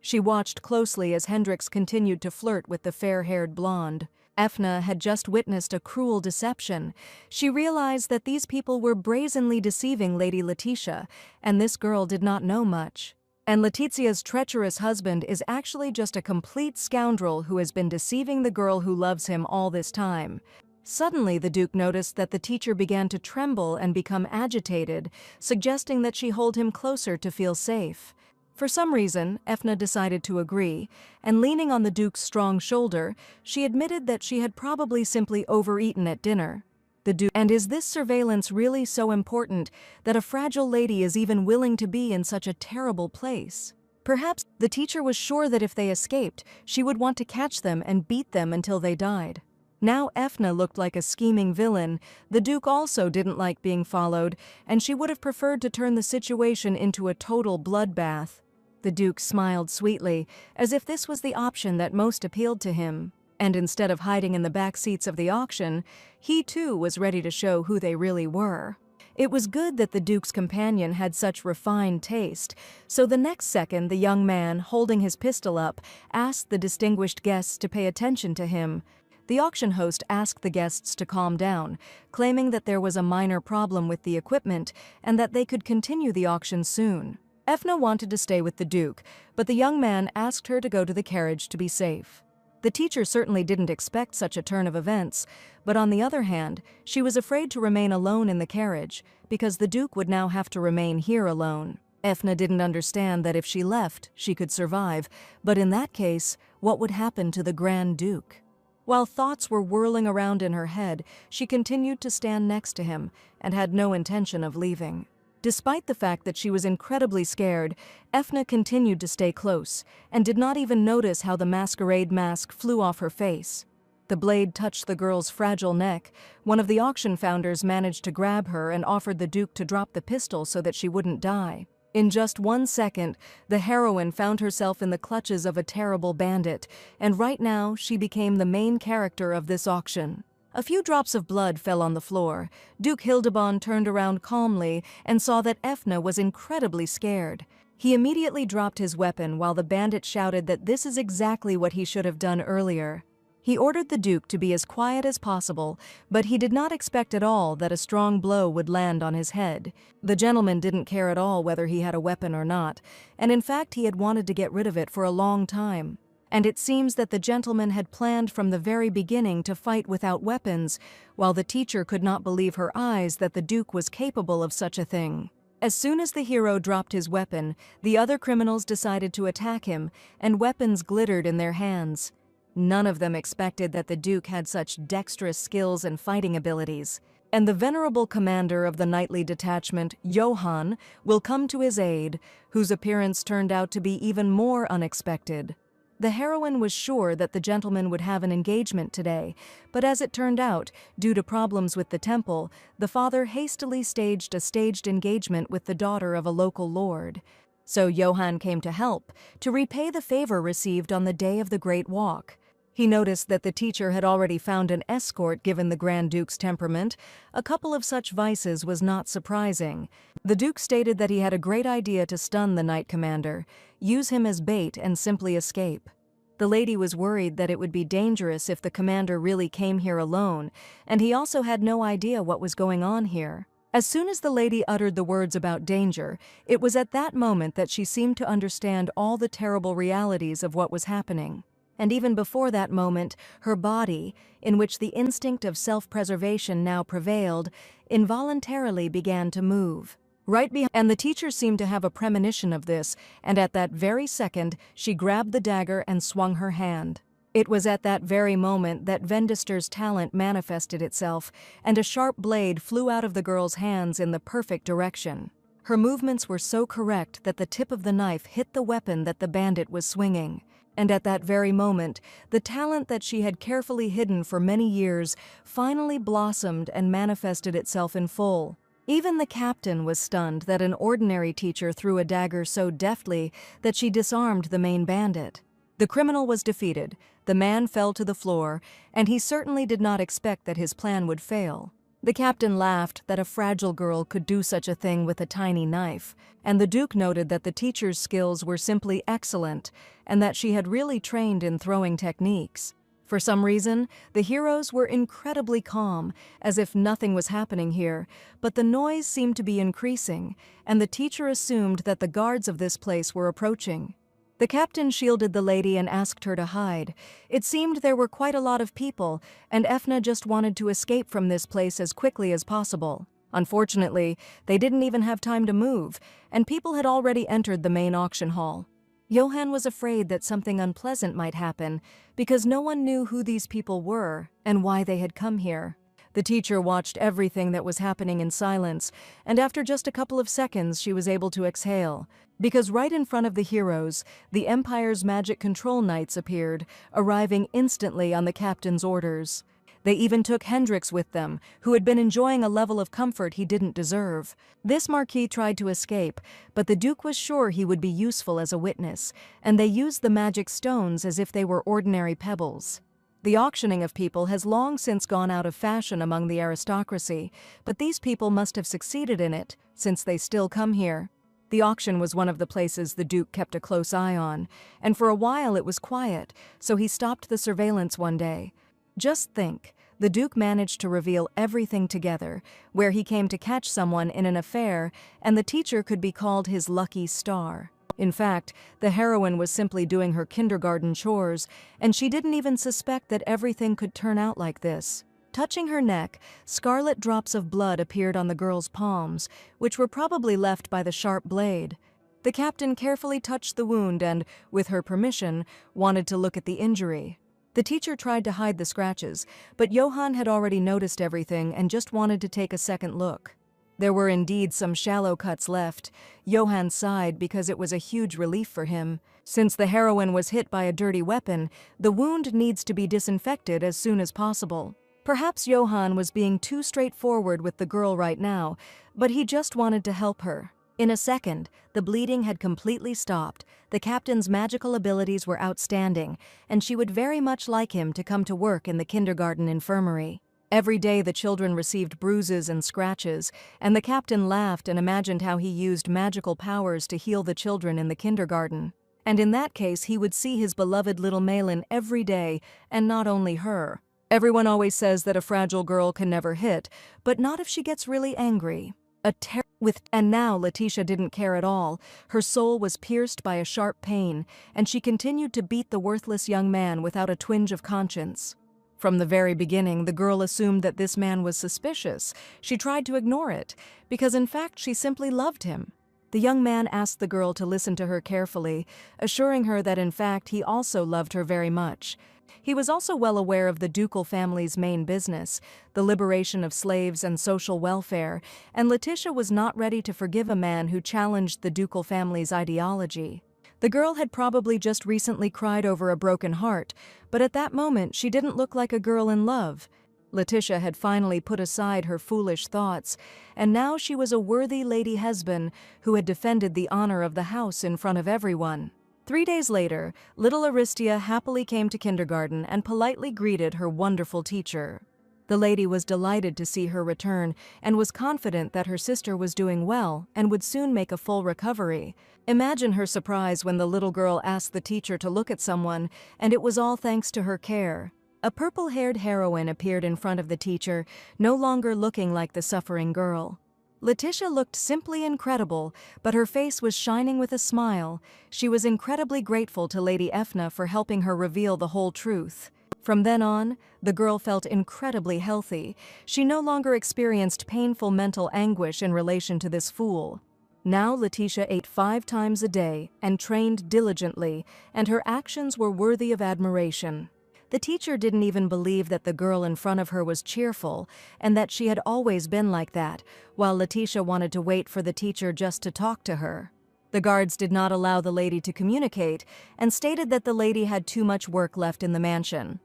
She watched closely as Hendrix continued to flirt with the fair-haired blonde. Efna had just witnessed a cruel deception. She realized that these people were brazenly deceiving Lady Letitia, and this girl did not know much. And Letitia's treacherous husband is actually just a complete scoundrel who has been deceiving the girl who loves him all this time. Suddenly, the Duke noticed that the teacher began to tremble and become agitated, suggesting that she hold him closer to feel safe. For some reason, Efna decided to agree, and leaning on the Duke's strong shoulder, she admitted that she had probably simply overeaten at dinner. The Duke, and is this surveillance really so important that a fragile lady is even willing to be in such a terrible place? Perhaps the teacher was sure that if they escaped, she would want to catch them and beat them until they died. Now Efna looked like a scheming villain. The Duke also didn't like being followed, and she would have preferred to turn the situation into a total bloodbath. The Duke smiled sweetly, as if this was the option that most appealed to him. And instead of hiding in the back seats of the auction, he too was ready to show who they really were. It was good that the Duke's companion had such refined taste, so the next second the young man, holding his pistol up, asked the distinguished guests to pay attention to him. The auction host asked the guests to calm down, claiming that there was a minor problem with the equipment and that they could continue the auction soon. Efna wanted to stay with the Duke, but the young man asked her to go to the carriage to be safe. The teacher certainly didn't expect such a turn of events, but on the other hand, she was afraid to remain alone in the carriage, because the Duke would now have to remain here alone. Efna didn't understand that if she left, she could survive, but in that case, what would happen to the Grand Duke? While thoughts were whirling around in her head, she continued to stand next to him and had no intention of leaving. Despite the fact that she was incredibly scared, Efna continued to stay close and did not even notice how the masquerade mask flew off her face. The blade touched the girl's fragile neck. One of the auction founders managed to grab her and offered the Duke to drop the pistol so that she wouldn't die. In just 1 second, the heroine found herself in the clutches of a terrible bandit, and right now she became the main character of this auction. A few drops of blood fell on the floor. Duke Hildebond turned around calmly and saw that Efna was incredibly scared. He immediately dropped his weapon while the bandit shouted that this is exactly what he should have done earlier. He ordered the Duke to be as quiet as possible, but he did not expect at all that a strong blow would land on his head. The gentleman didn't care at all whether he had a weapon or not, and in fact he had wanted to get rid of it for a long time. And it seems that the gentleman had planned from the very beginning to fight without weapons, while the teacher could not believe her eyes that the Duke was capable of such a thing. As soon as the hero dropped his weapon, the other criminals decided to attack him, and weapons glittered in their hands. None of them expected that the Duke had such dexterous skills and fighting abilities. And the venerable commander of the knightly detachment, Johann, will come to his aid, whose appearance turned out to be even more unexpected. The heroine was sure that the gentleman would have an engagement today, but as it turned out, due to problems with the temple, the father hastily staged a staged engagement with the daughter of a local lord. So Johann came to help, to repay the favor received on the day of the Great Walk. He noticed that the teacher had already found an escort given the Grand Duke's temperament. A couple of such vices was not surprising. The Duke stated that he had a great idea to stun the knight commander, use him as bait and simply escape. The lady was worried that it would be dangerous if the commander really came here alone, and he also had no idea what was going on here. As soon as the lady uttered the words about danger, it was at that moment that she seemed to understand all the terrible realities of what was happening. And even before that moment, her body, in which the instinct of self-preservation now prevailed, involuntarily began to move. And the teacher seemed to have a premonition of this, and at that very second, she grabbed the dagger and swung her hand. It was at that very moment that Vendister's talent manifested itself, and a sharp blade flew out of the girl's hands in the perfect direction. Her movements were so correct that the tip of the knife hit the weapon that the bandit was swinging. And at that very moment, the talent that she had carefully hidden for many years finally blossomed and manifested itself in full. Even the captain was stunned that an ordinary teacher threw a dagger so deftly that she disarmed the main bandit. The criminal was defeated, the man fell to the floor, and he certainly did not expect that his plan would fail. The captain laughed that a fragile girl could do such a thing with a tiny knife, and the Duke noted that the teacher's skills were simply excellent and that she had really trained in throwing techniques. For some reason, the heroes were incredibly calm, as if nothing was happening here, but the noise seemed to be increasing, and the teacher assumed that the guards of this place were approaching. The captain shielded the lady and asked her to hide. It seemed there were quite a lot of people, and Ethna just wanted to escape from this place as quickly as possible. Unfortunately, they didn't even have time to move, and people had already entered the main auction hall. Johann was afraid that something unpleasant might happen because no one knew who these people were and why they had come here. The teacher watched everything that was happening in silence, and after just a couple of seconds she was able to exhale, because right in front of the heroes, the Empire's magic control knights appeared, arriving instantly on the captain's orders. They even took Hendrix with them, who had been enjoying a level of comfort he didn't deserve. This Marquis tried to escape, but the Duke was sure he would be useful as a witness, and they used the magic stones as if they were ordinary pebbles. The auctioning of people has long since gone out of fashion among the aristocracy, but these people must have succeeded in it, since they still come here. The auction was one of the places the Duke kept a close eye on, and for a while it was quiet, so he stopped the surveillance one day. Just think, the Duke managed to reveal everything together, where he came to catch someone in an affair, and the teacher could be called his lucky star. In fact, the heroine was simply doing her kindergarten chores, and she didn't even suspect that everything could turn out like this. Touching her neck, scarlet drops of blood appeared on the girl's palms, which were probably left by the sharp blade. The captain carefully touched the wound and, with her permission, wanted to look at the injury. The teacher tried to hide the scratches, but Johann had already noticed everything and just wanted to take a second look. There were indeed some shallow cuts left. Johann sighed because it was a huge relief for him. Since the heroine was hit by a dirty weapon, the wound needs to be disinfected as soon as possible. Perhaps Johann was being too straightforward with the girl right now, but he just wanted to help her. In a second, the bleeding had completely stopped. The captain's magical abilities were outstanding, and she would very much like him to come to work in the kindergarten infirmary. Every day the children received bruises and scratches, and the captain laughed and imagined how he used magical powers to heal the children in the kindergarten. And in that case he would see his beloved little Malin every day, and not only her. Everyone always says that a fragile girl can never hit, but not if she gets really angry. And now Letitia didn't care at all. Her soul was pierced by a sharp pain, and she continued to beat the worthless young man without a twinge of conscience. From the very beginning, the girl assumed that this man was suspicious. She tried to ignore it, because in fact she simply loved him. The young man asked the girl to listen to her carefully, assuring her that in fact he also loved her very much. He was also well aware of the ducal family's main business, the liberation of slaves and social welfare, and Letitia was not ready to forgive a man who challenged the ducal family's ideology. The girl had probably just recently cried over a broken heart, but at that moment she didn't look like a girl in love. Letitia had finally put aside her foolish thoughts, and now she was a worthy lady husband who had defended the honor of the house in front of everyone. 3 days later, little Aristia happily came to kindergarten and politely greeted her wonderful teacher. The lady was delighted to see her return and was confident that her sister was doing well and would soon make a full recovery. Imagine her surprise when the little girl asked the teacher to look at someone, and it was all thanks to her care. A purple-haired heroine appeared in front of the teacher, no longer looking like the suffering girl. Letitia looked simply incredible, but her face was shining with a smile. She was incredibly grateful to Lady Ethna for helping her reveal the whole truth. From then on, the girl felt incredibly healthy. She no longer experienced painful mental anguish in relation to this fool. Now Letitia ate 5 times a day and trained diligently, and her actions were worthy of admiration. The teacher didn't even believe that the girl in front of her was cheerful and that she had always been like that, while Letitia wanted to wait for the teacher just to talk to her. The guards did not allow the lady to communicate and stated that the lady had too much work left in the mansion.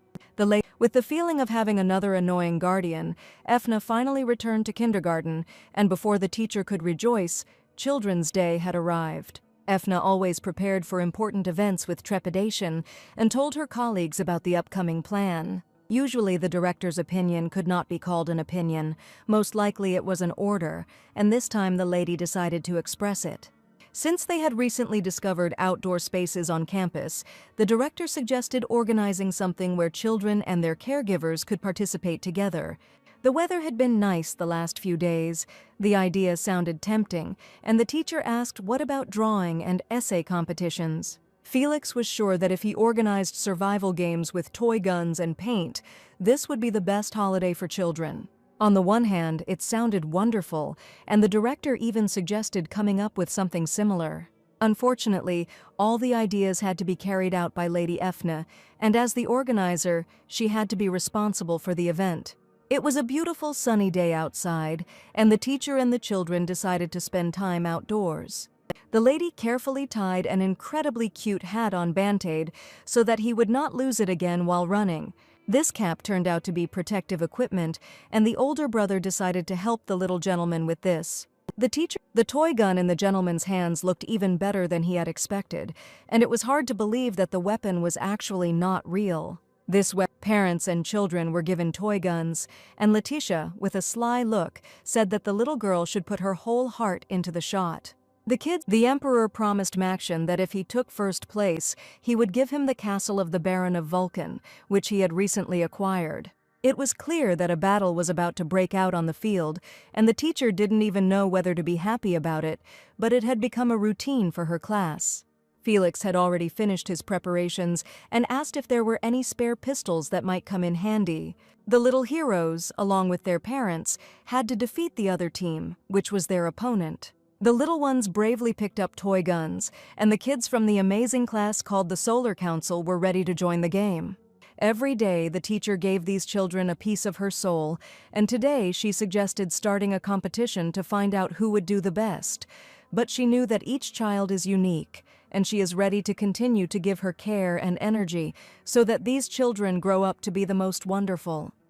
With the feeling of having another annoying guardian, Ethna finally returned to kindergarten, and before the teacher could rejoice, Children's Day had arrived. Ethna always prepared for important events with trepidation and told her colleagues about the upcoming plan. Usually the director's opinion could not be called an opinion. Most likely it was an order, and this time the lady decided to express it. Since they had recently discovered outdoor spaces on campus, the director suggested organizing something where children and their caregivers could participate together. The weather had been nice the last few days. The idea sounded tempting, and the teacher asked what about drawing and essay competitions. Felix was sure that if he organized survival games with toy guns and paint, this would be the best holiday for children. On the one hand, it sounded wonderful, and the director even suggested coming up with something similar. Unfortunately, all the ideas had to be carried out by Lady Efna, and as the organizer, she had to be responsible for the event. It was a beautiful sunny day outside, and the teacher and the children decided to spend time outdoors. The lady carefully tied an incredibly cute hat on Band-Aid so that he would not lose it again while running. This cap turned out to be protective equipment, and the older brother decided to help the little gentleman with this. The toy gun in the gentleman's hands looked even better than he had expected, and it was hard to believe that the weapon was actually not real. Parents and children were given toy guns, and Letitia, with a sly look, said that the little girl should put her whole heart into the shot. The emperor promised Maxion that if he took first place, he would give him the castle of the Baron of Vulcan, which he had recently acquired. It was clear that a battle was about to break out on the field, and the teacher didn't even know whether to be happy about it, but it had become a routine for her class. Felix had already finished his preparations and asked if there were any spare pistols that might come in handy. The little heroes, along with their parents, had to defeat the other team, which was their opponent. The little ones bravely picked up toy guns, and the kids from the amazing class called the Solar Council were ready to join the game. Every day, the teacher gave these children a piece of her soul, and today she suggested starting a competition to find out who would do the best. But she knew that each child is unique, and she is ready to continue to give her care and energy so that these children grow up to be the most wonderful.